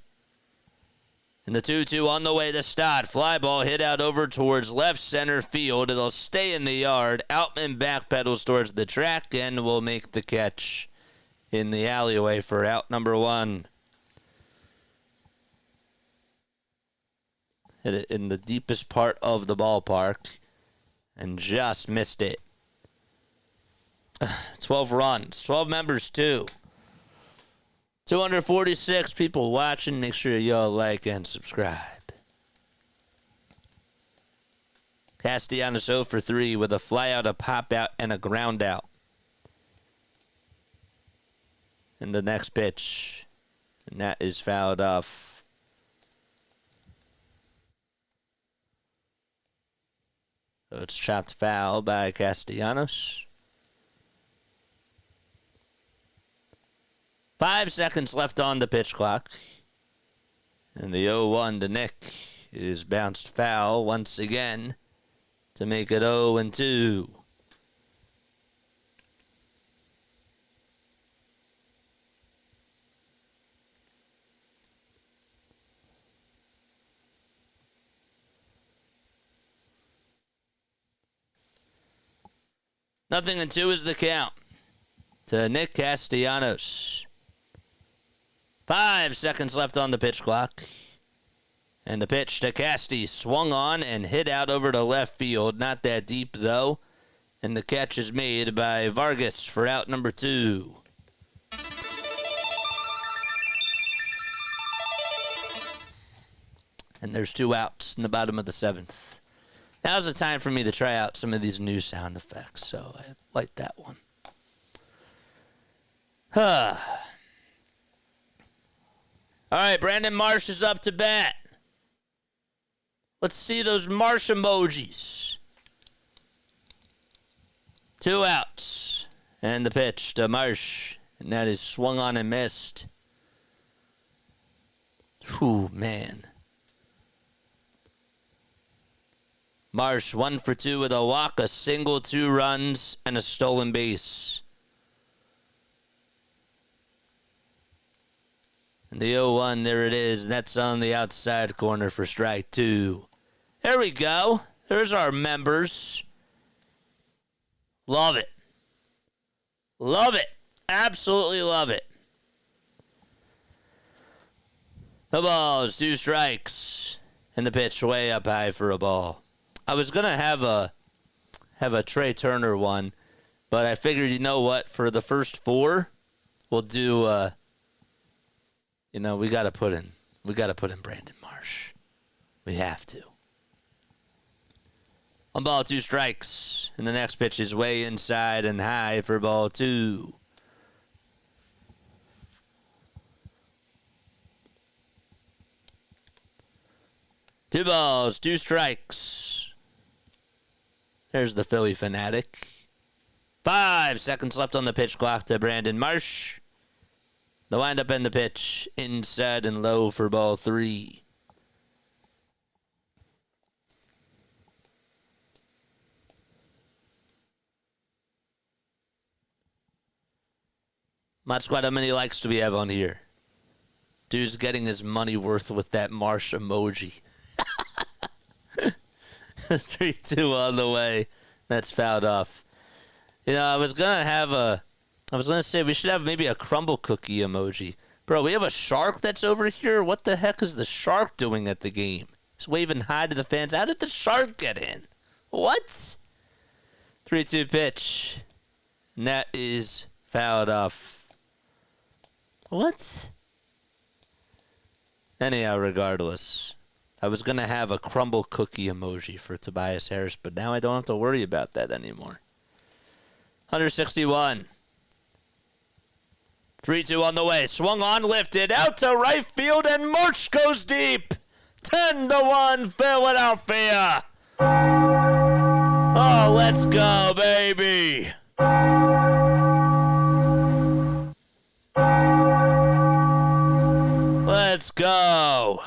And the 2-2 on the way to Stott. Fly ball hit out over towards left center field. It'll stay in the yard. Outman backpedals towards the track and will make the catch in the alleyway for out number 1. Hit it in the deepest part of the ballpark and just missed it. 12 runs. 12 members, too. 246 people watching. Make sure y'all like and subscribe. Castellanos 0 for 3 with a fly out, a pop out, and a ground out. And the next pitch. And that is fouled off. So it's chopped foul by Castellanos. 5 seconds left on the pitch clock. And the 0-1 to Nick is bounced foul once again to make it 0-2. Nothing and 2 is the count to Nick Castellanos. 5 seconds left on the pitch clock. And the pitch to Casty swung on and hit out over to left field. Not that deep, though. And the catch is made by Vargas for out number 2. And there's 2 outs in the bottom of the 7th. Now's the time for me to try out some of these new sound effects, so I like that one. All right, Brandon Marsh is up to bat. Let's see those Marsh emojis. 2 outs. And the pitch to Marsh. And that is swung on and missed. Whew, man. Marsh 1 for 2 with a walk, a single, 2 runs, and a stolen base. And the 0-1, there it is. That's on the outside corner for strike 2. There we go. There's our members. Love it. Love it. Absolutely love it. The ball is 2 strikes. And the pitch way up high for a ball. I was going to have a Trey Turner one, but I figured, you know what, for the first 4, we'll do we got to put in Brandon Marsh. We have to. 1 ball, 2 strikes. And the next pitch is way inside and high for ball 2. Two balls, 2 strikes. There's the Philly fanatic. 5 seconds left on the pitch clock to Brandon Marsh. The windup and the pitch, inside and low for ball 3. Mod Squad, how many likes do we have on here? Dude's getting his money worth with that Marsh emoji. 3-2 on the way. That's fouled off. You know, I was going to say we should have maybe a crumble cookie emoji. Bro, we have a shark that's over here? What the heck is the shark doing at the game? He's waving hi to the fans. How did the shark get in? What? 3-2 pitch. And that is fouled off. What? Anyhow, regardless. I was going to have a crumble cookie emoji for Tobias Harris, but now I don't have to worry about that anymore. 161. 3-2 on the way. Swung on, lifted, out to right field, and March goes deep. 10-1 Philadelphia. Oh, let's go, baby. Let's go.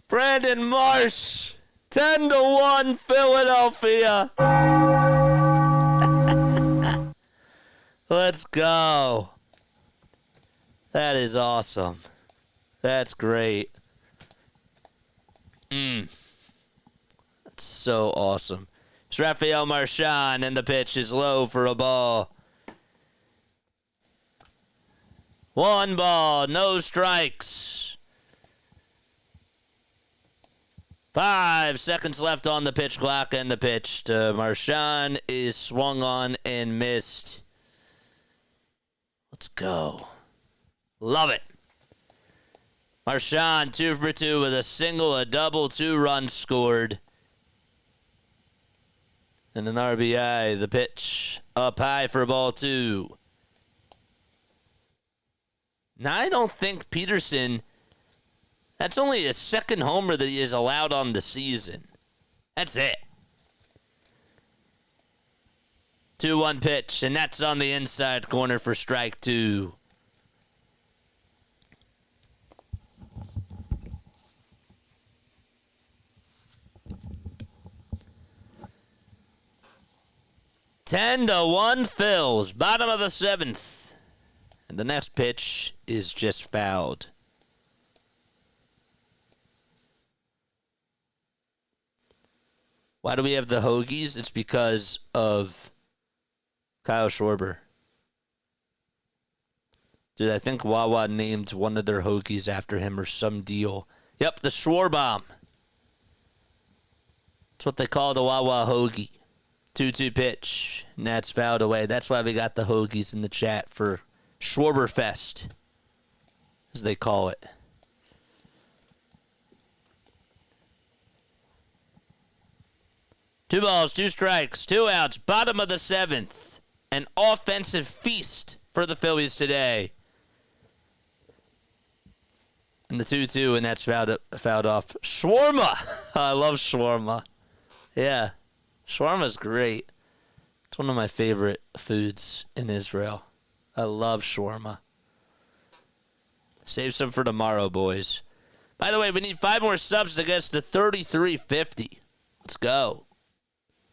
Brandon Marsh, 10-1 Philadelphia. Let's go. That is awesome. That's great. That's so awesome. It's Rafael Marchand, and the pitch is low for a ball. 1 ball, no strikes. 5 seconds left on the pitch clock, and the pitch to Marchand is swung on and missed. Let's go. Love it. Marchand, 2 for 2 with a single, a double, 2 runs scored. And an RBI, the pitch up high for ball 2. Now, I don't think Peterson, that's only his second homer that he has allowed on the season. That's it. 2-1 pitch, and that's on the inside corner for strike 2. Ten to 1 Phils, bottom of the 7th. And the next pitch is just fouled. Why do we have the Hoagies? It's because of Kyle Schwarber. Dude, I think Wawa named one of their Hoagies after him or some deal. Yep, the Schwarbomb. That's what they call the Wawa Hoagie. 2-2 pitch, and that's fouled away. That's why we got the Hoagies in the chat for Schwarberfest, as they call it. Two balls, 2 strikes, 2 outs, bottom of the 7th. An offensive feast for the Phillies today. And the 2-2, and that's fouled off. Shawarma! I love shawarma. Yeah. Shawarma's great. It's one of my favorite foods in Israel. I love shawarma. Save some for tomorrow, boys. By the way, we need 5 more subs to get us to 3350. Let's go.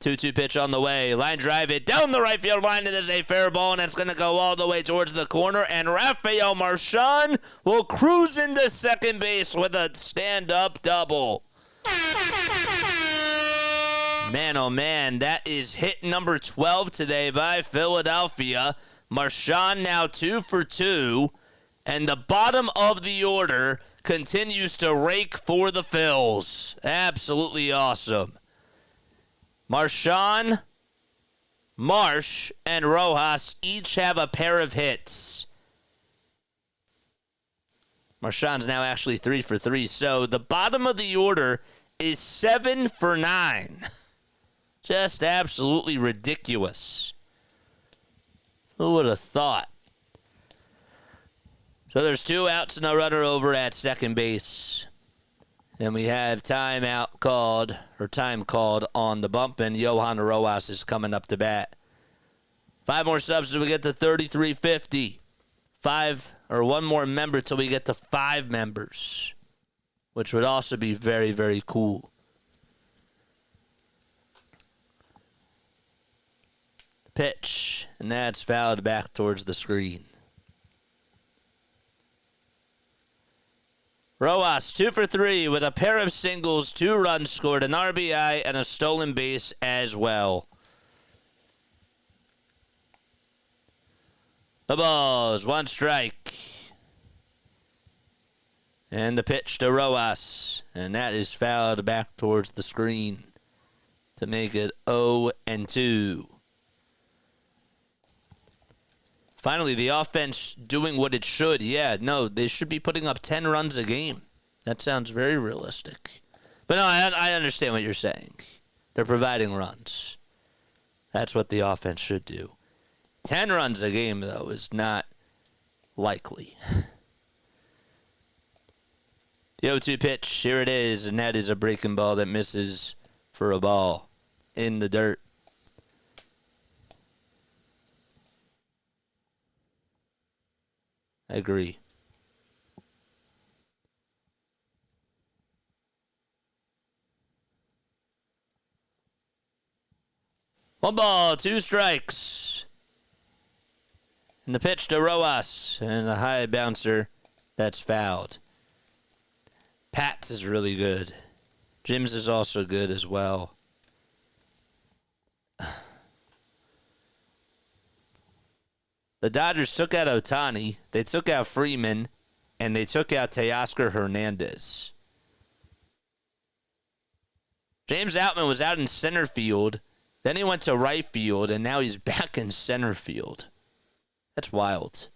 2-2 pitch on the way. Line drive it down the right field line. It is a fair ball, and it's going to go all the way towards the corner. And Rafael Marchand will cruise into second base with a stand-up double. Man, oh man, that is hit number 12 today by Philadelphia. Marchand now 2 for 2, and the bottom of the order continues to rake for the Phils. Absolutely awesome. Marchand, Marsh, and Rojas each have a pair of hits. Marshawn's now actually 3 for 3. So the bottom of the order is 7 for 9. Just absolutely ridiculous. Who would have thought? So there's 2 outs and a runner over at second base. And we have time called on the bullpen. Johan Rojas is coming up to bat. 5 more subs till we get to 3350. 5 or 1 more member till we get to 5 members, which would also be very, very cool. The pitch, and that's fouled back towards the screen. Rojas, 2 for 3 with a pair of singles, 2 runs scored, an RBI, and a stolen base as well. The balls, 1 strike. And the pitch to Rojas, and that is fouled back towards the screen to make it 0-2. Finally, the offense doing what it should. Yeah, no, they should be putting up 10 runs a game. That sounds very realistic. But no, I understand what you're saying. They're providing runs. That's what the offense should do. 10 runs a game, though, is not likely. The 0-2 pitch, here it is, and that is a breaking ball that misses for a ball in the dirt. I agree. One ball, 2 strikes. And the pitch to Rojas, and the high bouncer, that's fouled. Pats is really good. Jim's is also good as well. The Dodgers took out Ohtani, they took out Freeman, and they took out Teoscar Hernandez. James Outman was out in center field, then he went to right field, and now he's back in center field. That's wild.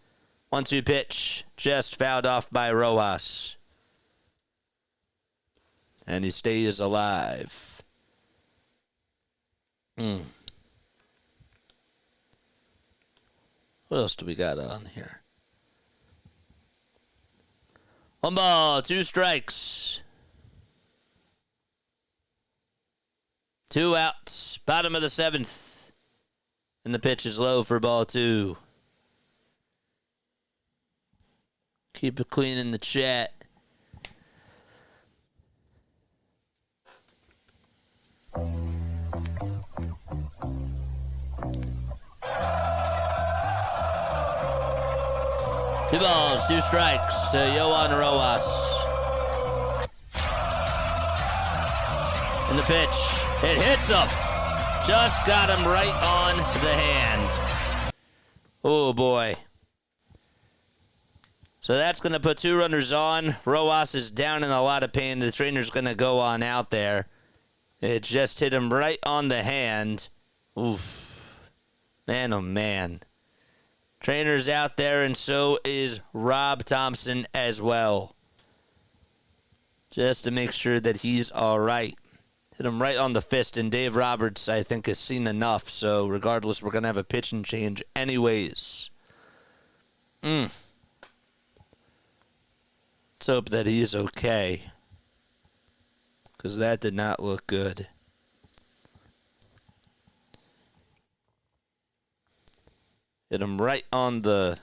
1-2 pitch, just fouled off by Rojas. And he stays alive. What else do we got on here? 1 ball, 2 strikes. 2 outs. Bottom of the 7th. And the pitch is low for ball 2. Keep it clean in the chat. Two balls, 2 strikes to Johan Rojas. And the pitch, it hits him. Just got him right on the hand. Oh, boy. So that's going to put 2 runners on. Rojas is down in a lot of pain. The trainer's going to go on out there. It just hit him right on the hand. Oof. Man, oh, man. Trainer's out there, and so is Rob Thompson as well. Just to make sure that he's all right. Hit him right on the fist, and Dave Roberts, I think, has seen enough. So regardless, we're going to have a pitching change anyways. Let's hope that he's okay, because that did not look good. Hit him right on the,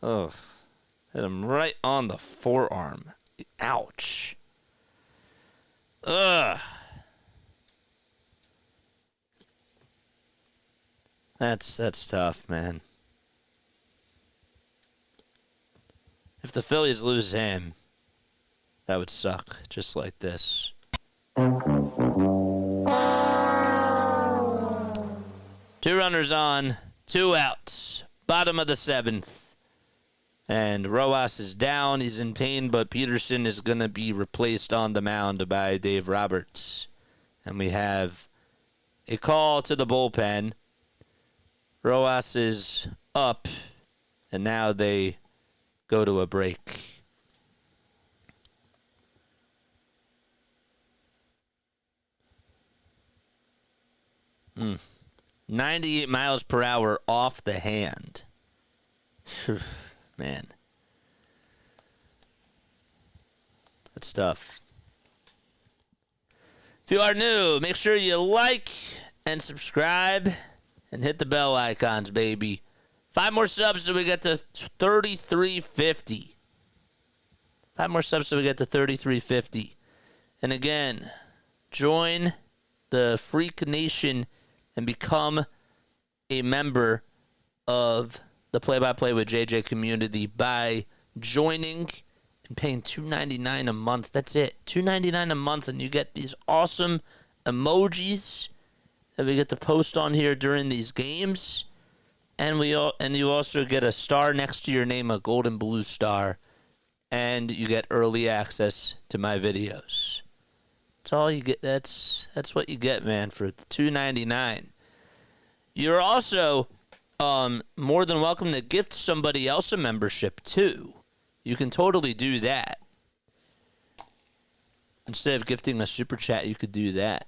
hit him right on the forearm. Ouch. Ugh. That's tough, man. If the Phillies lose him, that would suck, just like this. 2 runners on, 2 outs. Bottom of the 7th. And Rojas is down. He's in pain, but Peterson is going to be replaced on the mound by Dave Roberts. And we have a call to the bullpen. Rojas is up, and now they go to a break. 98 miles per hour off the hand. Man. That's tough. If you are new, make sure you like and subscribe and hit the bell icons, baby. 5 more subs till we get to 3350. 5 more subs till we get to 3350. And again, join the Freak Nation and become a member of the Play-by-Play with JJ community by joining and paying $2.99 a month. That's it. $2.99 a month, and you get these awesome emojis that we get to post on here during these games. And you also get a star next to your name, a gold and blue star, and you get early access to my videos. That's all you get. That's what you get, man, for $2.99. You're also more than welcome to gift somebody else a membership too. You can totally do that. Instead of gifting a super chat, you could do that.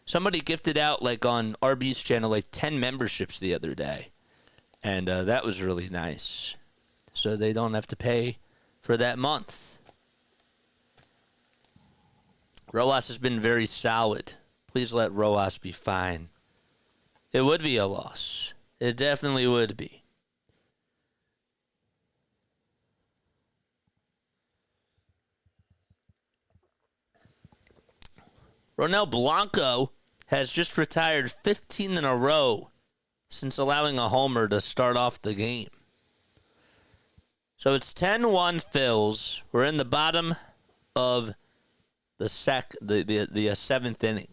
Somebody gifted out, like on RB's channel, like 10 memberships the other day. And that was really nice. So they don't have to pay for that month. Rojas has been very solid. Please let Rojas be fine. It would be a loss. It definitely would be. Ronel Blanco has just retired 15 in a row since allowing a homer to start off the game. So it's 10-1 Phils. We're in the bottom of the 7th inning.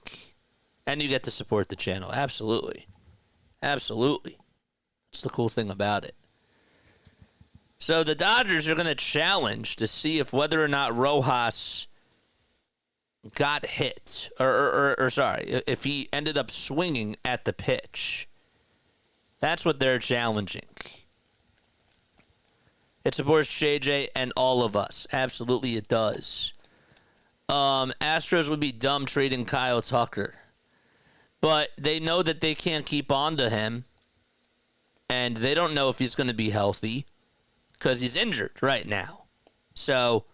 And you get to support the channel. Absolutely. Absolutely. That's the cool thing about it. So the Dodgers are going to challenge to see if whether or not Rojas got hit. Or sorry, if he ended up swinging at the pitch. That's what they're challenging. It supports JJ and all of us. Absolutely it does. Astros would be dumb trading Kyle Tucker. But they know that they can't keep on to him. And they don't know if he's going to be healthy because he's injured right now. So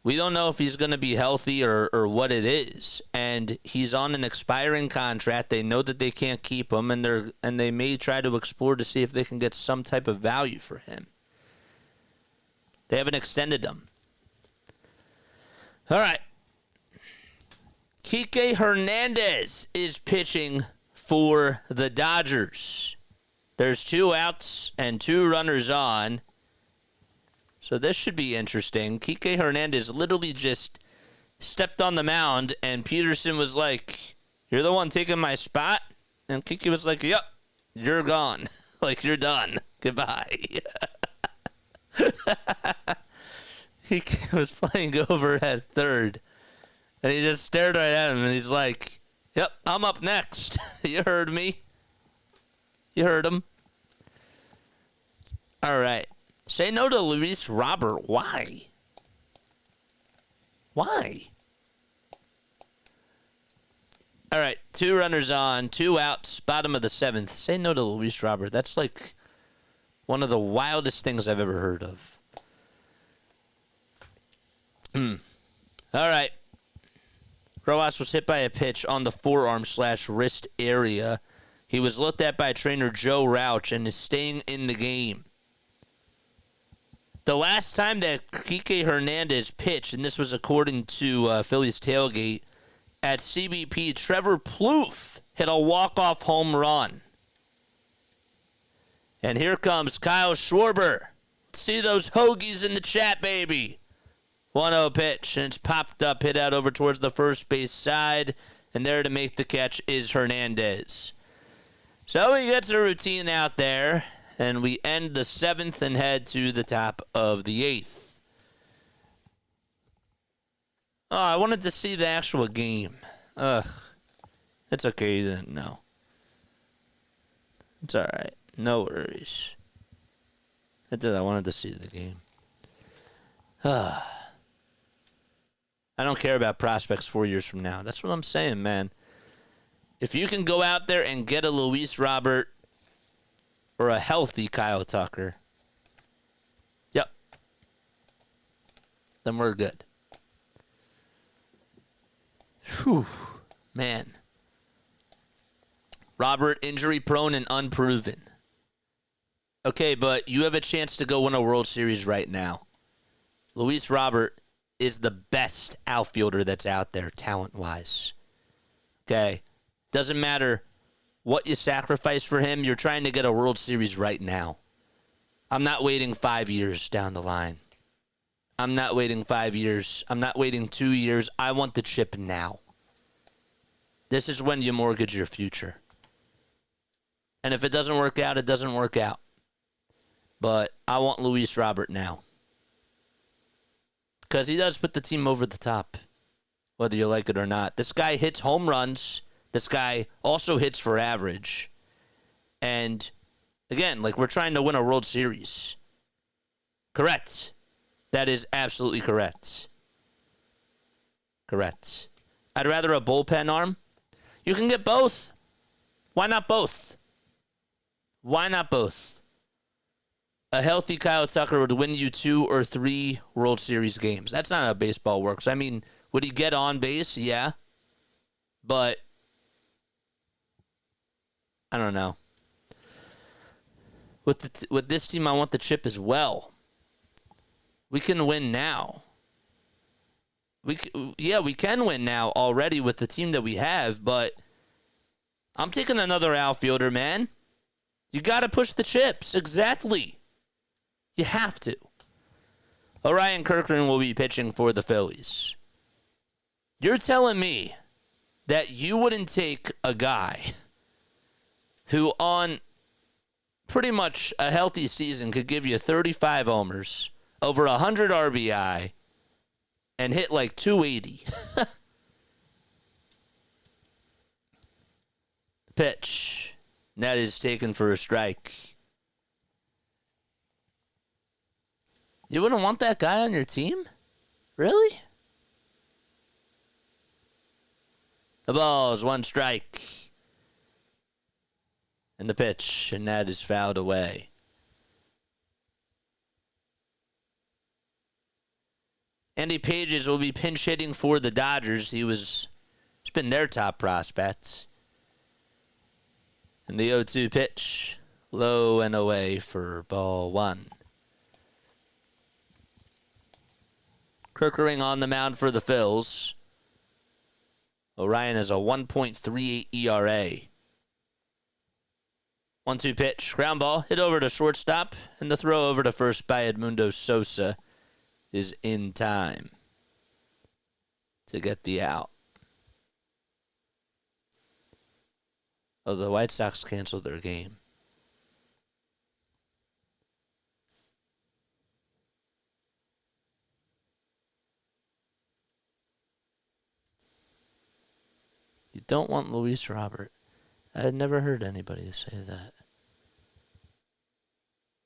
we don't know if he's going to be healthy or what it is. And he's on an expiring contract. They know that they can't keep him, and they may try to explore to see if they can get some type of value for him. They haven't extended him. All right. Kike Hernandez is pitching for the Dodgers. There's 2 outs and 2 runners on. So this should be interesting. Kike Hernandez literally just stepped on the mound, and Peterson was like, "You're the one taking my spot?" And Kike was like, "Yep, you're gone. Like, you're done. Goodbye." He was playing over at third. And he just stared right at him, and he's like, "Yep, I'm up next." You heard me. You heard him. All right. Say no to Luis Robert. Why? Why? All right. 2 runners on, 2 outs, bottom of the 7th. Say no to Luis Robert. That's like one of the wildest things I've ever heard of. All right. Rojas was hit by a pitch on the forearm/wrist area. He was looked at by trainer Joe Rauch and is staying in the game. The last time that Kike Hernandez pitched, and this was according to Phillies Tailgate, at CBP, Trevor Plouffe hit a walk-off home run. And here comes Kyle Schwarber. Let's see those hoagies in the chat, baby. 1-0 pitch, and it's popped up, hit out over towards the first base side, and there to make the catch is Hernandez. So he gets a routine out there, and we end the 7th and head to the top of the 8th. Oh, I wanted to see the actual game. Ugh. It's okay, you didn't know. It's all right. No worries. I wanted to see the game. I don't care about prospects 4 years from now. That's what I'm saying, man. If you can go out there and get a Luis Robert or a healthy Kyle Tucker, yep, then we're good. Whew, man. Robert, injury prone and unproven. Okay, but you have a chance to go win a World Series right now. Luis Robert is the best outfielder that's out there, talent-wise. Okay? Doesn't matter what you sacrifice for him. You're trying to get a World Series right now. I'm not waiting 5 years down the line. I'm not waiting 5 years. I'm not waiting 2 years. I want the chip now. This is when you mortgage your future. And if it doesn't work out, it doesn't work out. But I want Luis Robert now. Because he does put the team over the top, whether you like it or not. This guy hits home runs. This guy also hits for average. And, again, like, we're trying to win a World Series. Correct. That is absolutely correct. Correct. I'd rather a bullpen arm. You can get both. Why not both? Why not both? A healthy Kyle Tucker would win you 2 or 3 World Series games. That's not how baseball works. I mean, would he get on base? Yeah. But I don't know. With this team, I want the chip as well. We can win now. We can win now already with the team that we have, but I'm taking another outfielder, man. You got to push the chips. Exactly. You have to. Orion Kirkland will be pitching for the Phillies. You're telling me that you wouldn't take a guy who on pretty much a healthy season could give you 35 homers, over 100 RBI, and hit like 280. Pitch. That is taken for a strike. You wouldn't want that guy on your team? Really? The ball is 1 strike. And the pitch, and that is fouled away. Andy Pages will be pinch hitting for the Dodgers. He's been their top prospect. And the 0-2 pitch, low and away for ball 1. Kirkering on the mound for the Phils. Orion has a 1.38 ERA. 1-2 pitch, ground ball, hit over to shortstop, and the throw over to first by Edmundo Sosa is in time to get the out. Oh, the White Sox canceled their game. You don't want Luis Robert. I had never heard anybody say that.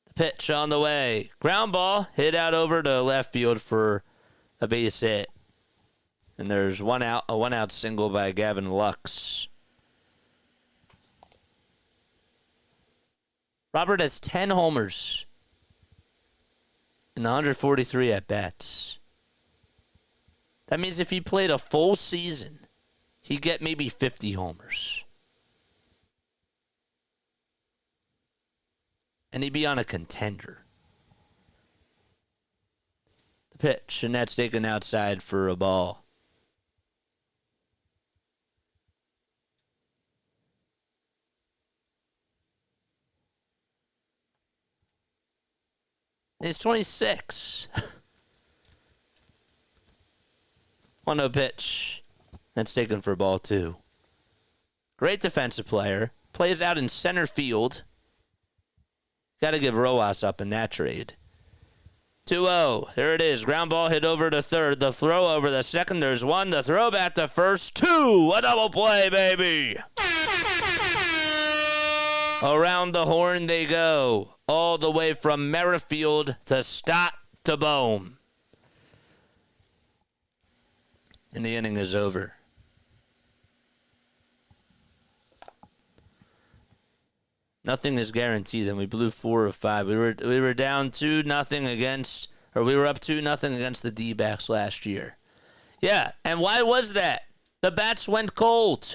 The pitch on the way. Ground ball, hit out over to left field for a base hit. And there's one out, a one-out single by Gavin Lux. Robert has 10 homers in 143 at-bats. That means if he played a full season, he'd get maybe 50 homers. And he'd be on a contender. The pitch, and that's taken outside for a ball. He's 26. 1-0 pitch. That's taken for ball 2. Great defensive player. Plays out in center field. Got to give Rojas up in that trade. 2-0. There it is. Ground ball hit over to third. The throw over the second. There's 1. The throw back to first. 2. A double play, baby. Around the horn they go. All the way from Merrifield to Stott to Bohm. And the inning is over. Nothing is guaranteed, and we blew 4 of 5. We were down 2-0 against, or we were up 2-0 against the D-backs last year. Yeah, and why was that? The bats went cold.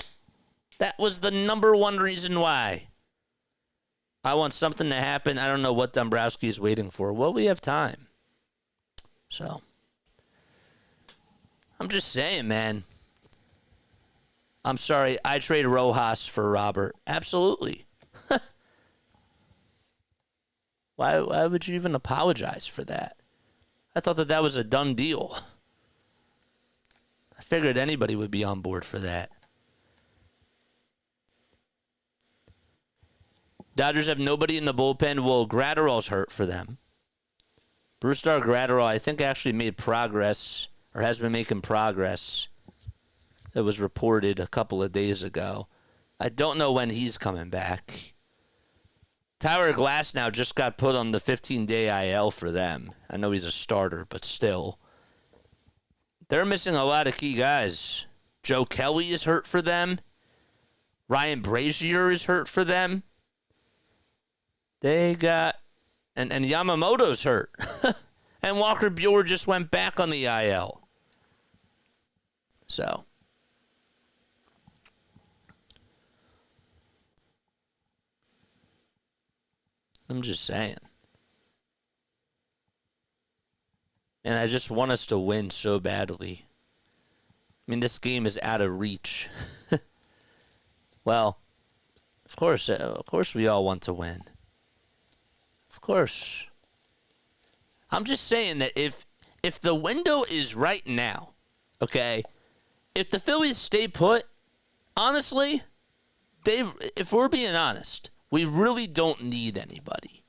That was the number one reason why. I want something to happen. I don't know what Dombrowski is waiting for. Well, we have time. So, I'm just saying, man. I'm sorry, I trade Rojas for Robert. Absolutely. Why would you even apologize for that? I thought that was a done deal. I figured anybody would be on board for that. Dodgers have nobody in the bullpen. Well, Gratterall's hurt for them. Brusdar Gratterall, I think, actually made progress, or has been making progress. It was reported a couple of days ago. I don't know when he's coming back. Tyler Glasnow just got put on the 15-day IL for them. I know he's a starter, but still. They're missing a lot of key guys. Joe Kelly is hurt for them. Ryan Brazier is hurt for them. They got... And Yamamoto's hurt. And Walker Buehler just went back on the IL. So... I'm just saying. And I just want us to win so badly. I mean, this game is out of reach. Well, of course we all want to win. Of course. I'm just saying that if the window is right now, okay, if the Phillies stay put, honestly, if we're being honest, we really don't need anybody,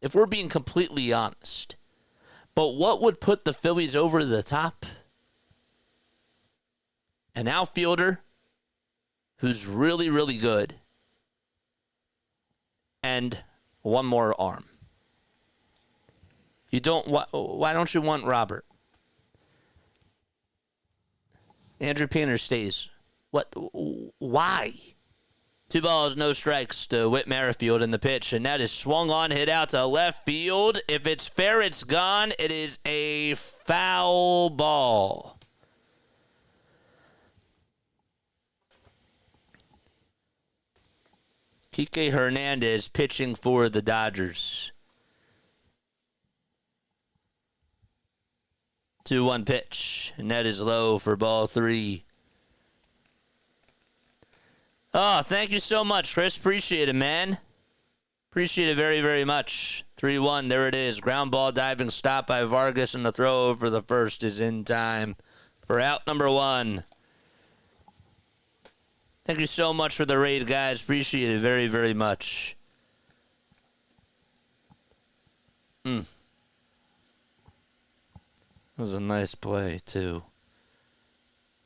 if we're being completely honest. But what would put the Phillies over the top? An outfielder who's really, really good, and one more arm. Why don't you want Robert? Andrew Painter stays. Why? 2 balls, no strikes to Whit Merrifield in the pitch, and that is swung on, hit out to left field. If it's fair, it's gone. It is a foul ball. Kike Hernandez pitching for the Dodgers. 2-1 pitch, and that is low for ball 3. Oh, thank you so much, Chris. Appreciate it, man. Appreciate it very, very much. 3-1, there it is. Ground ball diving stop by Vargas, and the throw over the first is in time for out number 1. Thank you so much for the raid, guys. Appreciate it very, very much. That was a nice play, too.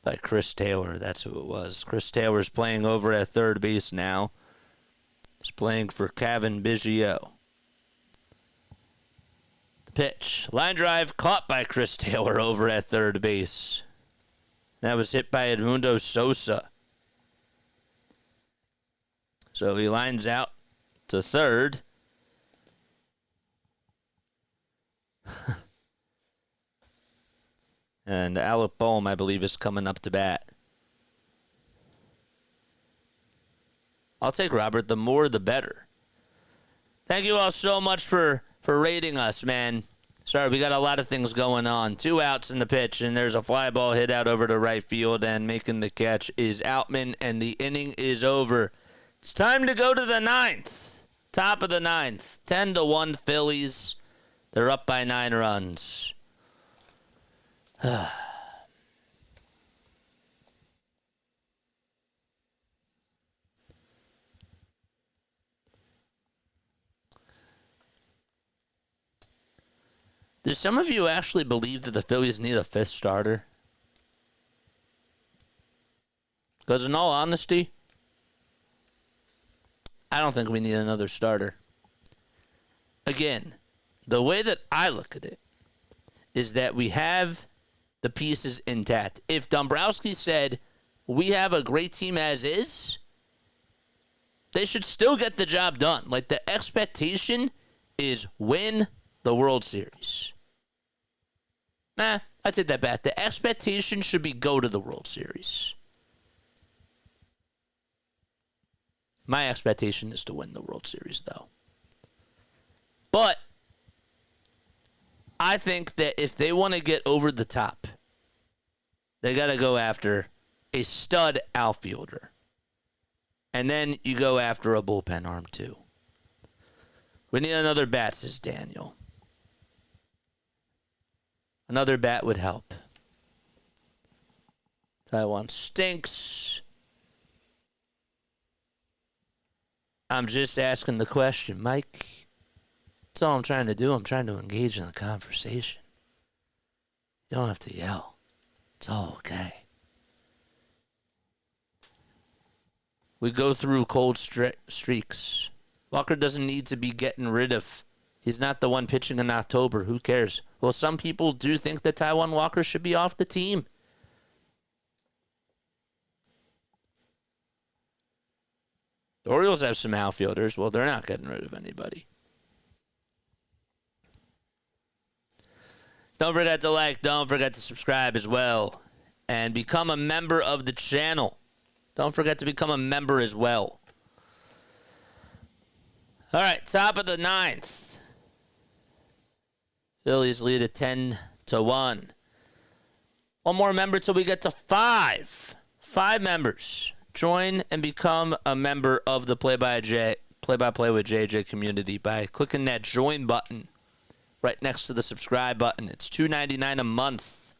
By Chris Taylor, that's who it was. Chris Taylor's playing over at third base now. He's playing for Kevin Biggio. The pitch. Line drive caught by Chris Taylor over at third base. That was hit by Edmundo Sosa. So he lines out to third. And Alec Boehm, I believe, is coming up to bat. I'll take Robert. The more, the better. Thank you all so much for rating us, man. Sorry, we got a lot of things going on. 2 outs in the pitch, and there's a fly ball hit out over to right field, and making the catch is Outman, and the inning is over. It's time to go to the 9th. Top of the 9th. 10-1 Phillies. They're up by 9 runs. Do some of you actually believe that the Phillies need a 5th starter? Because in all honesty, I don't think we need another starter. Again, the way that I look at it is that we have the pieces intact. If Dombrowski said, we have a great team as is, they should still get the job done. Like, the expectation is win the World Series. I take that back. The expectation should be go to the World Series. My expectation is to win the World Series, though. But I think that if they want to get over the top, they got to go after a stud outfielder. And then you go after a bullpen arm, too. We need another bat, says Daniel. Another bat would help. Taiwan stinks. I'm just asking the question, Mike. That's all I'm trying to do. I'm trying to engage in the conversation. You don't have to yell. It's all okay. We go through cold streaks. Walker doesn't need to be getting rid of. He's not the one pitching in October. Who cares? Well, some people do think that Taiwan Walker should be off the team. The Orioles have some outfielders. Well, they're not getting rid of anybody. Don't forget to like. Don't forget to subscribe as well. And become a member of the channel. Don't forget to become a member as well. All right, top of the ninth. Phillies lead at 10-1. One more member till we get to 5. 5 members. Join and become a member of the Play-by-Play with JJ community by clicking that join button right next to the subscribe button. It's $2.99 a month.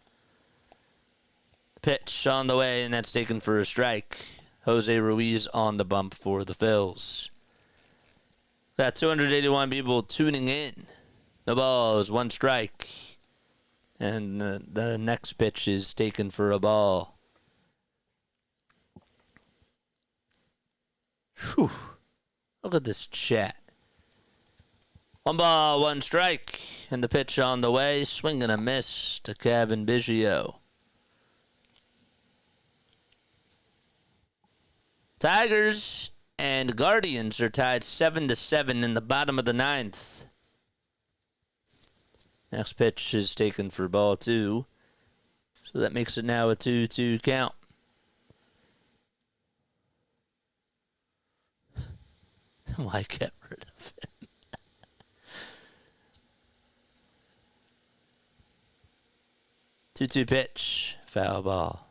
Pitch on the way, and that's taken for a strike. Jose Ruiz on the bump for the Phils. Got 281 people tuning in. The ball is 1 strike. And the next pitch is taken for a ball. Whew. Look at this chat. 1 ball, 1 strike. And the pitch on the way. Swing and a miss to Kevin Biggio. Tigers and Guardians are tied 7-7 in the bottom of the 9th. Next pitch is taken for ball 2. So that makes it now a 2-2 count. Why get rid of him? 2-2 pitch. Foul ball.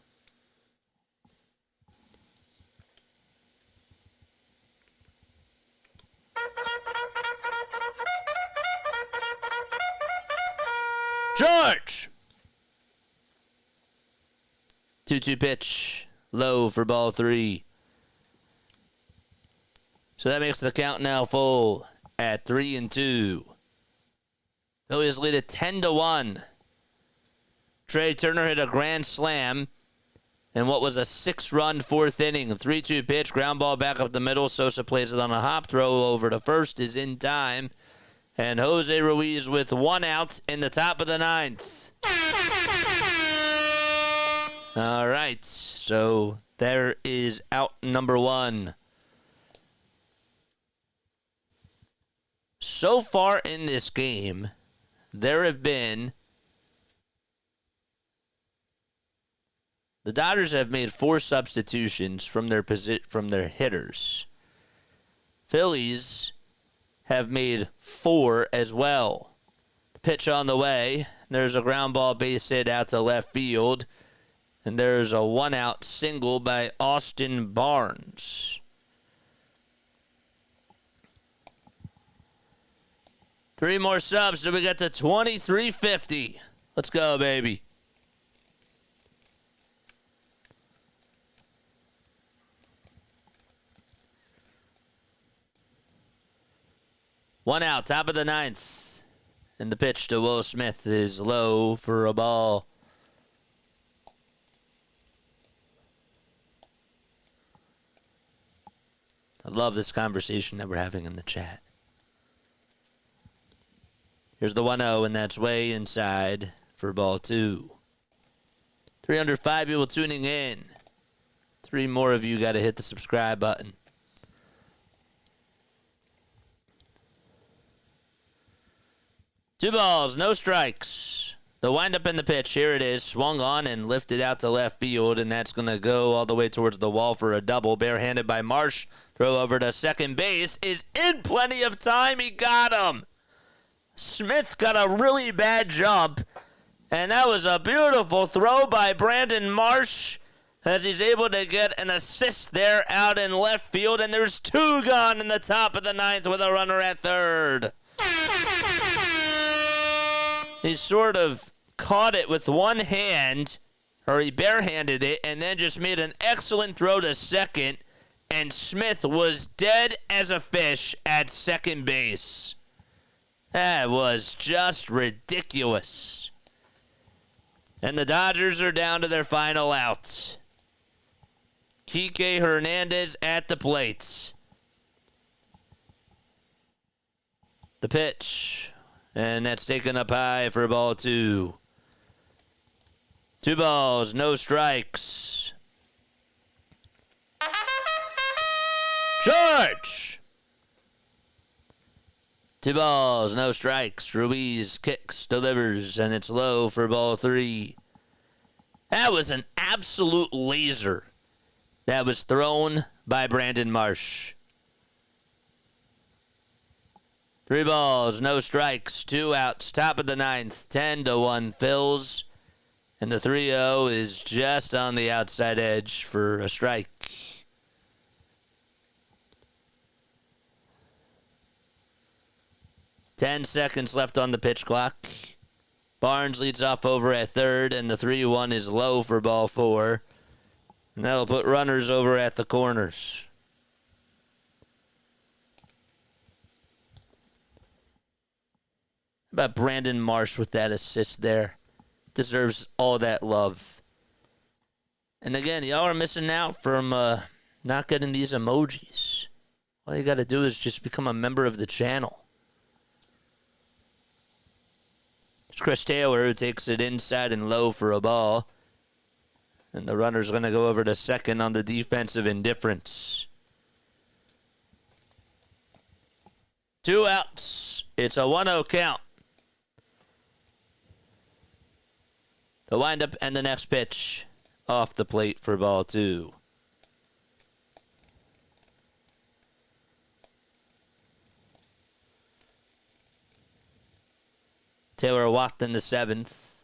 George! 2-2 pitch. Low for ball 3. So that makes the count now full at 3-2. Phillies lead at 10-1. Trey Turner hit a grand slam in what was a 6-run 4th inning. 3-2 pitch, ground ball back up the middle. Sosa plays it on a hop. Throw over to first is in time. And Jose Ruiz with 1 out in the top of the 9th. All right, so there is out number 1. So far in this game, there have been... The Dodgers have made 4 substitutions from their hitters. Phillies have made 4 as well. The pitch on the way. There's a ground ball base hit out to left field. And there's a 1-out single by Austin Barnes. 3 more subs till we get to 2350. Let's go, baby. One out, top of the 9th. And the pitch to Will Smith is low for a ball. I love this conversation that we're having in the chat. Here's the 1-0, and that's way inside for ball 2. 305 people tuning in. 3 more of you got to hit the subscribe button. 2 balls, no strikes. The windup in the pitch, here it is, swung on and lifted out to left field, and that's going to go all the way towards the wall for a double. Barehanded by Marsh. Throw over to second base is in plenty of time. He got him. Smith got a really bad jump, and that was a beautiful throw by Brandon Marsh as he's able to get an assist there out in left field, and there's 2 gone in the top of the 9th with a runner at third. He sort of caught it with one hand, or he barehanded it, and then just made an excellent throw to second, and Smith was dead as a fish at second base. That was just ridiculous. And the Dodgers are down to their final outs. Kike Hernandez at the plate. The pitch. And that's taken up high for ball 2. 2 balls, no strikes. George! 2 balls, no strikes. Ruiz kicks, delivers, and it's low for ball 3. That was an absolute laser that was thrown by Brandon Marsh. 3 balls, no strikes, 2 outs, top of the 9th, 10-1 Phils. And the 3-0 is just on the outside edge for a strike. Ten seconds left on the pitch clock. Barnes leads off over at third, and the 3-1 is low for ball 4. And that'll put runners over at the corners. How about Brandon Marsh with that assist there? Deserves all that love. And again, y'all are missing out from not getting these emojis. All you got to do is just become a member of the channel. It's Chris Taylor who takes it inside and low for a ball. And the runner's going to go over to second on the defensive indifference. 2 outs. It's a 1-0 count. The windup and the next pitch off the plate for ball 2. Taylor walked in the 7th.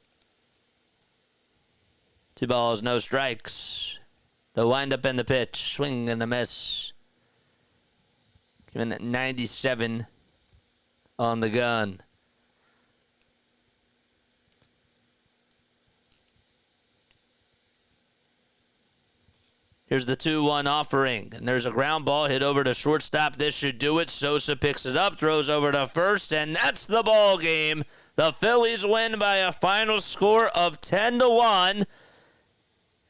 2 balls, no strikes. The windup and the pitch, swing and a miss. Giving it 97 on the gun. Here's the 2-1 offering, and there's a ground ball hit over to shortstop. This should do it. Sosa picks it up, throws over to first, and that's the ball game. The Phillies win by a final score of 10-1,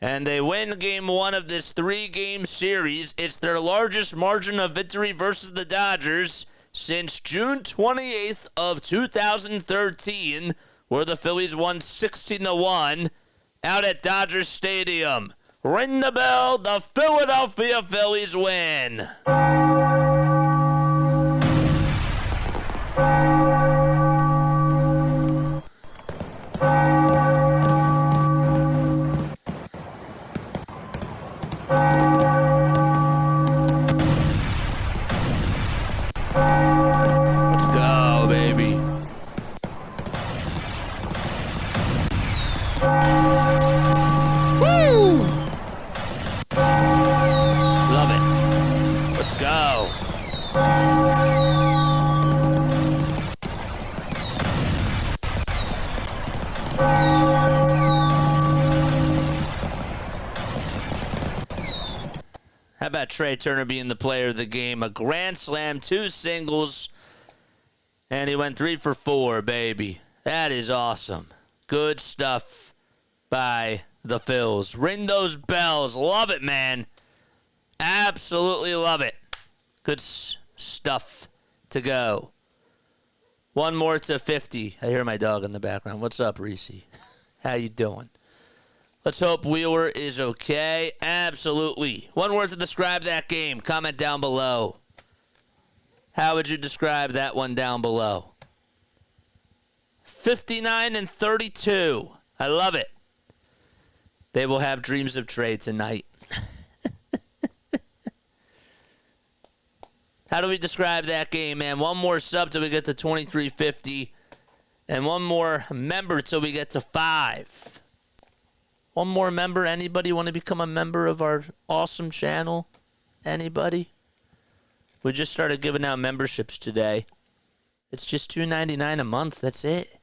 and they win Game 1 of this 3-game series. It's their largest margin of victory versus the Dodgers since June 28th of 2013, where the Phillies won 16-1 out at Dodger Stadium. Ring the bell, the Philadelphia Phillies win. Let's go, baby. How about Trey Turner being the player of the game? A grand slam, 2 singles, and he went 3 for 4, baby. That is awesome. Good stuff by the Phils. Ring those bells. Love it, man. Absolutely love it. Good stuff to go. One more to 50. I hear my dog in the background. What's up, Reese? How you doing? Let's hope Wheeler is okay. Absolutely. One word to describe that game. Comment down below. How would you describe that one down below? 59-32. I love it. They will have dreams of trade tonight. How do we describe that game, man? One more sub till we get to 2350. And one more member till we get to 5. One more member. Anybody want to become a member of our awesome channel? Anybody? We just started giving out memberships today. It's just $2.99 a month. That's it.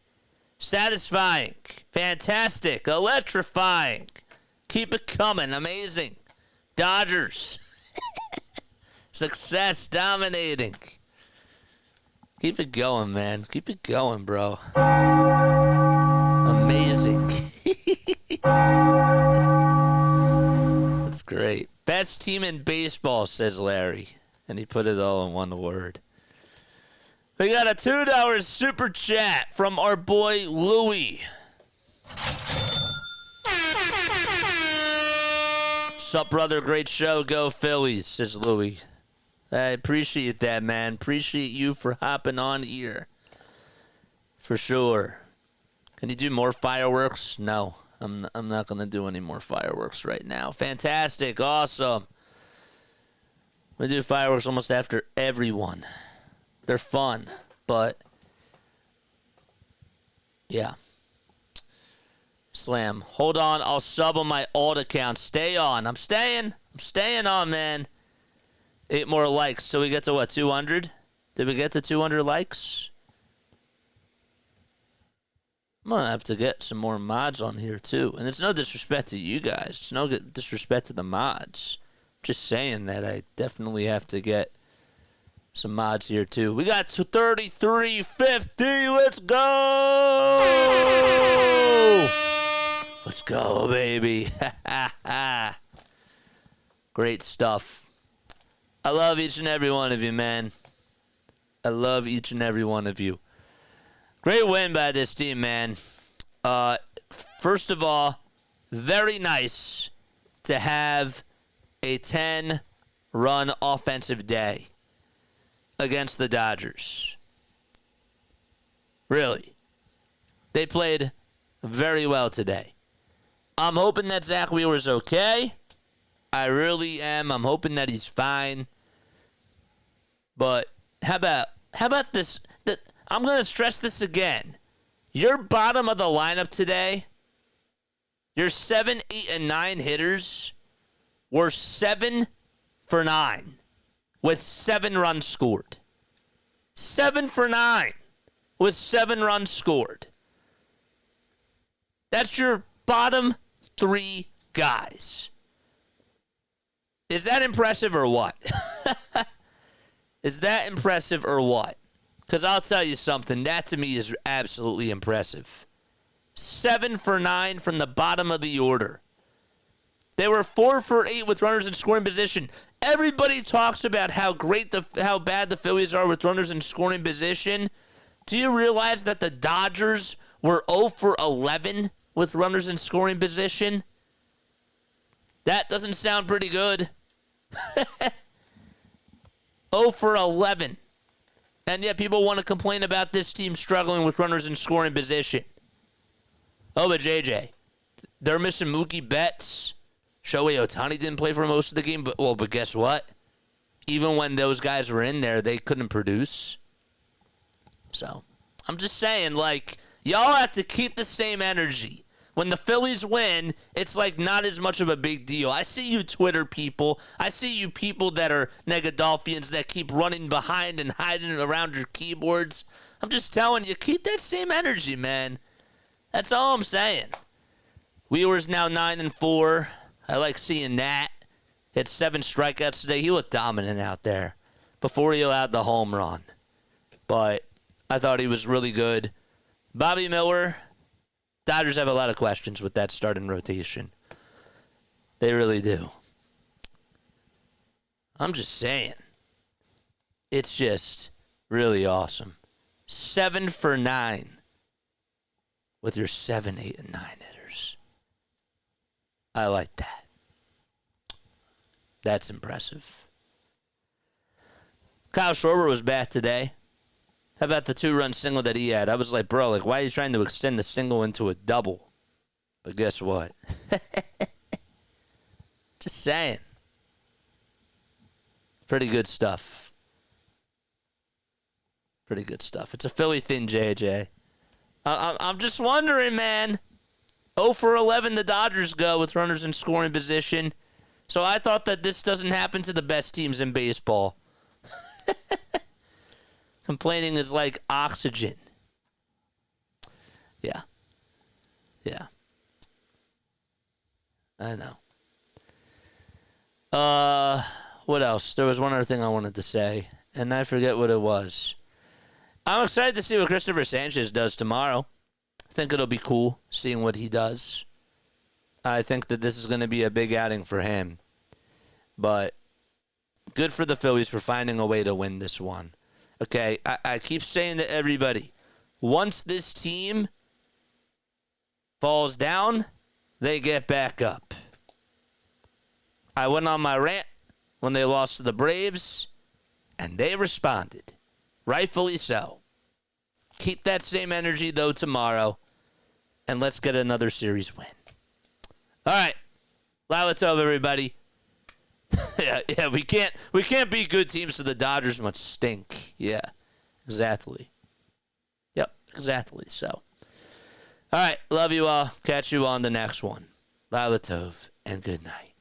Satisfying. Fantastic. Electrifying. Keep it coming. Amazing. Dodgers. Success. Dominating. Keep it going, man. Keep it going, bro. Amazing. That's great. Best team in baseball, says Larry. And he put it all in one word. We got a $2 super chat from our boy Louie. Sup, brother? Great show. Go Phillies, says Louie. I appreciate that, man. Appreciate you for hopping on here. For sure. Can you do more fireworks? No, I'm not going to do any more fireworks right now. Fantastic. Awesome. We do fireworks almost after everyone. They're fun, but yeah. Slam. Hold on. I'll sub on my alt account. Stay on. I'm staying on, man. 8 more likes. So we get to what, 200? Did we get to 200 likes? I'm going to have to get some more mods on here, too. And it's no disrespect to you guys. It's no disrespect to the mods. Just saying that I definitely have to get some mods here, too. We got 3350. Let's go! Let's go, baby. Great stuff. I love each and every one of you, man. I love each and every one of you. Great win by this team, man. First of all, very nice to have a 10-run offensive day against the Dodgers. Really. They played very well today. I'm hoping that Zack Wheeler's okay. I really am. I'm hoping that he's fine. But how about this? I'm going to stress this again. Your bottom of the lineup today, your 7, 8, and 9 hitters were 7 for 9 with 7 runs scored. 7 for 9 with 7 runs scored. That's your bottom 3 guys. Is that impressive or what? Is that impressive or what? Because I'll tell you something, that to me is absolutely impressive. 7 for 9 from the bottom of the order. They were 4 for 8 with runners in scoring position. Everybody talks about how bad the Phillies are with runners in scoring position. Do you realize that the Dodgers were 0 for 11 with runners in scoring position? That doesn't sound pretty good. 0 for 11. And yet people want to complain about this team struggling with runners in scoring position. Oh, but JJ, they're missing Mookie Betts. Shohei Ohtani didn't play for most of the game. But guess what? Even when those guys were in there, they couldn't produce. So, I'm just saying, y'all have to keep the same energy. When the Phillies win, it's not as much of a big deal. I see you Twitter people. I see you people that are Negadolphians that keep running behind and hiding around your keyboards. I'm just telling you, keep that same energy, man. That's all I'm saying. Wheeler's now 9-4. I like seeing that. He had 7 strikeouts today. He looked dominant out there before he allowed the home run. But I thought he was really good. Bobby Miller, Dodgers have a lot of questions with that starting rotation. They really do. I'm just saying. It's just really awesome. 7 for 9 with your 7, 8, and 9 hitters. I like that. That's impressive. Kyle Schwarber was back today. How about the 2-run single that he had? I was like, bro, like, why are you trying to extend the single into a double? But guess what? Just saying. Pretty good stuff. Pretty good stuff. It's a Philly thing, JJ. I'm just wondering, man. 0 for 11 the Dodgers go with runners in scoring position. So I thought that this doesn't happen to the best teams in baseball. Complaining is like oxygen. Yeah. Yeah. I know. What else? There was one other thing I wanted to say, and I forget what it was. I'm excited to see what Christopher Sanchez does tomorrow. I think it'll be cool seeing what he does. I think that this is going to be a big outing for him. But good for the Phillies for finding a way to win this one. Okay, I keep saying to everybody, once this team falls down, they get back up. I went on my rant when they lost to the Braves, and they responded. Rightfully so. Keep that same energy, though, tomorrow, and let's get another series win. All right. Lila Tov, everybody. yeah, we can't beat good teams, so the Dodgers must stink. Yeah, exactly. Yep, exactly. So, all right, love you all. Catch you on the next one. Lila Tov, and good night.